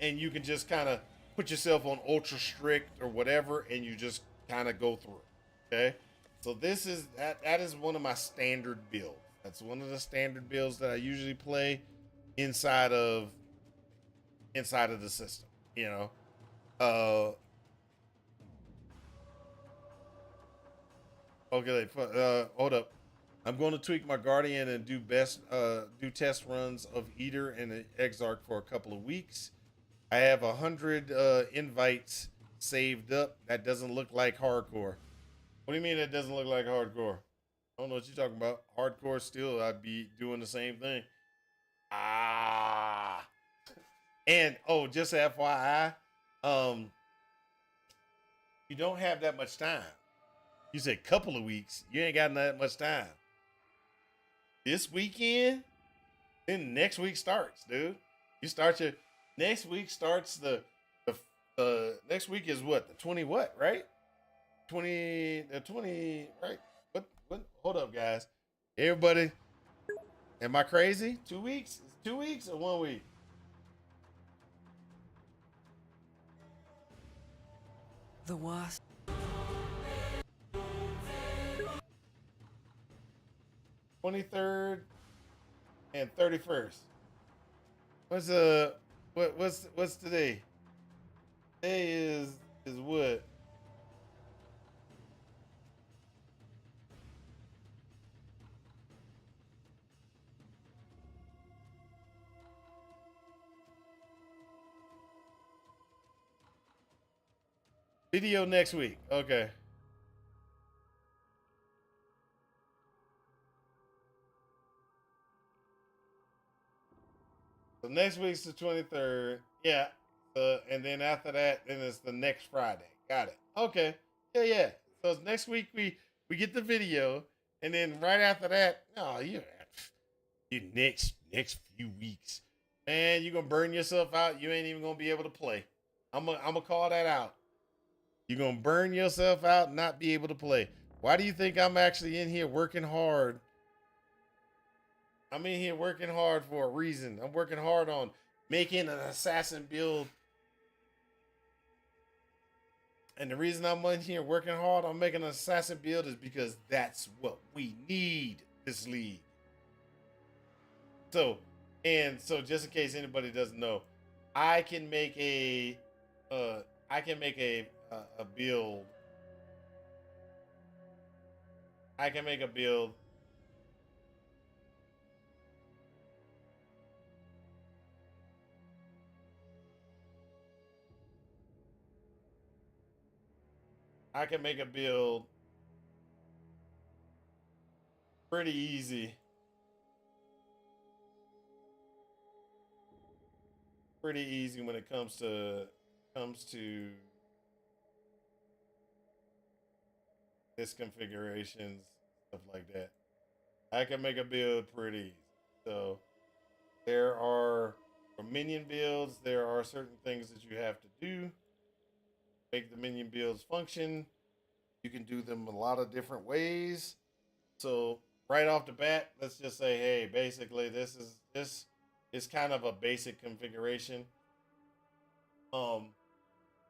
you can just kind of put yourself on ultra strict or whatever, and you just kind of go through. Okay, so this is that is one of my standard builds. That's one of the standard builds that I usually play inside of the system. You know, okay, hold up. I'm going to tweak my Guardian and do test runs of Eater and the Exarch for a couple of weeks. I have 100 invites saved up. That doesn't look like hardcore. What do you mean that doesn't look like hardcore? I don't know what you're talking about. Hardcore still, I'd be doing the same thing. And just FYI, you don't have that much time. You said couple of weeks. You ain't got that much time. This weekend, then next week starts, dude. Next week starts the next week is what? The 20 what, right? 20, right? What? Hold up, guys. Everybody, am I crazy? 2 weeks? Is it 2 weeks or 1 week? The worst. 23rd and 31st. What's today? Today is what? Video next week. Okay. So next week's the 23rd. Yeah. And then after that, then it's the next Friday. Got it. Okay. Yeah. So it's next week we get the video, and then right after that, you next few weeks, man, you're gonna burn yourself out. You ain't even gonna be able to play. I'm gonna call that out. You're gonna burn yourself out and not be able to play. Why do you think I'm actually in here working hard? I'm in here working hard for a reason. I'm working hard on making an assassin build. And the reason I'm in here working hard on making an assassin build is because that's what we need this league. So just in case anybody doesn't know, I can make a build. I can make a build. I can make a build pretty easy. Pretty easy when it comes to this configurations, stuff like that. I can make a build pretty easy. So there are, for minion builds, there are certain things that you have to do. Make the minion builds function. You can do them a lot of different ways. So right off the bat, let's just say, hey, basically this is kind of a basic configuration. Um,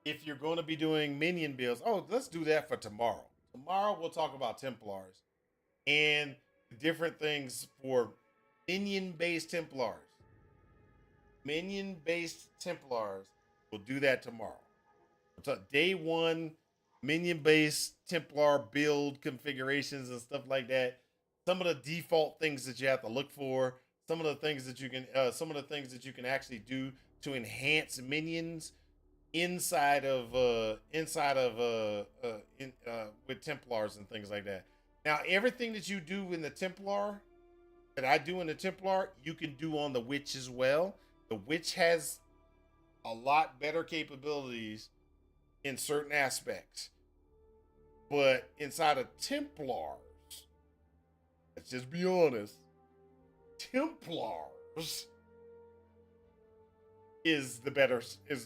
if you're going to be doing minion builds, oh, let's do that for tomorrow. Tomorrow we'll talk about Templars and different things for minion-based Templars. Minion-based Templars. We'll do that tomorrow. So day one, minion-based Templar build configurations and stuff like that. Some of the default things that you have to look for. Some of the things that you can actually do to enhance minions inside of with Templars and things like that. Now, everything that you do in the Templar, that I do in the Templar, you can do on the Witch as well. The Witch has a lot better capabilities in certain aspects. But inside of Templars, let's just be honest, Templars is the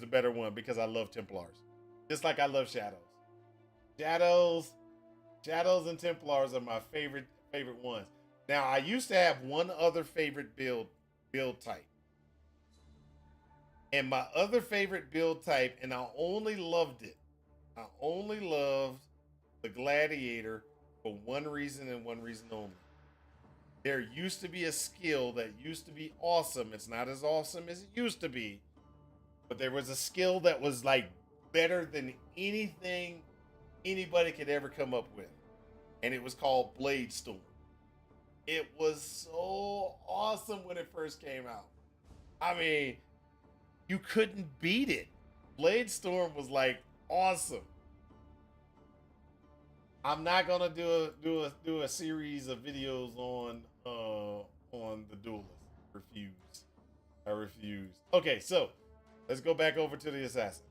better one because I love Templars. Just like I love Shadows. Shadows and Templars are my favorite ones. Now, I used to have one other favorite build type. And my other favorite build type, and I only loved it. I only loved the Gladiator for one reason and one reason only. There used to be a skill that used to be awesome. It's not as awesome as it used to be, but there was a skill that was like better than anything anybody could ever come up with. And it was called Blade Storm. It was so awesome when it first came out. I mean, you couldn't beat it. Blade Storm was like awesome. I'm not gonna do a series of videos on the Duelist. I refuse. Okay, so let's go back over to the Assassin.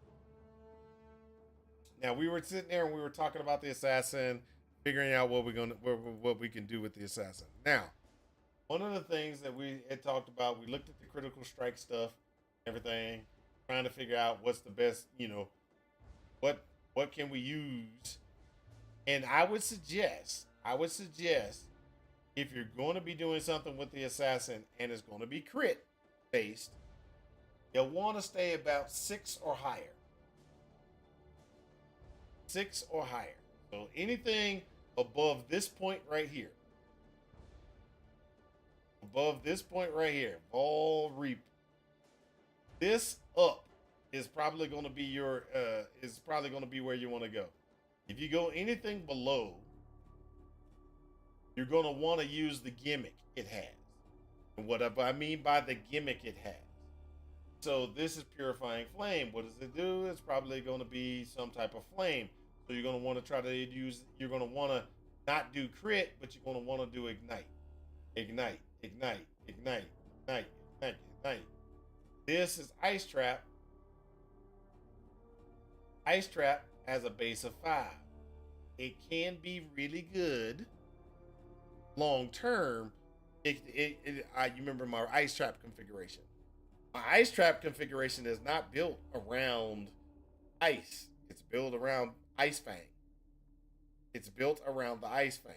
Now, we were sitting there and we were talking about the Assassin, figuring out what we can do with the Assassin. Now, one of the things that we had talked about, we looked at the critical strike stuff, everything, trying to figure out what's the best, what can we use. And I would suggest if you're going to be doing something with the Assassin and it's going to be crit based, you'll want to stay about 6 or higher. 6 or higher. So anything above this point right here. All reap. This up is probably going to be where you want to go. If you go anything below, you're going to want to use the gimmick it has. And what I mean by the gimmick it has. So this is Purifying Flame. What does it do? It's probably going to be some type of flame. So you're going to want to you're going to want to not do crit, but you're going to want to do ignite. Ignite. This is Ice Trap. Ice Trap has a base of 5. It can be really good long term. You remember my Ice Trap configuration. My Ice Trap configuration is not built around ice. It's built around Ice Fang. It's built around the Ice Fang.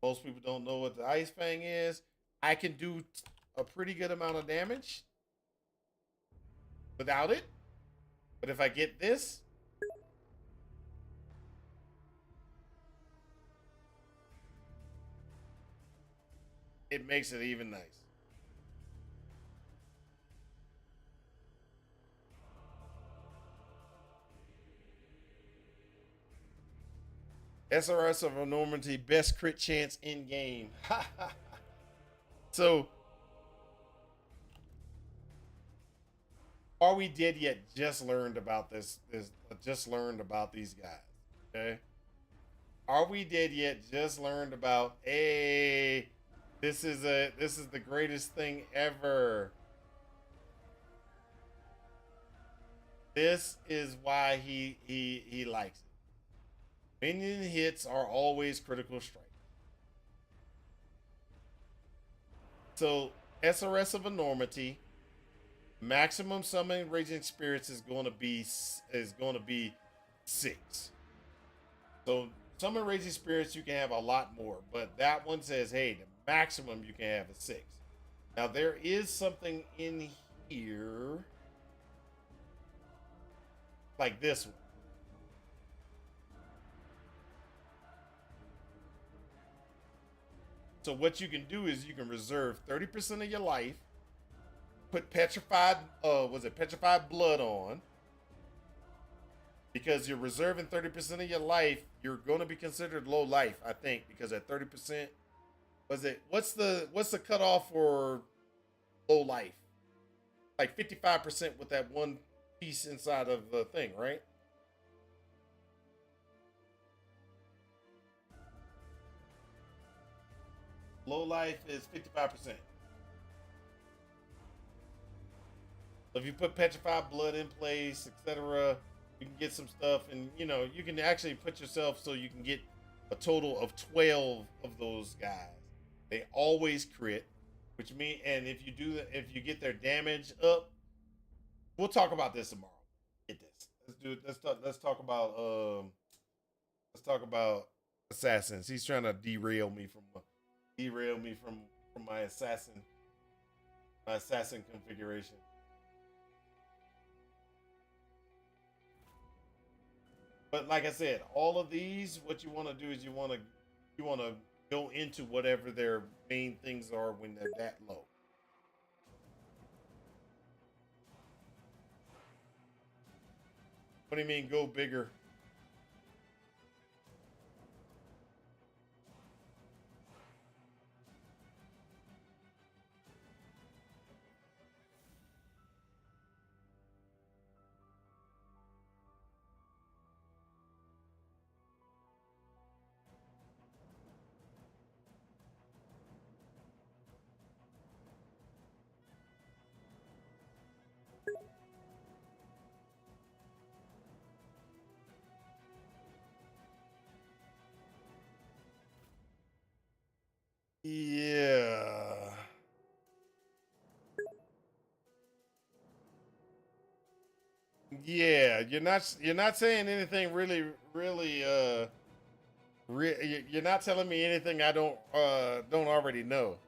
Most people don't know what the Ice Fang is. I can do a pretty good amount of damage without it. But if I get this, it makes it even nice. SRS of Enormity, best crit chance in game. So, are we dead yet? Just learned about this. Just learned about these guys. Okay. Are we dead yet? Just learned about. Hey, this is the greatest thing ever. This is why he likes it. Minion hits are always critical strike. So SRS of Enormity, maximum summoning raging spirits is going to be 6. So summon raging spirits, you can have a lot more, but that one says, hey, the maximum you can have is 6. Now there is something in here like this one. So what you can do is you can reserve 30% of your life, put petrified, petrified blood on. Because you're reserving 30% of your life, you're going to be considered low life, I think, because at 30%, what's the cutoff for low life? Like 55% with that one piece inside of the thing, right? Low life is 55%. So if you put petrified blood in place, etc., you can get some stuff, and you can actually put yourself so you can get a total of 12 of those guys. They always crit, which means, and if you get their damage up, we'll talk about this tomorrow. Get this. Let's do it. Let's talk about assassins. He's trying to derail me from my assassin configuration. But like I said, all of these, what you want to do is you want to go into whatever their main things are when they're that low. What do you mean go bigger? Yeah. Yeah, you're not saying anything really you're not telling me anything I don't already know.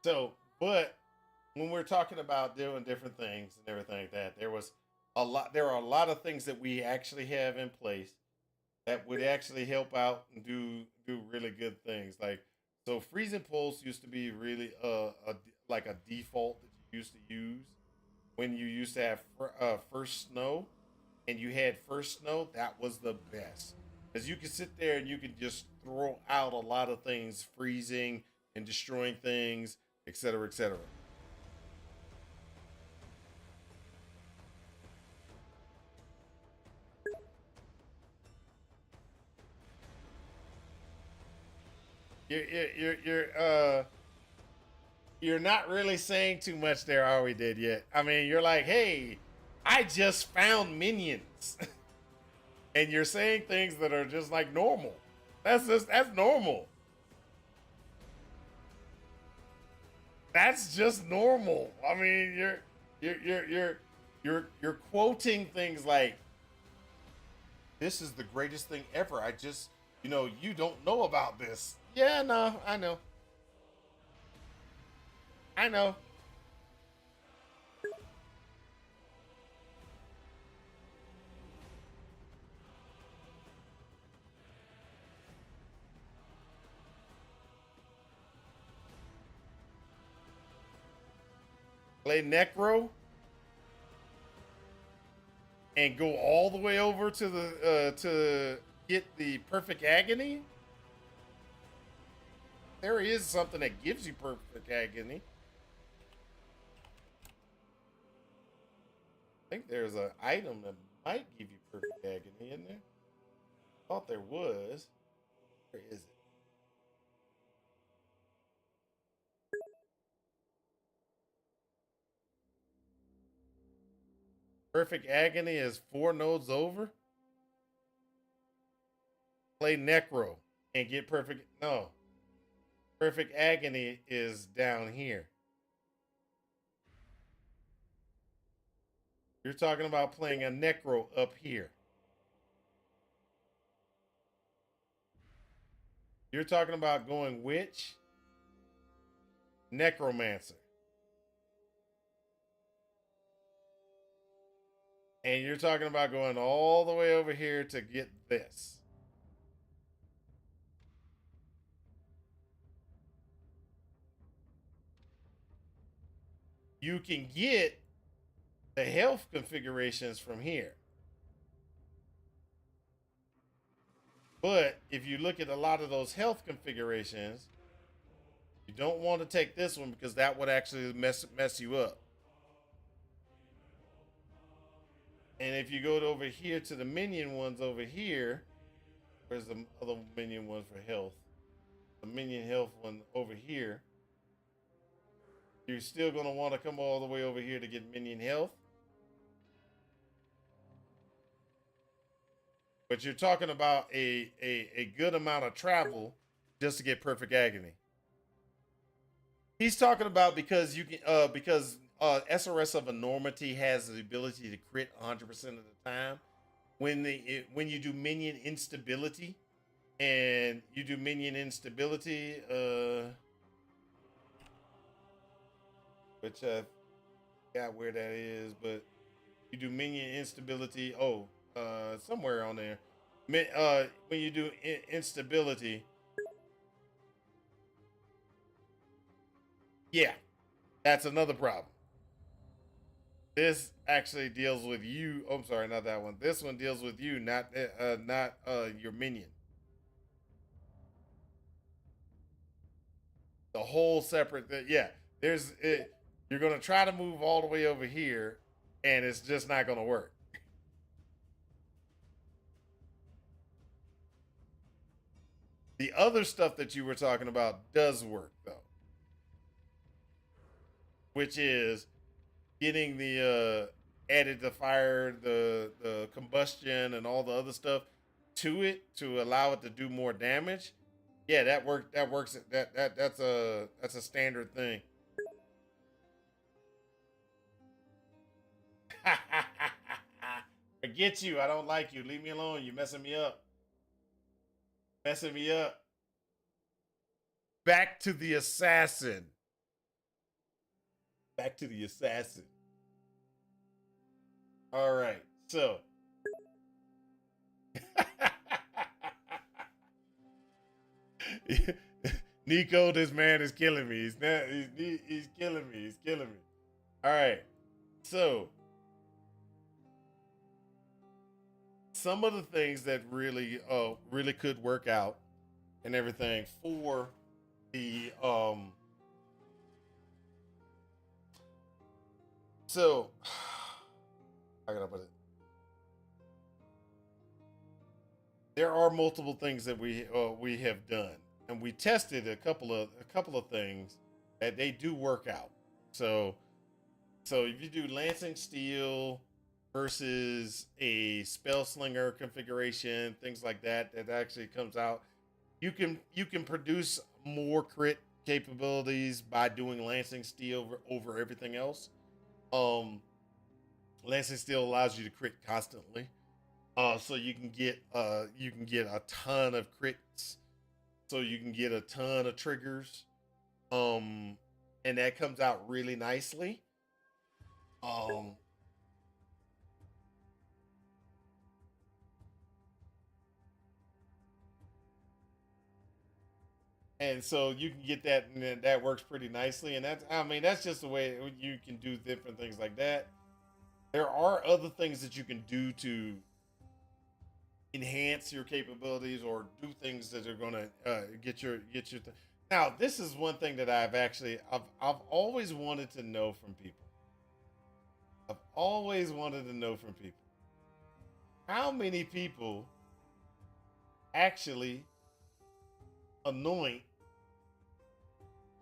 So, but when we're talking about doing different things and everything like that, there are a lot of things that we actually have in place that would actually help out and do really good things. Like, so freezing pulse used to be really like a default that you used to use when you used to have first snow, and you had first snow. That was the best because you could sit there and you could just throw out a lot of things, freezing and destroying things, etc., etc. You're not really saying too much there, are we? Did yet? I mean, you're like, hey, I just found minions, and you're saying things that are just like normal. That's normal. That's just normal. I mean, you're quoting things like, "This is the greatest thing ever." I just, you don't know about this. Yeah, no, I know. I know. Play Necro and go all the way over to the to get the perfect agony. There is something that gives you perfect agony. I think there's an item that might give you perfect agony in there. Thought there was. Where is it? Perfect agony is 4 nodes over. Play Necro and get perfect. No. Perfect Agony is down here. You're talking about playing a Necro up here. You're talking about going which? Necromancer. And you're talking about going all the way over here to get this. You can get the health configurations from here. But if you look at a lot of those health configurations, you don't want to take this one because that would actually mess you up. And if you go over here to the minion ones over here, where's the other minion one for health? The minion health one over here. You're still going to want to come all the way over here to get minion health. But you're talking about a good amount of travel just to get perfect agony. He's talking about because you can SRS of Enormity has the ability to crit 100% of the time. When you do minion instability, which I forgot where that is, but you do minion instability. Somewhere on there. When you do instability, yeah, that's another problem. This actually deals with you. Oh, I'm sorry, not that one. This one deals with you, not your minion. The whole separate. Yeah, there's it. You're gonna try to move all the way over here, and it's just not gonna work. The other stuff that you were talking about does work though, which is getting the added the fire, the combustion, and all the other stuff to it to allow it to do more damage. Yeah, that works. That's a standard thing. Forget you. I don't like you. Leave me alone. You're messing me up. Messing me up. Back to the assassin. Back to the assassin. All right. So. Nico, this man is killing me. He's killing me. He's killing me. All right. So. Some of the things that really could work out and everything for the so I gotta put it. There are multiple things that we have done, and we tested a couple of things that they do work out. So if you do Lancing Steel versus a Spell Slinger configuration, things like that actually comes out. You can produce more crit capabilities by doing Lancing Steel over everything else. Lancing Steel allows you to crit constantly, so you can get a ton of crits, so you can get a ton of triggers, and that comes out really nicely. And so you can get that, and that works pretty nicely. And that's just the way you can do different things like that. There are other things that you can do to enhance your capabilities or do things that are going to get your. Now, this is one thing that I've always wanted to know from people. I've always wanted to know from people. How many people actually anoint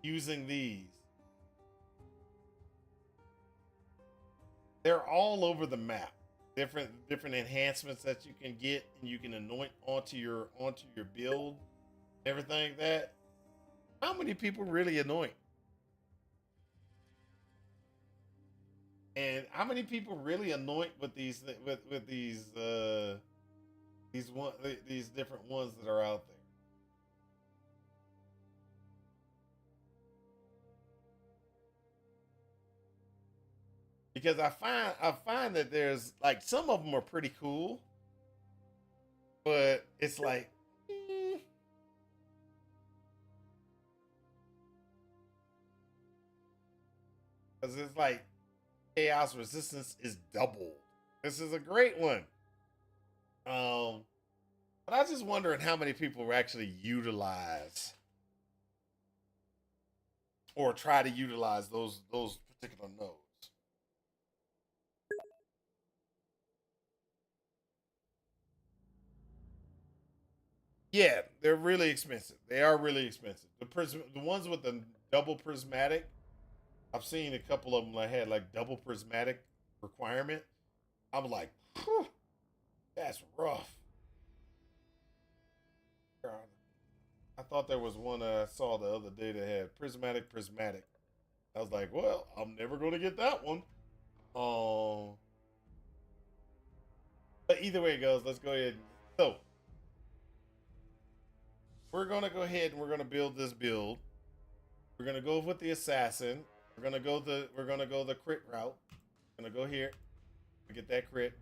using these? They're all over the map. Different enhancements that you can get and you can anoint onto your build, everything like that. How many people really anoint? And how many people really anoint with these with these different ones that are out there? Because I find that there's like some of them are pretty cool, but it's like because it's like chaos resistance is doubled. This is a great one. Um, but I was just wondering how many people actually utilize or try to utilize those particular nodes. Yeah, they're really expensive. They are really expensive. The ones with the double prismatic, I've seen a couple of them that had like double prismatic requirement. I'm like, "Phew, that's rough." I thought there was one I saw the other day that had prismatic. I was like, well, I'm never going to get that one. Um, but either way it goes, let's go ahead. So we're going to go ahead and we're going to build this build. We're going to go with the assassin. We're going to go the crit route. We're going to go here. Get that crit.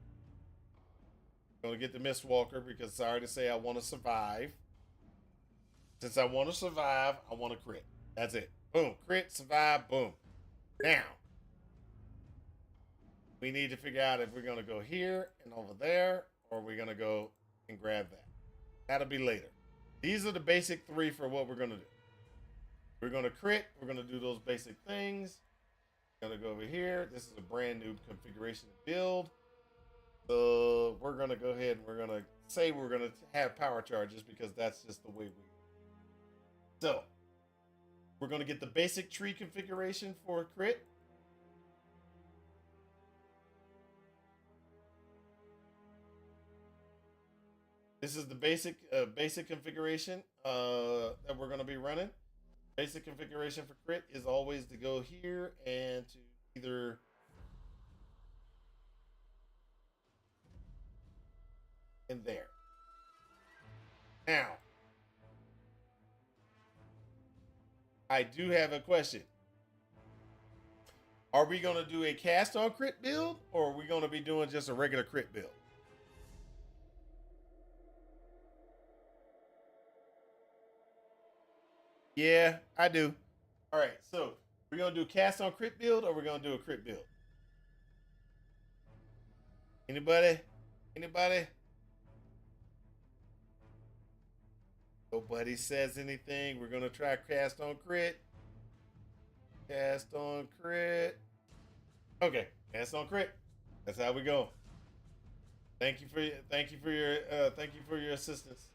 Going to get the Mistwalker because sorry to say I want to survive. Since I want to survive, I want to crit. That's it. Boom. Crit, survive, boom. Now, we need to figure out if we're going to go here and over there, or we're going to go and grab that. That'll be later. These are the basic three for what we're going to do. We're going to crit. We're going to do those basic things. We're going to go over here. This is a brand new configuration to build. So we're going to go ahead and we're going to say we're going to have power charges because that's just the way we. So we're going to get the basic tree configuration for crit. This is the basic configuration that we're going to be running. Basic configuration for crit is always to go here and to either in there. Now, I do have a question. Are we going to do a cast on crit build or are we going to be doing just a regular crit build? Yeah, I do. All right, so we're going to do cast on crit build or we're going to do a crit build? Anybody? Anybody? Nobody says anything. We're going to try cast on crit. Cast on crit. Okay, cast on crit. That's how we go. Thank you for your assistance.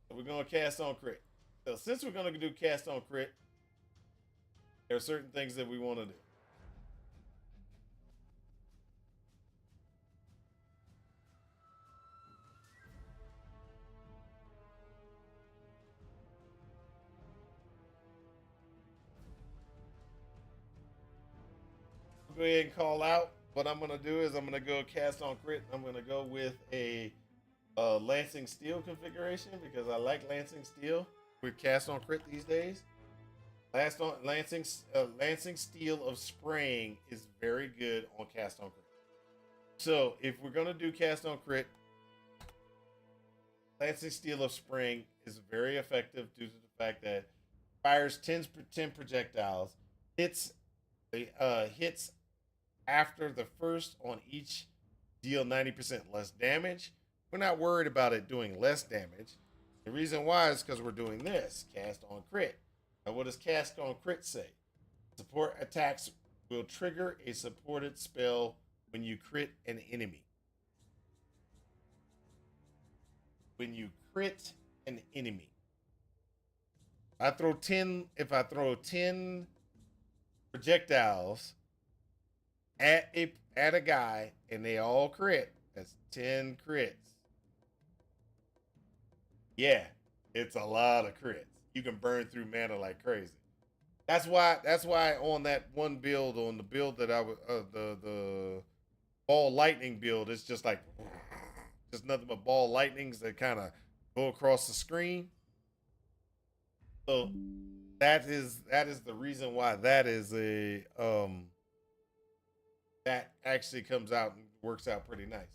So we're gonna cast on crit. So since we're gonna do cast on crit, there are certain things that we want to do. I'll go ahead and call out. What I'm gonna do is I'm gonna go cast on crit. I'm gonna go with a Lancing Steel configuration because I like Lancing Steel with cast on crit these days. Lancing Steel of Spraying is very good on cast on crit. So if we're gonna do cast on crit, Lancing Steel of Spring is very effective due to the fact that fires 10 projectiles, hits hits after the first on each deal 90% less damage. We're not worried about it doing less damage. The reason why is because we're doing this cast on crit. Now, what does cast on crit say? Support attacks will trigger a supported spell when you crit an enemy. When you crit an enemy, if I throw 10 projectiles at a guy and they all crit, that's 10 crits. Yeah, it's a lot of crits. You can burn through mana like crazy. That's why on that one build, on the build that I was the ball lightning build, it's just like just nothing but ball lightnings that kind of go across the screen. So that is the reason why that is a that actually comes out and works out pretty nice.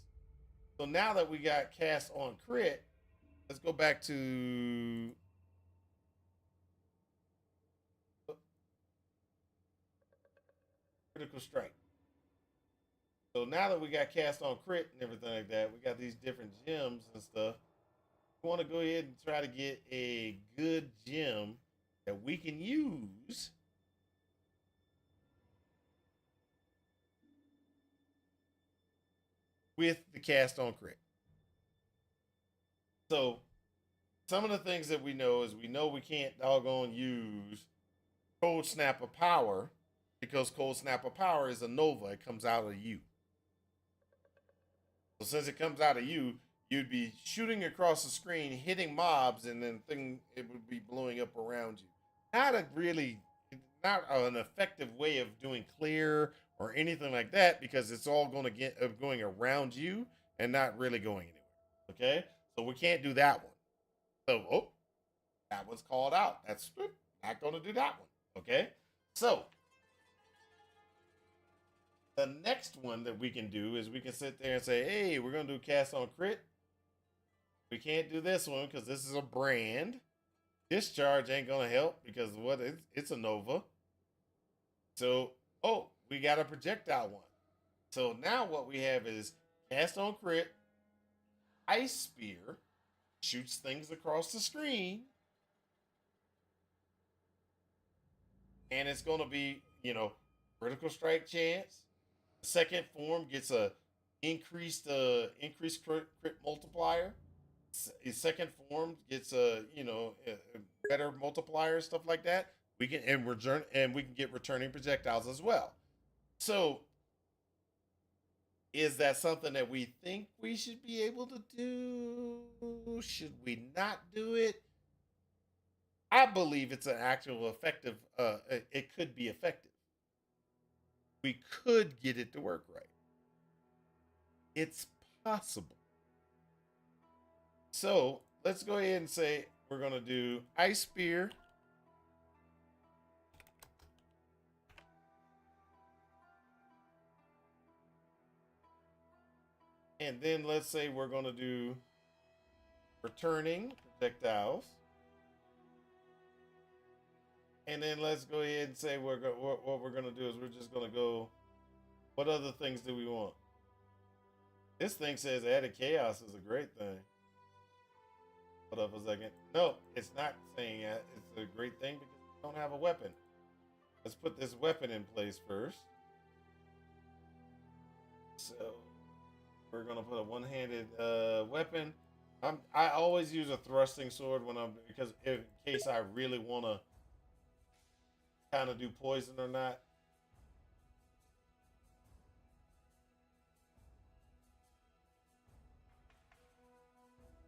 So now that we got cast on crit, let's go back to critical strike. So now that we got cast on crit and everything like that, we got these different gems and stuff. We want to go ahead and try to get a good gem that we can use with the cast on crit. So some of the things that we know is we can't doggone use Cold Snap of Power because Cold Snap of Power is a Nova. It comes out of you. So since it comes out of you, you'd be shooting across the screen, hitting mobs, and then it would be blowing up around you. Not a really, not an effective way of doing clear or anything like that because it's all going to get going around you and not really going anywhere. Okay, so we can't do that one. So that one's called out. That's not going to do that one. Okay, so the next one that we can do is we can sit there and say, hey, we're going to do cast on crit. We can't do this one because this is a brand. Discharge ain't going to help because it's a Nova. So, we got a projectile one. So now what we have is cast on crit, ice spear, shoots things across the screen. And it's going to be, critical strike chance. The second form gets a increased crit multiplier. His second form gets a better multiplier, stuff like that. We can we can get returning projectiles as well. So is that something that we think we should be able to do? Should we not do it? I believe it's an actual effective. It could be effective. We could get it to work right. It's possible. So let's go ahead and say we're going to do Ice Spear. And then let's say we're going to do Returning Projectiles. And then let's go ahead and say what we're going to do is we're just going to go, what other things do we want? This thing says added chaos is a great thing. Hold up a second. No, it's not saying that. It's a great thing because we don't have a weapon. Let's put this weapon in place first. So we're gonna put a one-handed weapon. I always use a thrusting sword because in case I really want to kind of do poison or not.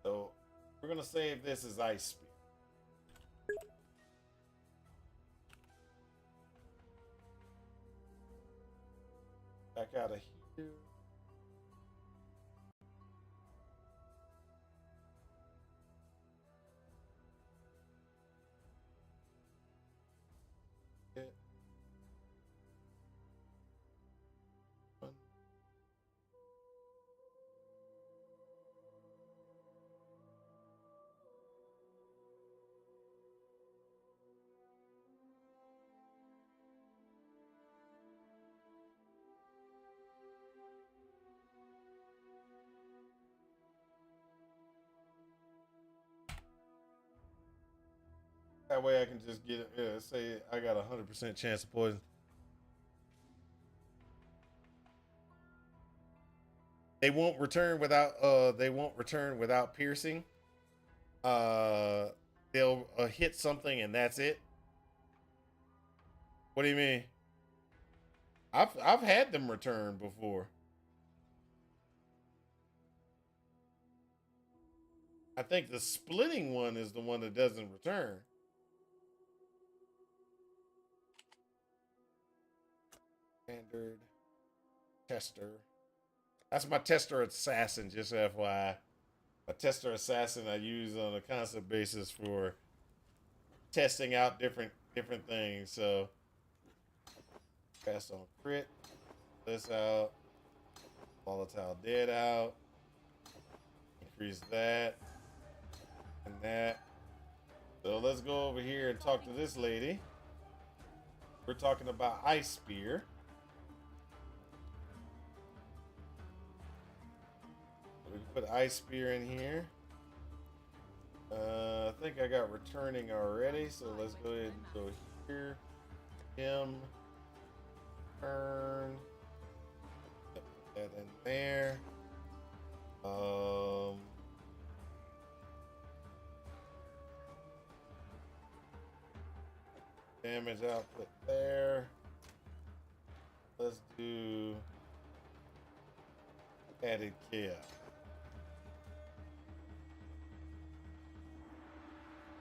So we're gonna save this as Ice Spear. Back out of here. That way I can just get say I got 100% chance of poison. They won't return without piercing. They'll hit something and that's it. What do you mean? I've had them return before. I think the splitting one is the one that doesn't return. Standard tester. That's my tester assassin, just FYI. A tester assassin I use on a constant basis for testing out different things. So fast on crit, this out, volatile dead out, increase that and that. So let's go over here and talk to this lady. We're talking about Ice Spear. We can put Ice Spear in here. I think I got returning already, so let's go ahead and go here. Him. Turn. Put that in there. Damage output there. Let's do added chaos.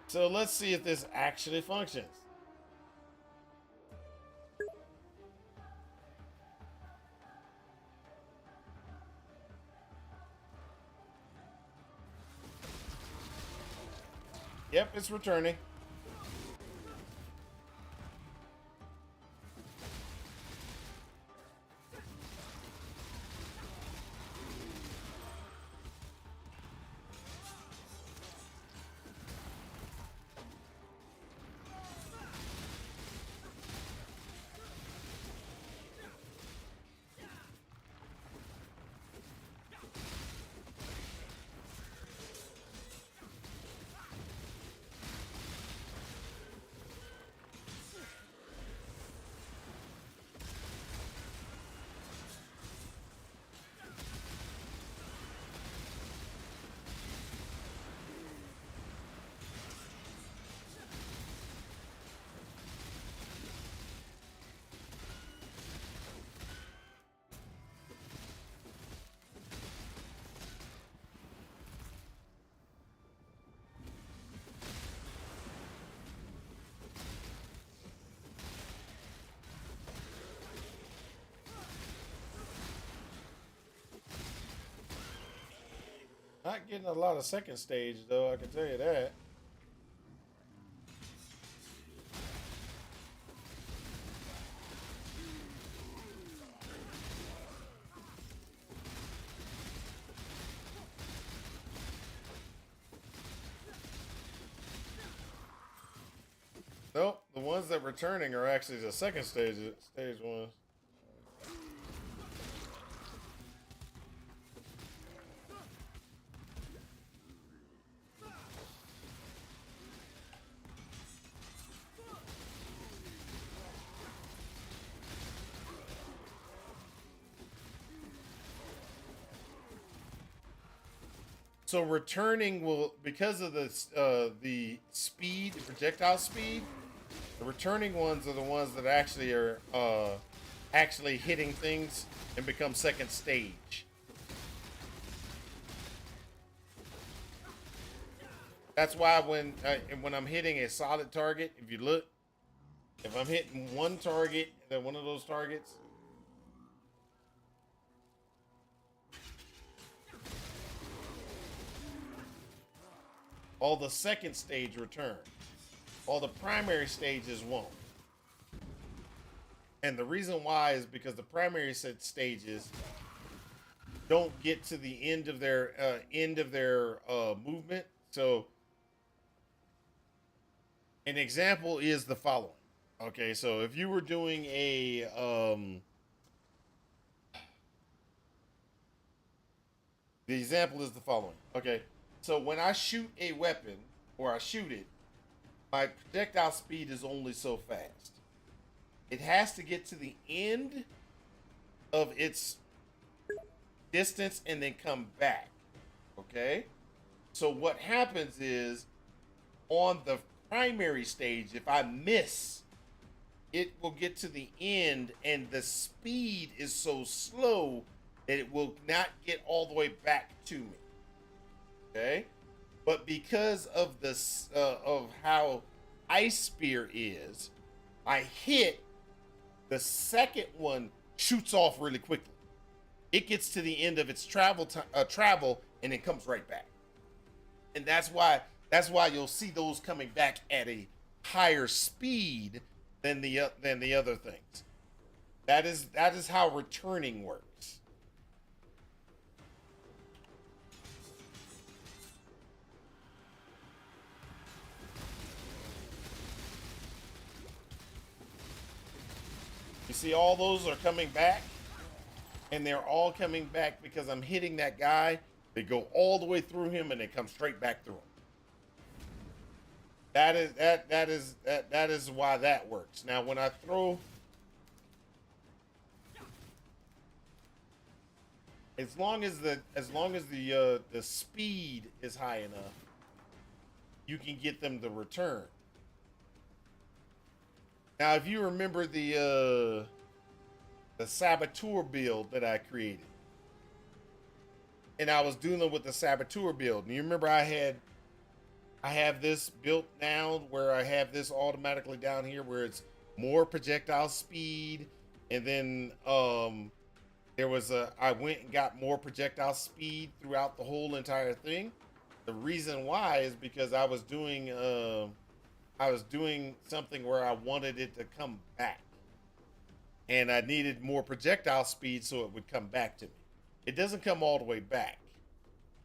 So let's see if this actually functions. Yep, it's returning. Not getting a lot of second stage though, I can tell you that. Nope, the ones that returning are actually the second stage ones. So returning will, because of the speed, the projectile speed, the returning ones are the ones that actually are actually hitting things and become second stage. That's why when I'm hitting a solid target, if you look, if I'm hitting one target, then one of those targets, all the second stage return. All the primary stages won't. And the reason why is because the primary set stages don't get to the end of their movement. So an example is the following. Okay, so if you were doing a the example is the following. Okay, so when I shoot a weapon or I shoot it, my projectile speed is only so fast. It has to get to the end of its distance and then come back. Okay? So what happens is on the primary stage, if I miss, it will get to the end and the speed is so slow that it will not get all the way back to me. Okay? but because of this of how Ice Spear is, I hit, the second one shoots off really quickly. It gets to the end of its travel and it comes right back. And that's why you'll see those coming back at a higher speed than the other things. That is how returning works. You see, all those are coming back, and they're all coming back because I'm hitting that guy. They go all the way through him, and they come straight back through him. That is why that works. Now, when I throw, as long as the speed is high enough, you can get them to return. Now, if you remember the Saboteur build that I created, and I was doing with the Saboteur build, and you remember I have this built now where I have this automatically down here where it's more projectile speed, and then I went and got more projectile speed throughout the whole entire thing. The reason why is because I was doing something where I wanted it to come back, and I needed more projectile speed so it would come back to me. It doesn't come all the way back.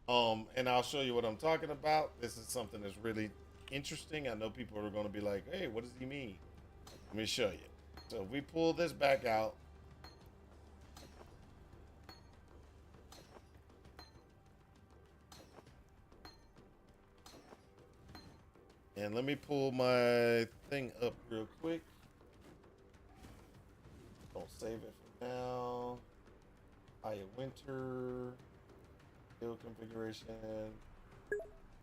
And I'll show you what I'm talking about. This is something that's really interesting. I know people are going to be like, hey, what does he mean? Let me show you. So if we pull this back out, and let me pull my thing up real quick. Don't save it for now. Aya Winter. Build configuration.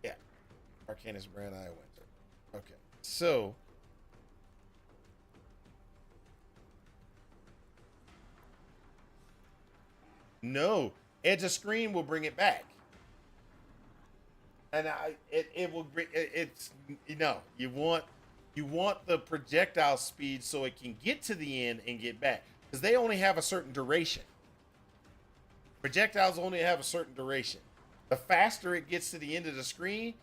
Yeah. Arcanus brand Aya Winter. Okay. So. No. Edge of screen will bring it back. And it will bring it's you want the projectile speed so it can get to the end and get back, because they only have a certain duration. Projectiles only have a certain duration. The faster it gets to the end of the screen,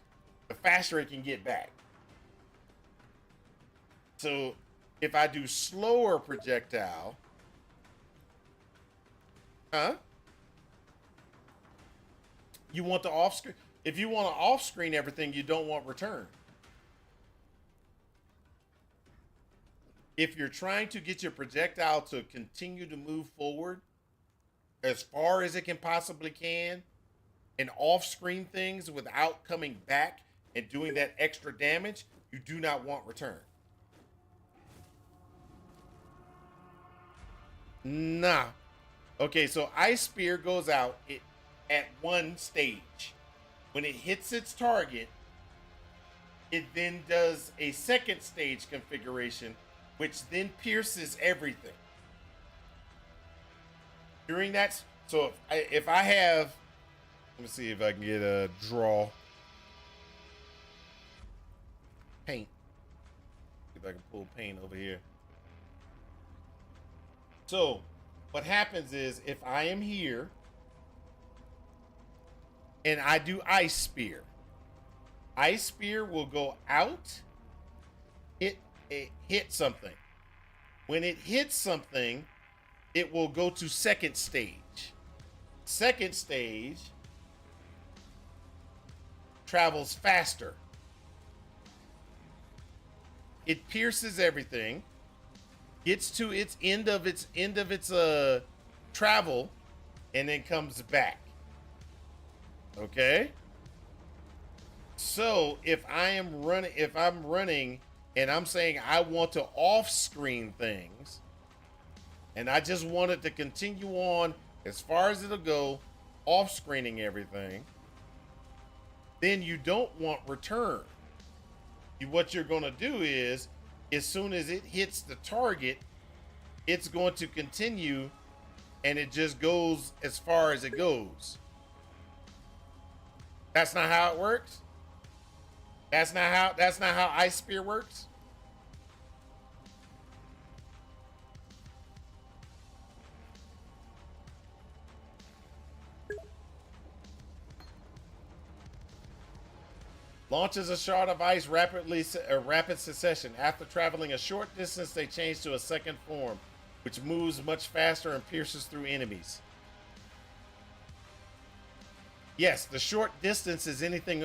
the faster it can get back. So if I do slower projectile, you want the off screen. If you want to off screen everything, you don't want return. If you're trying to get your projectile to continue to move forward as far as it can possibly can, and off screen things without coming back and doing that extra damage, you do not want return. Nah. Okay, so Ice Spear goes out at one stage. When it hits its target, it then does a second stage configuration, which then pierces everything. During that, so if I have, let me see if I can get a draw. Paint. See if I can pull paint over here. So what happens is, if I am here and I do Ice Spear, Ice Spear will go out, it hit something. When it hits something, it will go to second stage. Second stage travels faster. It pierces everything, gets to its end of its travel, and then comes back. Okay? So if I'm running and I'm saying I want to off-screen things, and I just want it to continue on as far as it'll go, off-screening everything, then you don't want return. What you're going to do is, as soon as it hits the target, it's going to continue, and it just goes as far as it goes. That's not how it works? That's not how Ice Spear works. Launches a shard of ice rapid succession. After traveling a short distance, they change to a second form, which moves much faster and pierces through enemies. Yes, the short distance is anything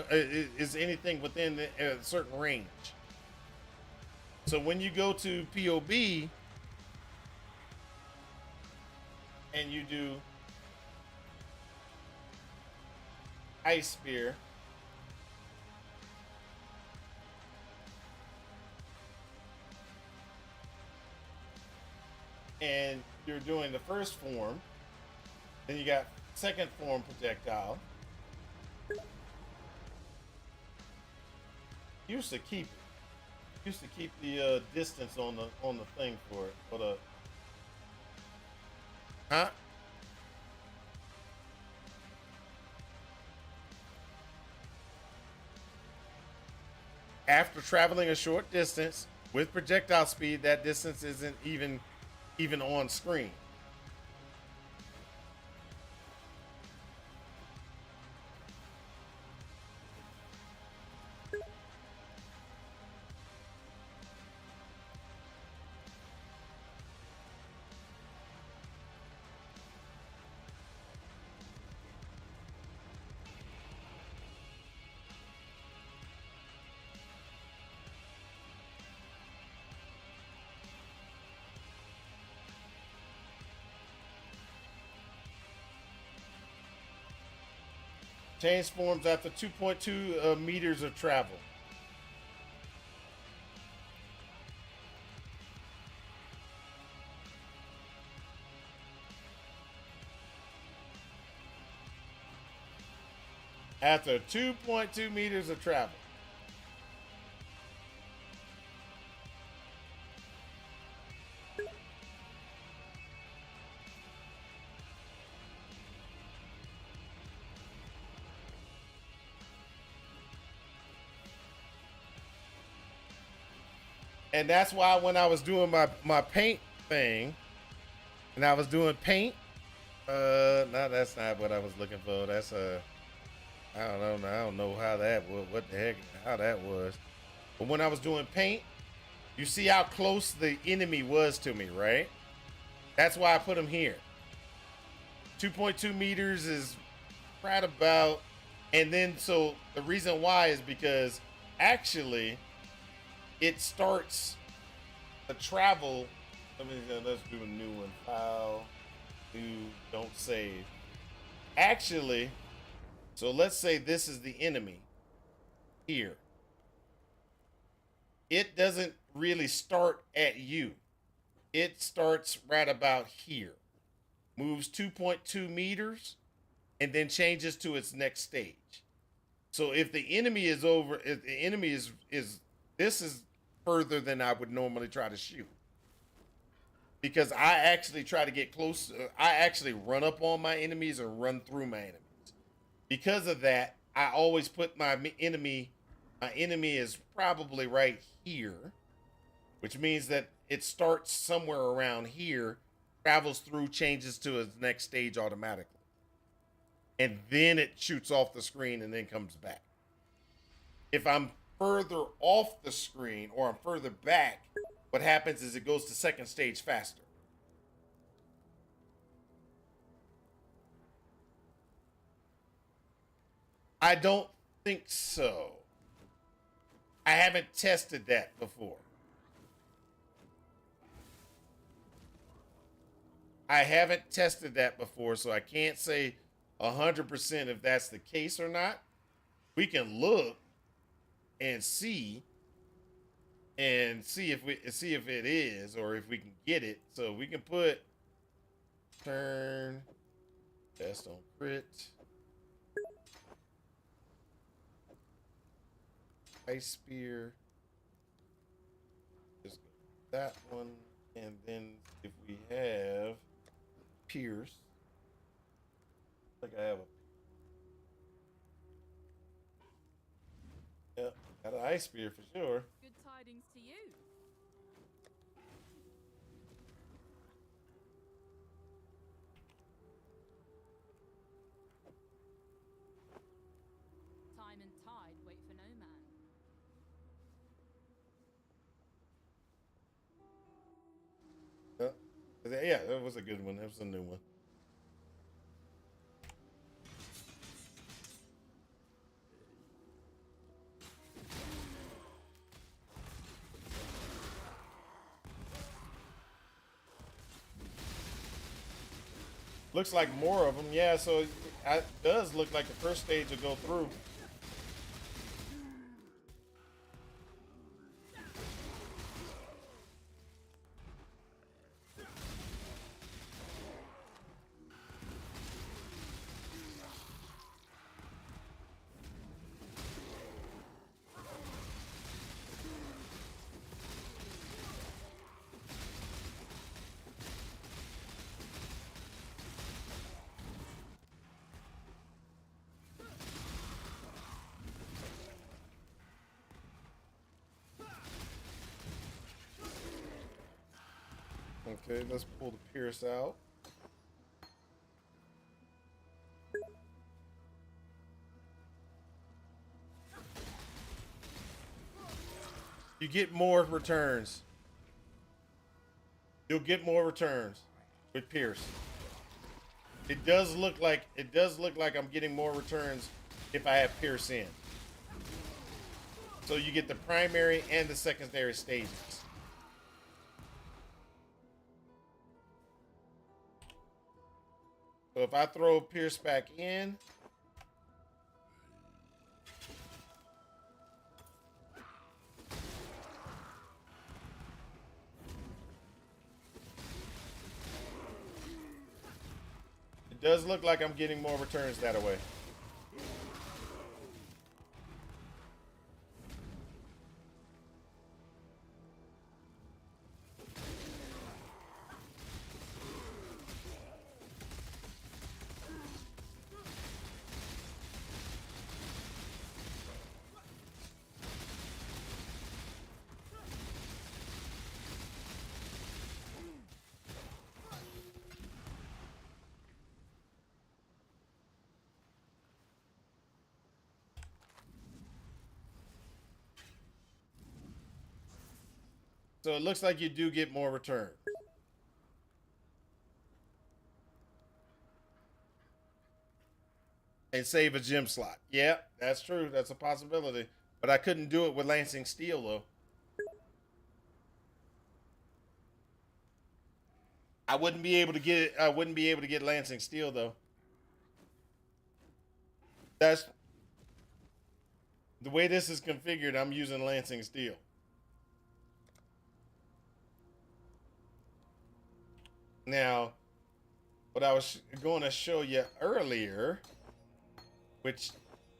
within a certain range. So when you go to POB and you do Ice Spear, and you're doing the first form, then you got second form projectile. Used to keep the distance on the thing for it. Hold up. Huh? After traveling a short distance with projectile speed, that distance isn't even on screen. Change forms after 2.2 meters of travel. After 2.2 meters of travel. And that's why when I was doing my paint thing, and I was doing paint, no, that's not what I was looking for. That's I don't know. I don't know how that was, what the heck, how that was. But when I was doing paint, you see how close the enemy was to me, right? That's why I put him here. 2.2 meters is right about, and then so the reason why is because actually it starts the travel. Let's do a new one. File, new, don't save. Actually, so let's say this is the enemy here. It doesn't really start at you. It starts right about here. Moves 2.2 meters and then changes to its next stage. So if the enemy is over, if the enemy is this is further than I would normally try to shoot. Because I actually try to get close. I actually run up on my enemies or run through my enemies. Because of that, I always put my enemy is probably right here, which means that it starts somewhere around here, travels through, changes to its next stage automatically. And then it shoots off the screen and then comes back. If I'm further off the screen or I'm further back, what happens is it goes to second stage faster. I don't think so. I haven't tested that before. I haven't tested that before, so I can't say 100% if that's the case or not. We can look and see if it is or if we can get it. So we can put turn test on crit. Ice Spear. Just go that one. And then if we have Pierce. I think I have a. Yep. Got an ice spear for sure. Good tidings to you. Time and tide wait for no man. Yeah, that was a good one. That was a new one. Looks like more of them. Yeah, so it does look like the first stage will go through. Okay, let's pull the Pierce out. You get more returns. You'll get more returns with Pierce. It does look like I'm getting more returns if I have Pierce in. So you get the primary and the secondary stages. So if I throw Pierce back in, it does look like I'm getting more returns that way. So it looks like you do get more return. And save a gem slot. Yeah, that's true. That's a possibility. But I couldn't do it with Lancing Steel, though. I wouldn't be able to get Lancing Steel, though. That's the way this is configured. I'm using Lancing Steel. Now, what I was going to show you earlier, which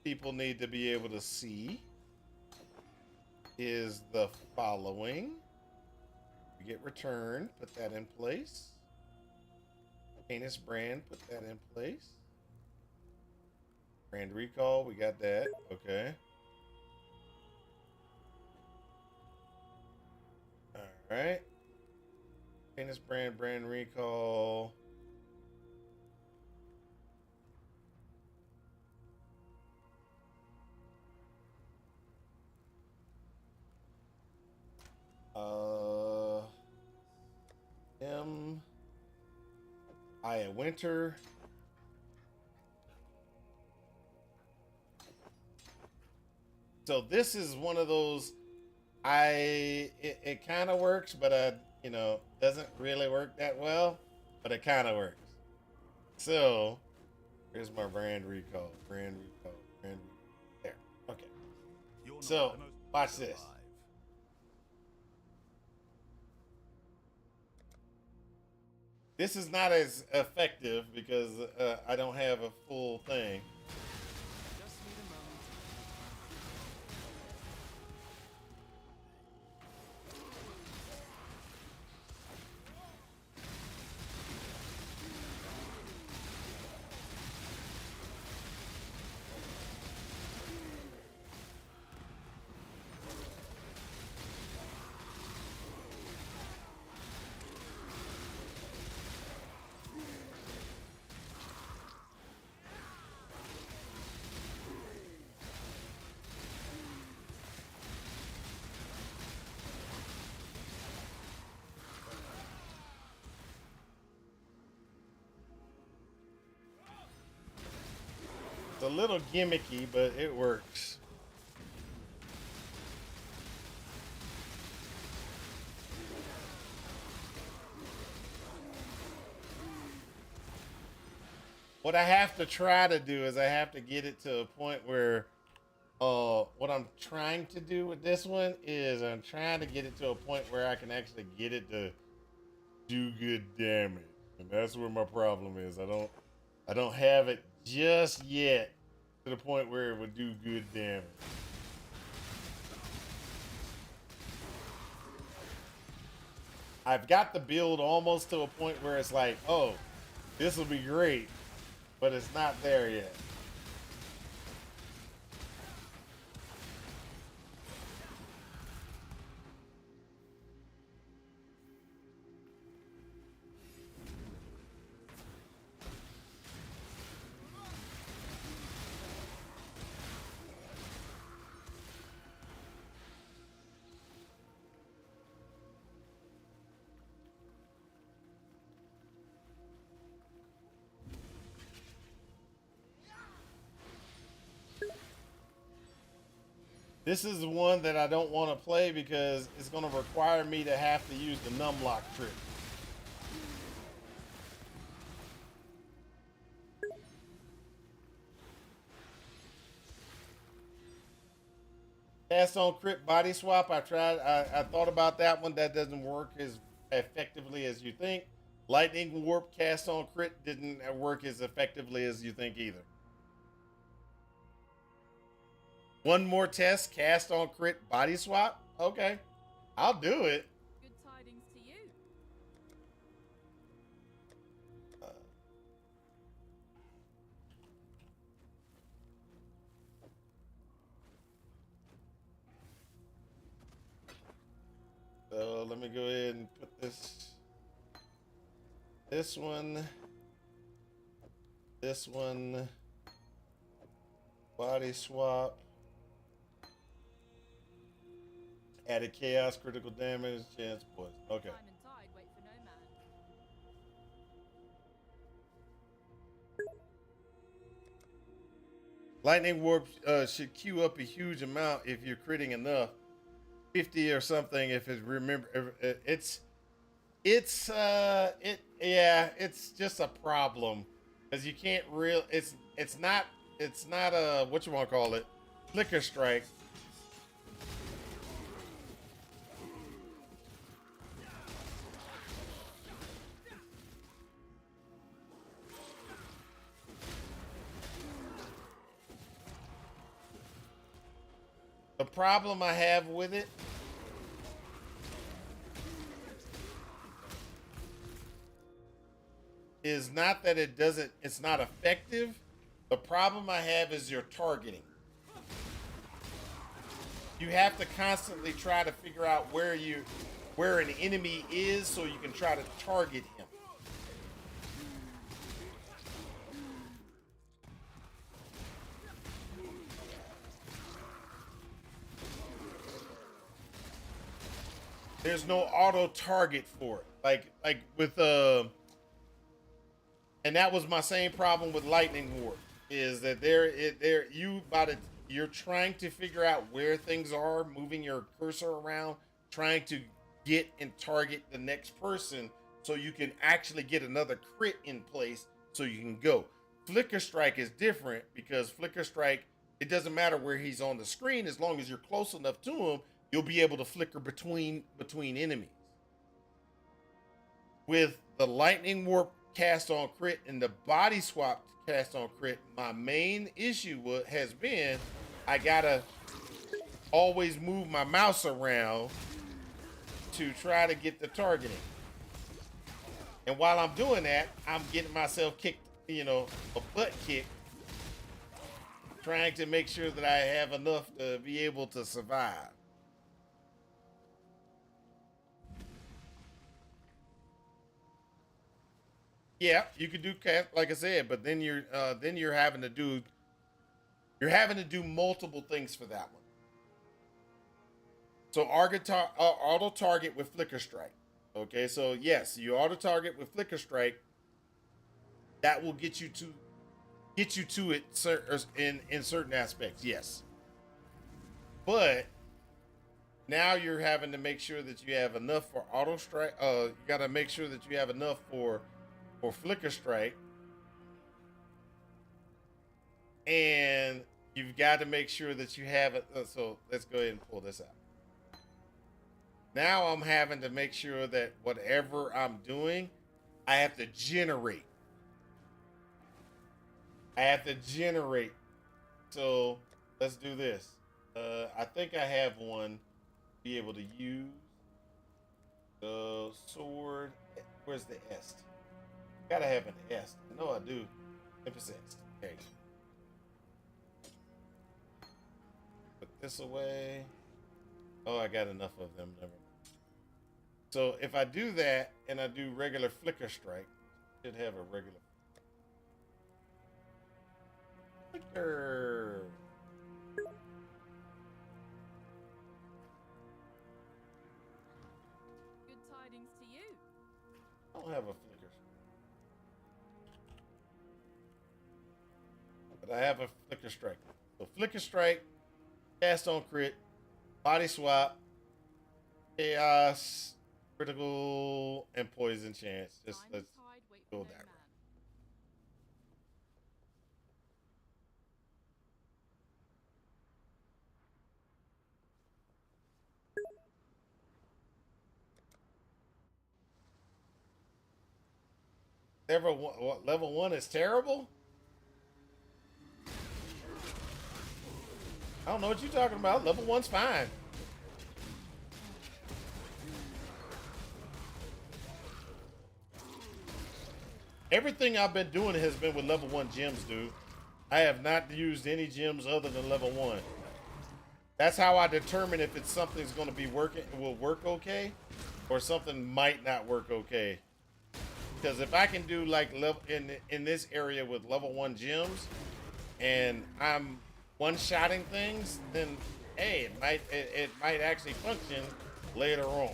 people need to be able to see, is the following. You get return, put that in place. Canis brand, put that in place. Brand recall, we got that. Okay. All right. Canis brand recall. Aya Winter. So this is one of those. It kind of works, but doesn't really work that well, but it kind of works. So here's my brand recall. There. Okay. So watch this. This is not as effective because I don't have a full thing. Just need a moment. a little gimmicky, but it works. What I have to try to do is I have to get it to a point where what I'm trying to do with this one is I'm trying to get it to a point where I can actually get it to do good damage. And that's where my problem is. I don't have it just yet to the point where it would do good damage. I've got the build almost to a point where it's like, oh, this will be great, but it's not there yet. This is the one that I don't want to play because it's going to require me to have to use the numlock trick. Cast on crit body swap. I thought about that one. That doesn't work as effectively as you think. Lightning warp cast on crit didn't work as effectively as you think either. One more test, cast on crit body swap. Okay, I'll do it. Good tidings to you. So let me go ahead and put this one, body swap. Added chaos, critical damage, chance poison. Okay. Time and tide wait for no man. Lightning warp should queue up a huge amount if you're critting enough. 50 or something if it it's just a problem because you can't it's not a what you want to call it, flicker strike. The problem I have with it is not that it's not effective. The problem I have is your targeting. You have to constantly try to figure out where an enemy is so you can try to target him. There's no auto target for it. Like with and that was my same problem with Lightning Warp, is that you're trying to figure out where things are, moving your cursor around, trying to get and target the next person so you can actually get another crit in place so you can go. Flicker Strike is different because Flicker Strike, it doesn't matter where he's on the screen, as long as you're close enough to him, you'll be able to flicker between enemies. With the Lightning Warp cast on crit and the body swap cast on crit, my main issue has been I gotta always move my mouse around to try to get the targeting. And while I'm doing that, I'm getting myself kicked, a butt kick, trying to make sure that I have enough to be able to survive. Yeah, you could do cast, like I said, but then you're having to do multiple things for that one. So auto target with Flicker Strike. Okay, so yes, you auto target with Flicker Strike. That will get you to get you to it in certain aspects, yes. But now you're having to make sure that you have enough for auto strike. You got to make sure that you have enough for flicker strike, and you've got to make sure that you have it. So let's go ahead and pull this out. Now I'm having to make sure that whatever I'm doing, I have to generate. So let's do this. I think I have one. Be able to use the sword. Where's the est? Gotta have an est. No, I do. Emphasis. Okay. Put this away. Oh, I got enough of them. Never mind. So if I do that and I do regular flicker strike, I should have a regular flicker. Good tidings to you. I don't have a flicker. But I have a flicker strike. So flicker strike, cast on crit, body swap, chaos, critical, and poison chance. Just Time let's and tide wait go for no that man. route. Level 1 is terrible? I don't know what you're talking about. Level 1's fine. Everything I've been doing has been with level 1 gems, dude. I have not used any gems other than level 1. That's how I determine if it's something's going to be working, will work okay, or something might not work okay. Because if I can do like level in this area with level 1 gems, and I'm one-shotting things, then hey, it might actually function later on.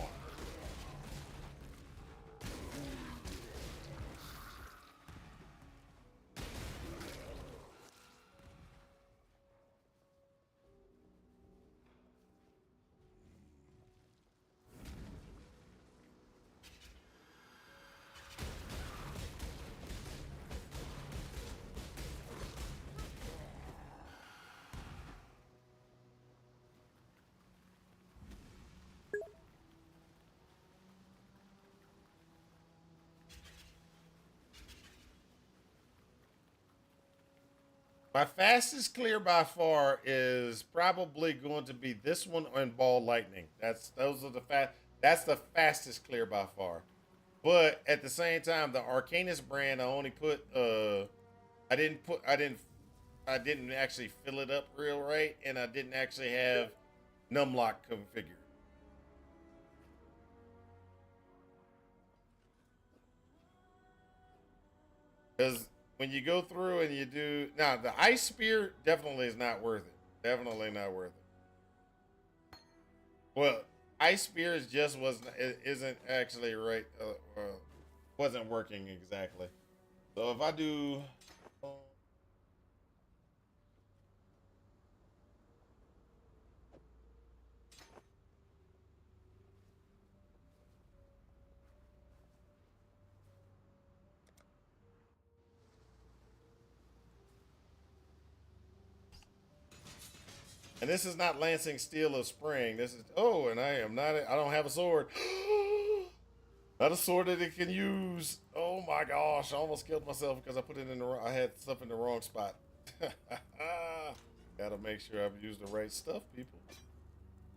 My fastest clear by far is probably going to be this one and Ball Lightning. That's the fastest clear by far. But at the same time, the Arcanus brand, I only put I didn't actually fill it up real right, and I didn't actually have numlock configured. Because when you go through and you do now, the ice spear definitely is not worth it. Definitely not worth it. Well, ice spears just isn't actually right. Wasn't working exactly. So if I do. And this is not Lancing Steel of Spring. This is and I am not. I don't have a sword. Not a sword that it can use. Oh my gosh! I almost killed myself because I put it in the. I had stuff in the wrong spot. Gotta make sure I've used the right stuff, people. If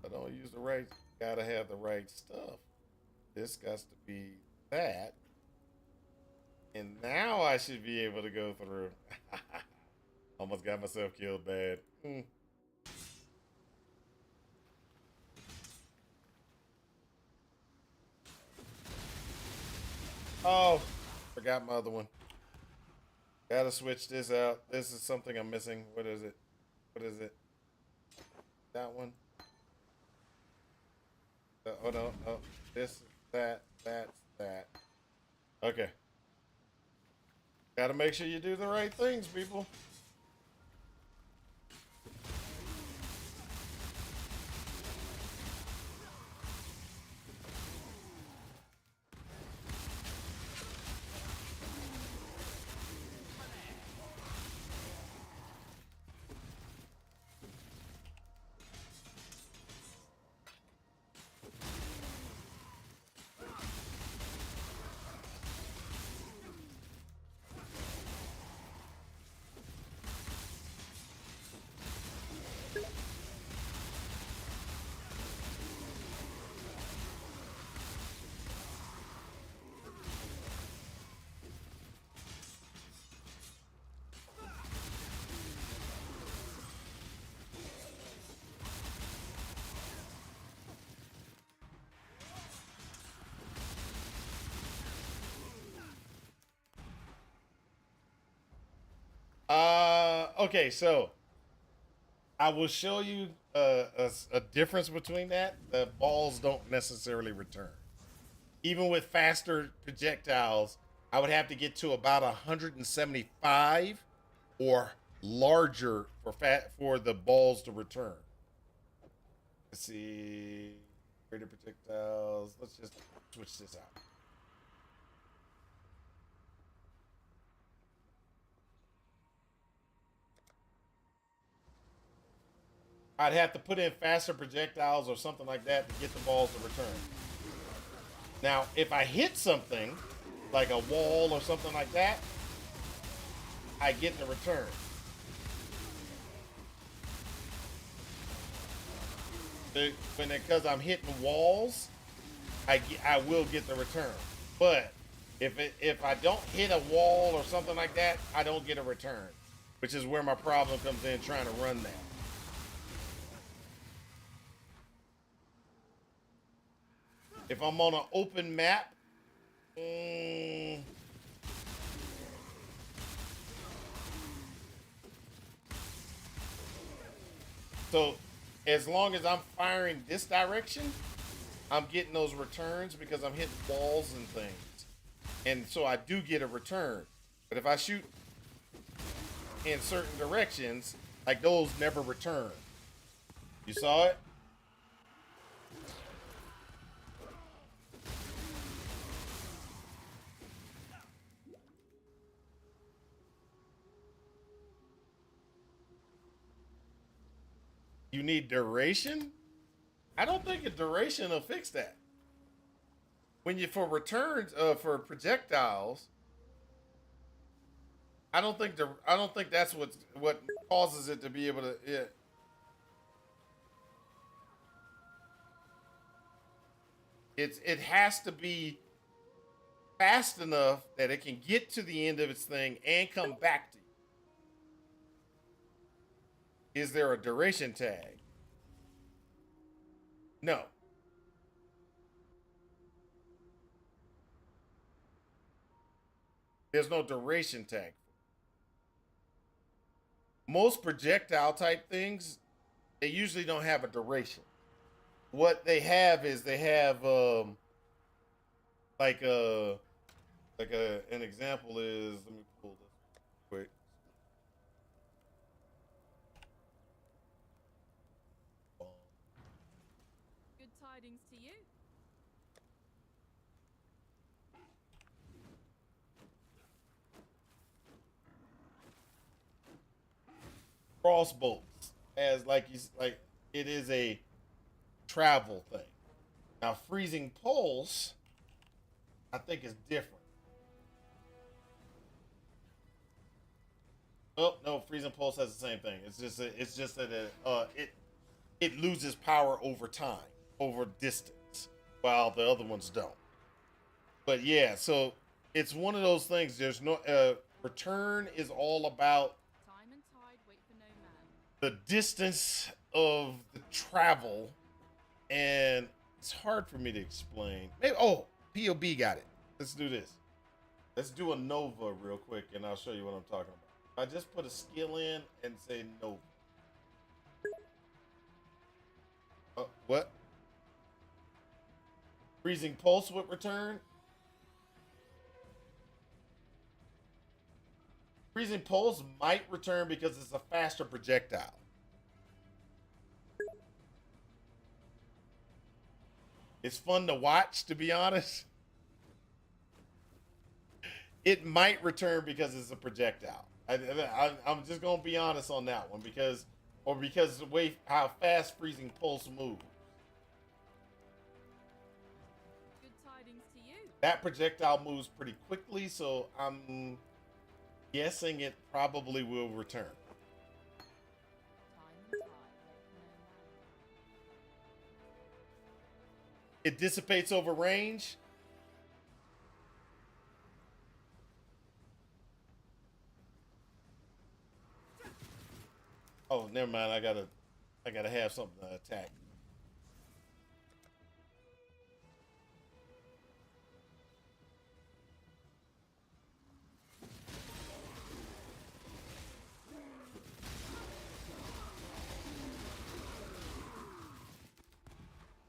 I don't use the right, gotta have the right stuff. This got to be that. And now I should be able to go through. Almost got myself killed bad. Oh, forgot my other one. Gotta switch this out. This is something I'm missing. What is it? What is it? That one? Oh no, oh, this, that's that. Okay. Gotta make sure you do the right things, people. Okay, so I will show you a difference between that. The balls don't necessarily return. Even with faster projectiles, I would have to get to about 175 or larger for the balls to return. Let's see. Greater projectiles. Let's just switch this out. I'd have to put in faster projectiles or something like that to get the balls to return. Now, if I hit something, like a wall or something like that, I get the return. Because I'm hitting walls, I will get the return. But if I don't hit a wall or something like that, I don't get a return, which is where my problem comes in trying to run that. If I'm on an open map, so as long as I'm firing this direction, I'm getting those returns because I'm hitting walls and things. And so I do get a return. But if I shoot in certain directions, like those never return. You saw it? You need duration? I don't think a duration will fix that. When you for returns for projectiles, I don't think that's what causes it to be able to. Yeah. It has to be fast enough that it can get to the end of its thing and come back to you. Is there a duration tag? No. There's no duration tag. Most projectile type things, they usually don't have a duration. What they have is they have like an example is, let me pull this quick. Good tidings to you. Crossbows as like it is a travel thing. Now freezing pulse, I think is different. Oh no, freezing pulse has the same thing. It's just that it loses power over time, over distance, while the other ones don't. But yeah, so it's one of those things. There's no return is all about Time and tide wait for no man. the distance of the travel, and it's hard for me to explain. Maybe, oh, POB got it. Let's do this. Let's do a Nova real quick, and I'll show you what I'm talking about. I just put a skill in and say Nova. What? Freezing pulse would return. Freezing Pulse might return because it's a faster projectile. It's fun to watch, to be honest. It might return because it's a projectile. I'm just gonna be honest on that one because the way how fast Freezing Pulse moves. Good tidings to you. That projectile moves pretty quickly, so I'm guessing it probably will return. Time and tide wait for no man. It dissipates over range. Oh, never mind. I gotta have something to attack.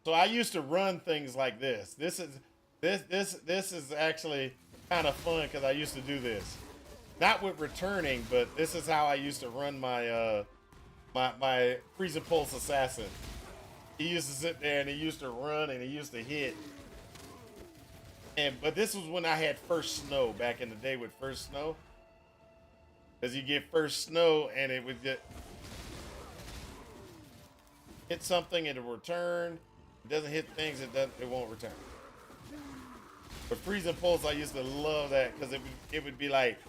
So I used to run things like this. This is actually kind of fun because I used to do this. Not with returning, but this is how I used to run my my Freezing Pulse Assassin. He used to sit there and he used to run and he used to hit. But this was when I had First Snow back in the day with First Snow. Because you get First Snow and it would just hit something and it will return. It doesn't hit things, it won't return. But Freezing Pulse, I used to love that because it would be like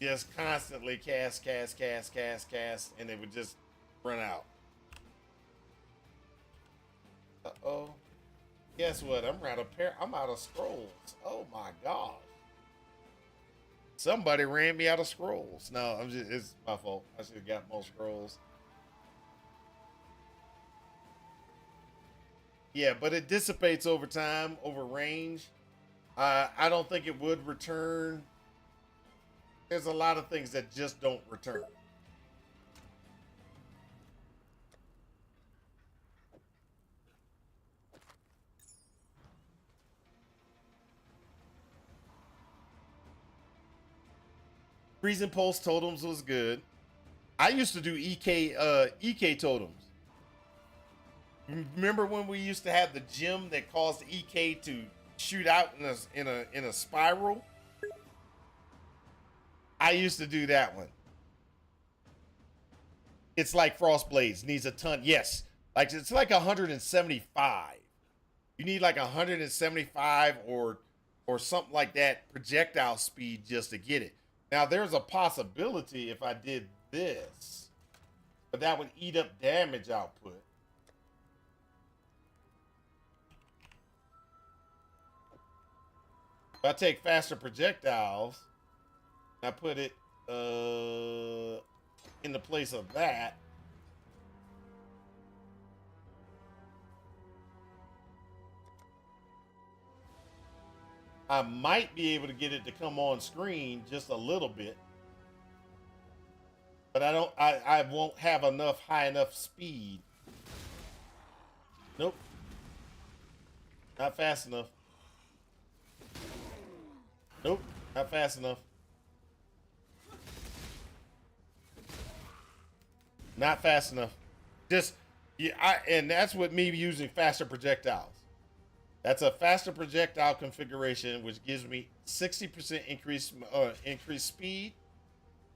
just constantly cast, and it would just run out. Uh-oh. Guess what? I'm out of scrolls. Oh my gosh. Somebody ran me out of scrolls. No, it's my fault. I should have got more scrolls. Yeah, but it dissipates over time, over range. I don't think it would return. There's a lot of things that just don't return. Freezing Pulse totems was good. I used to do EK totems. Remember when we used to have the gem that caused EK to shoot out in a spiral? I used to do that one. It's like Frostblades needs a ton. Yes, like it's like 175. You need like 175 or something like that projectile speed just to get it. Now there's a possibility if I did this, but that would eat up damage output. If I take faster projectiles, I put it in the place of that. I might be able to get it to come on screen just a little bit. But I won't have high enough speed. Nope. Not fast enough. Nope, not fast enough. Not fast enough. Just yeah, and that's with me using faster projectiles. That's a faster projectile configuration, which gives me 60% increased speed.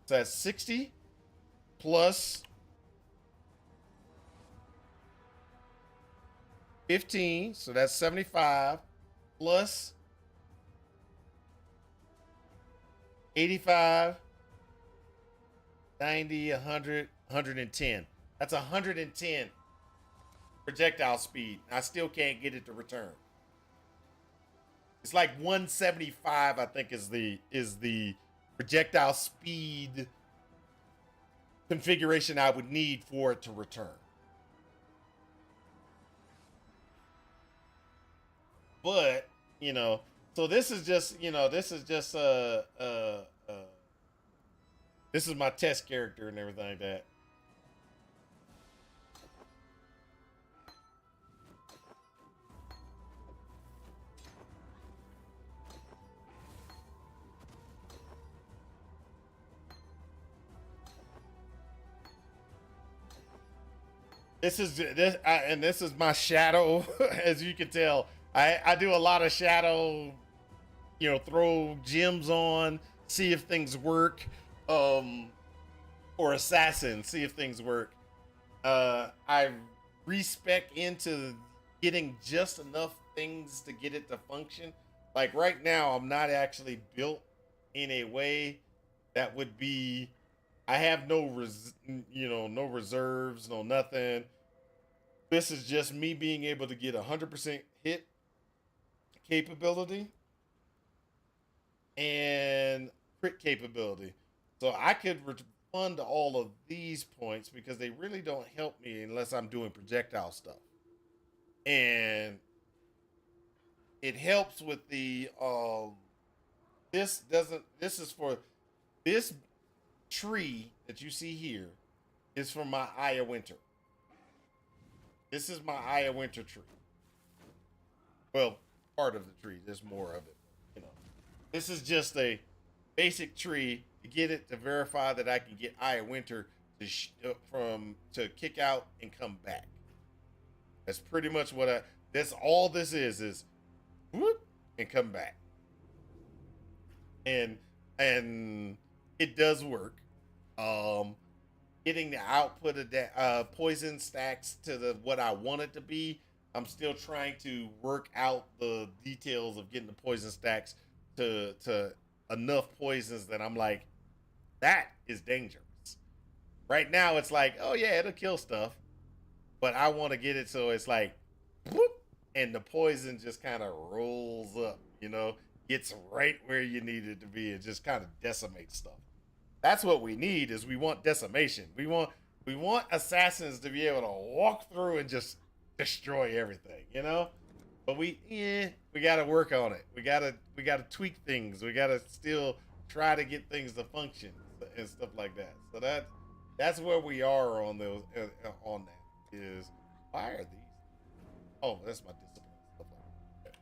So that's 60 plus 15, so that's 75 plus 85, 90, 100, 110. That's 110 projectile speed. I still can't get it to return. It's like 175, I think, is the projectile speed configuration I would need for it to return. But, you know, so this is just, you know, this is my test character and everything like that. this is and this is my shadow. As you can tell, I do a lot of shadow. You know, throw gems on, see if things work. Or assassin, see if things work. I respec into getting just enough things to get it to function. Like right now, I'm not actually built in a way that would be. I have no reserves, no nothing. This is just me being able to get 100% hit capability and crit capability. So I could fund all of these points because they really don't help me unless I'm doing projectile stuff. And it helps with the this is for this tree that you see here is for my Eye of Winter. This is my Eye of Winter tree. Well, part of the tree. There's more of it. You know, this is just a basic tree to get it to verify that I can get Eye of Winter to kick out and come back. That's pretty much what that's all this is whoop and come back. And it does work. Getting the output of that poison stacks to the what I want it to be. I'm still trying to work out the details of getting the poison stacks to enough poisons that I'm like, that is dangerous. Right now it's like, oh yeah, it'll kill stuff, but I want to get it so it's like, whoop, and the poison just kind of rolls up, you know, gets right where you need it to be and just kind of decimates stuff. That's what we need. Is we want decimation. We want assassins to be able to walk through and just destroy everything, you know. But we got to work on it. We got to tweak things. We got to still try to get things to function and stuff like that. So that's where we are on those on that. Is why are these? Oh, that's my discipline stuff like that.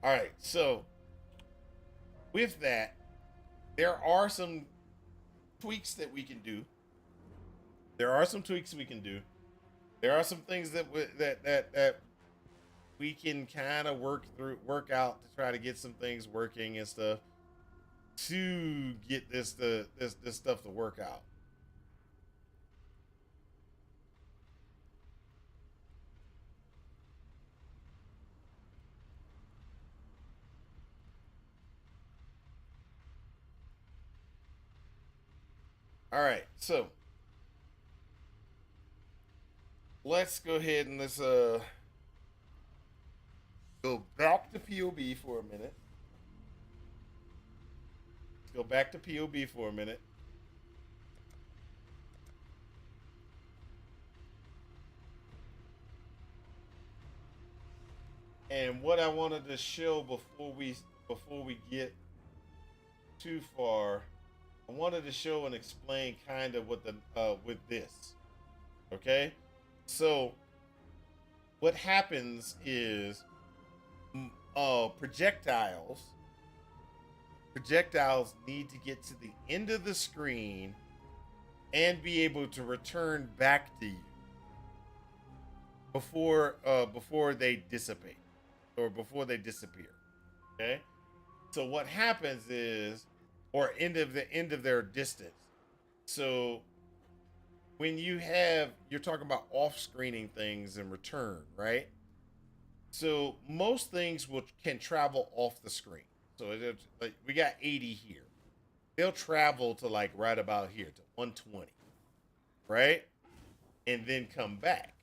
All right, so with that, there are some tweaks that we can do. There are some tweaks we can do. There are some things that we can kind of work out to try to get some things working and stuff to get this stuff to work out. All right, so let's go ahead and let's go back to POB for a minute. Let's go back to POB for a minute. And what I wanted to show before we get too far, I wanted to show and explain kind of what the with this. Okay? So what happens is projectiles need to get to the end of the screen and be able to return back to you before they dissipate or before they disappear. Okay? So what happens is, or end of their distance. So when you're talking about off-screening things in return, right? So most things can travel off the screen. So like we got 80 here. They'll travel to like right about here to 120, right? And then come back.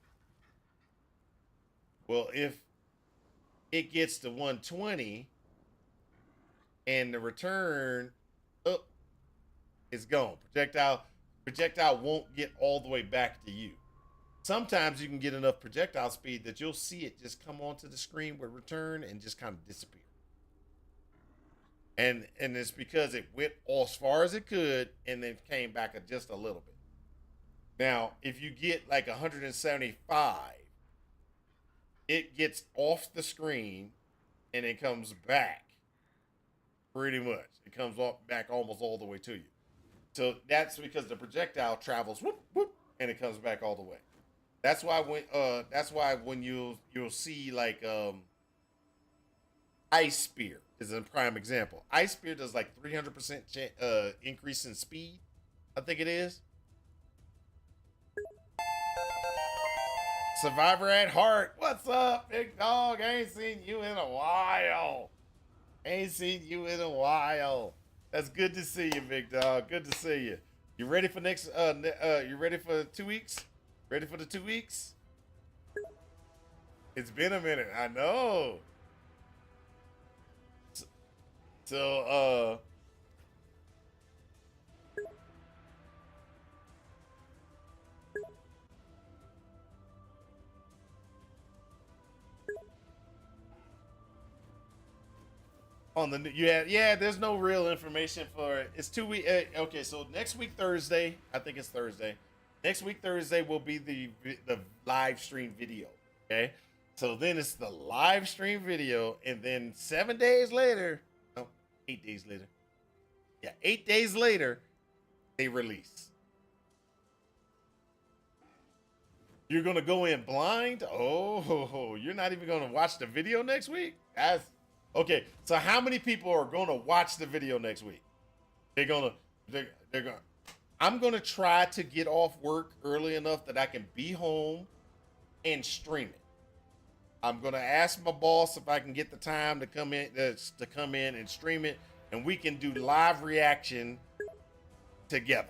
Well, if it gets to 120 and the return is gone, projectile won't get all the way back to you. Sometimes you can get enough projectile speed that you'll see it just come onto the screen with return and just kind of disappear. And it's because it went as far as it could and then came back just a little bit. Now, if you get like 175, it gets off the screen and it comes back. Pretty much. It comes back almost all the way to you. So that's because the projectile travels whoop, whoop, and it comes back all the way. That's why when you'll see like Ice Spear is a prime example. Ice Spear does like 300% increase in speed. I think it is. Survivor at Heart. What's up, big dog? I ain't seen you in a while. Ain't seen you in a while. That's good to see you, big dog. Good to see you. You ready for next you ready for 2 weeks? Ready for the 2 weeks? It's been a minute. I know. So on the yeah, there's no real information for it. It's 2 week. Okay, so next week Thursday, I think it's Thursday. Next week Thursday will be the live stream video. Okay, so then it's the live stream video, and then 7 days later, no, 8 days later. Yeah, 8 days later, they release. You're gonna go in blind? Oh, you're not even gonna watch the video next week? That's okay. So how many people are gonna watch the video next week? They're gonna. I'm gonna try to get off work early enough that I can be home and stream it. I'm gonna ask my boss if I can get the time to come in and stream it, and we can do live reaction together.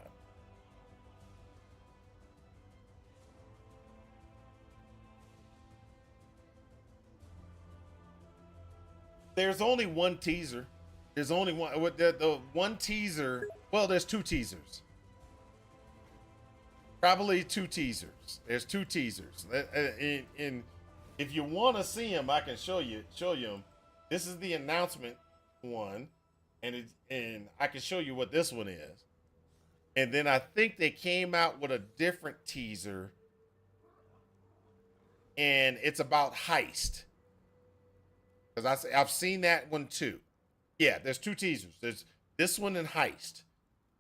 There's only one teaser. There's only one. The one teaser. Well, there's 2 teasers. Probably 2 teasers. There's 2 teasers. And if you want to see them, I can show you them. This is the announcement one, and I can show you what this one is. And then I think they came out with a different teaser, and it's about Heist. Because I've seen that one too. Yeah, there's 2 teasers. There's this one and Heist.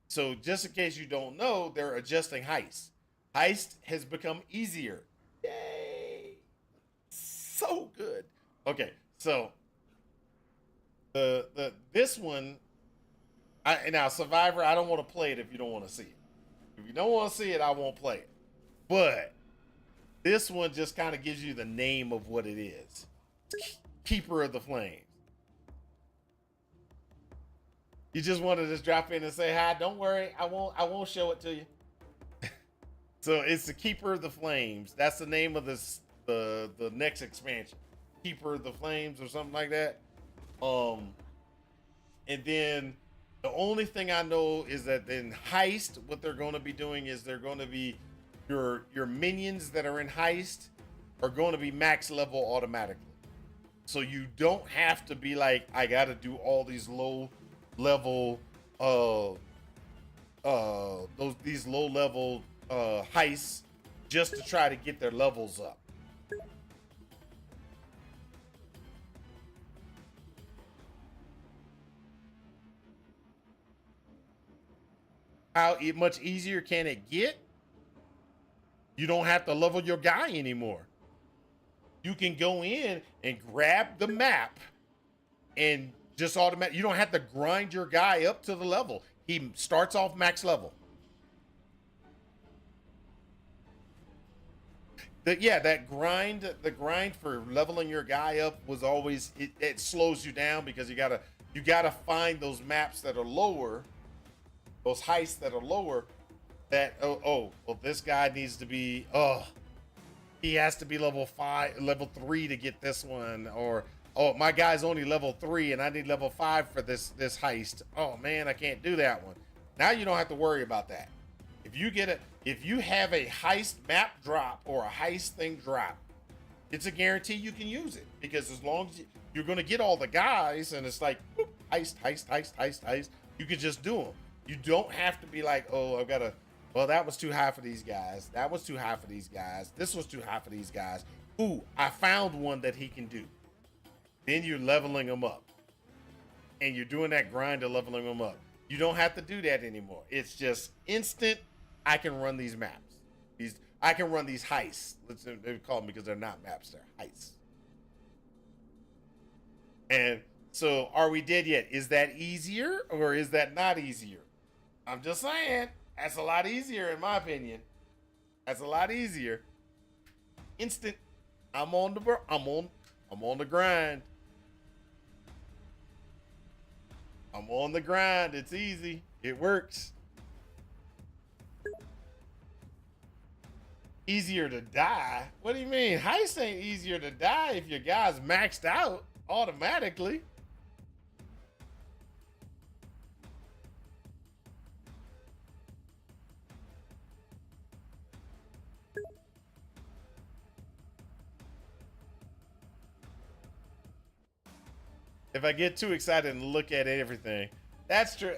So just in case you don't know, they're adjusting Heist. Heist has become easier. Yay! So good. Okay, so this one, now Survivor, I don't want to play it if you don't want to see it. If you don't want to see it, I won't play it. But this one just kind of gives you the name of what it is. Keeper of the Flames. You just want to just drop in and say hi. Don't worry, I won't show it to you. So it's the Keeper of the Flames. That's the name of this the next expansion. Keeper of the Flames or something like that. And then the only thing I know is that in Heist, what they're going to be doing is they're going to be your minions that are in Heist are going to be max level automatically. So you don't have to be like, I got to do all these low level these low level heists just to try to get their levels up. How much easier can it get? You don't have to level your guy anymore. You can go in and grab the map and just automatic. You don't have to grind your guy up to the level. He starts off max level. The grind for leveling your guy up was always it slows you down because you gotta find those maps that are lower, those heists that are lower. That well, this guy needs to be he has to be level 3 to get this one, or my guy's only level 3 and I need level 5 for this heist. Oh man, I can't do that one. Now you don't have to worry about that. If you have a heist map drop or a heist thing drop, it's a guarantee you can use it, because as long as you're going to get all the guys and it's like whoop, heist, you can just do them. You don't have to be like, well, that was too high for these guys. That was too high for these guys. This was too high for these guys. Ooh, I found one that he can do. Then you're leveling them up. And you're doing that grind of leveling them up. You don't have to do that anymore. It's just instant. I can run these maps. I can run these heists. They call them because they're not maps, they're heists. And so, are we dead yet? Is that easier or is that not easier? I'm just saying, that's a lot easier in my opinion. That's a lot easier. Instant. I'm on the grind. I'm on the grind. It's easy. It works. Easier to die? What do you mean? Heist ain't easier to die if your guy's maxed out automatically. If I get too excited and look at everything, that's true.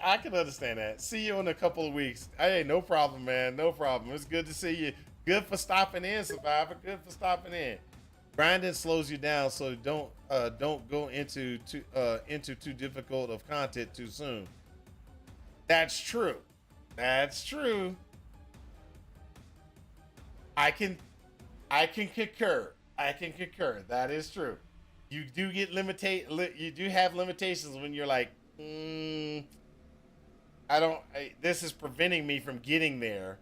I can understand that. See you in a couple of weeks. Hey, no problem, man. No problem. It's good to see you. Good for stopping in, Survivor. Good for stopping in. Grinding slows you down, so don't go into too difficult of content too soon. That's true. That's true. I can concur. I can concur. That is true. You do get you do have limitations when you're like, this is preventing me from getting there.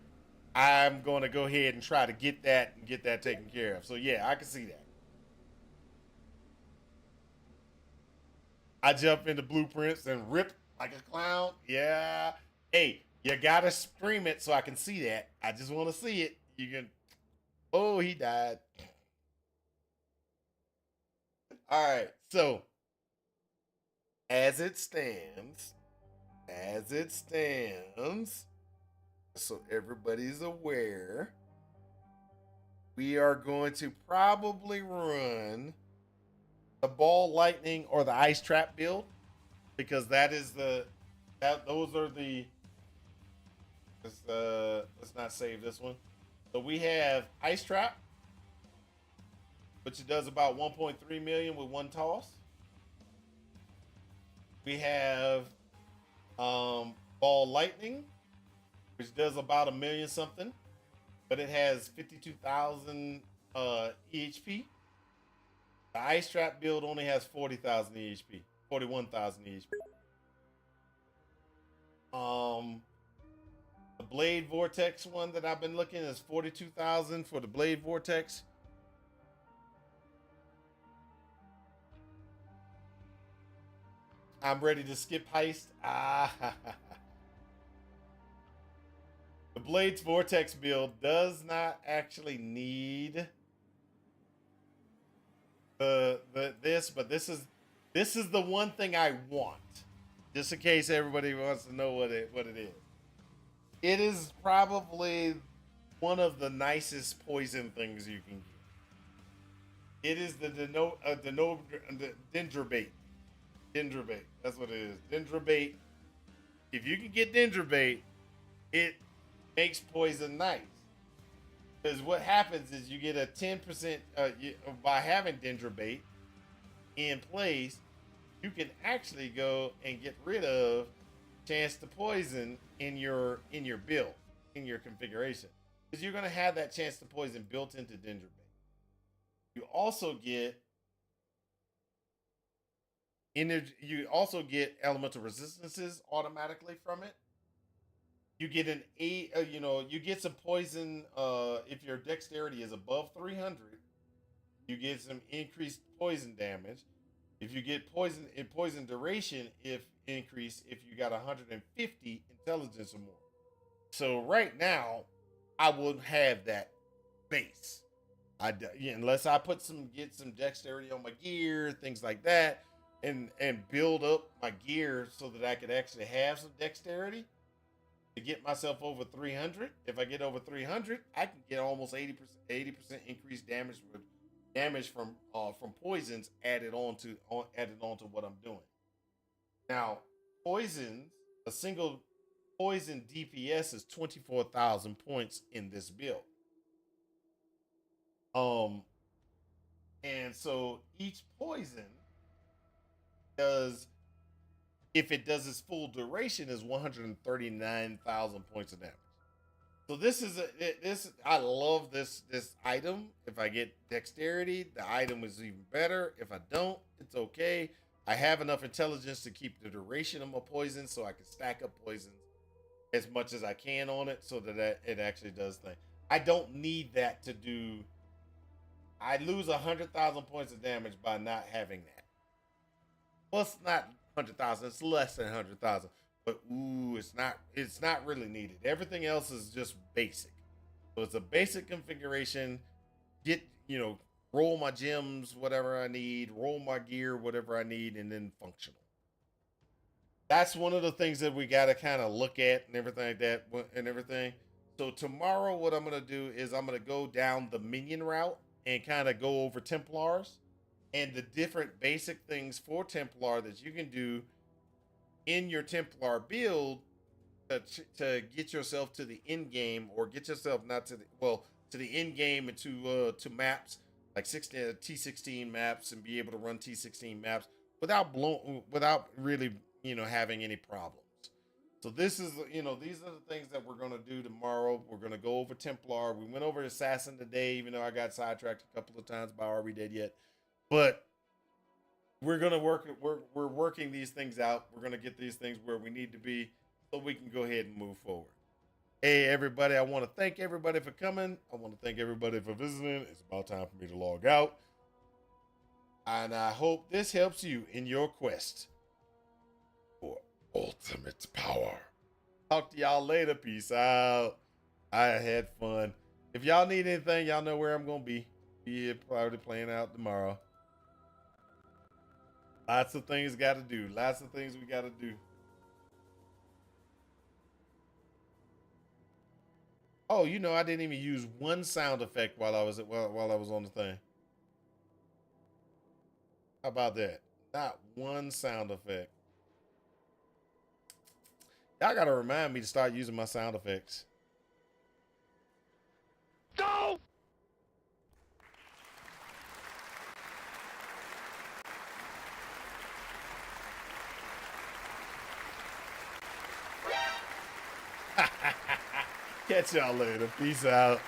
I'm going to go ahead and try to get that taken care of. So yeah, I can see that. I jump into blueprints and rip like a clown. Yeah. Hey, you gotta stream it so I can see that. I just want to see it. You can. Oh, he died. All right. So, as it stands, so everybody's aware, we are going to probably run the ball lightning or the ice trap build, because those are the let's not save this one. So we have ice trap, which does about 1.3 million with one toss. We have ball lightning, which does about 1 million something, but it has 52,000 EHP. The ice trap build only has 40,000 EHP, 41,000 EHP. The Blade Vortex one that I've been looking is 42,000 for the Blade Vortex. I'm ready to skip heist. The Blades Vortex build does not actually need this, but this is the one thing I want. Just in case everybody wants to know what it is. It is probably one of the nicest poison things you can get. It is the Dendrobate. Dendrobate. That's what it is. Dendrobate. If you can get Dendrobate, it makes poison nice. Because what happens is you get a 10% by having Dendrobate in place, you can actually go and get rid of chance to poison in your build, in your configuration. Because you're gonna have that chance to poison built into Dendrobate. You also get energy. You also get elemental resistances automatically from it. You get you get some poison if your dexterity is above 300. You get some increased poison damage. If you get poison duration, if you got 150 intelligence or more. So right now, I will have that base. Unless I get some dexterity on my gear, things like that, and build up my gear so that I could actually have some dexterity to get myself over 300. If I get over 300, I can get almost 80% increased damage from poisons added on to what I'm doing. Now, a single poison DPS is 24,000 points in this build. And so each poison if it does its full duration, is 139,000 points of damage. So this is this. I love this item. If I get dexterity, the item is even better. If I don't, it's okay. I have enough intelligence to keep the duration of my poison, so I can stack up poisons as much as I can on it, so that it actually does things. I don't need that to do. I lose 100,000 points of damage by not having that. Well, it's not 100,000. It's less than 100,000. But ooh, it's not really needed. Everything else is just basic. So it's a basic configuration. Get, roll my gems, whatever I need, roll my gear, whatever I need, and then functional. That's one of the things that we got to kind of look at and everything like that and everything. So tomorrow, what I'm going to do is I'm going to go down the minion route and kind of go over Templars and the different basic things for Templar that you can do in your Templar build to get yourself to the end game, or get yourself not to the end game and to maps like T16 maps, and be able to run T16 maps without really having any problems. So this is these are the things that we're gonna do tomorrow. We're gonna go over Templar. We went over Assassin today, even though I got sidetracked a couple of times by Are We Dead Yet, but we're gonna we're working these things out. We're gonna get these things where we need to be, so we can go ahead and move forward. Hey everybody, I want to thank everybody for coming. I want to thank everybody for visiting. It's about time for me to log out. And I hope this helps you in your quest for ultimate power. Talk to y'all later. Peace out. I had fun. If y'all need anything, y'all know where I'm gonna be. Be here probably playing out tomorrow. Lots of things got to do. Lots of things we got to do. Oh, I didn't even use one sound effect while I was on the thing. How about that? Not one sound effect. Y'all got to remind me to start using my sound effects. Go! Catch y'all later. Peace out.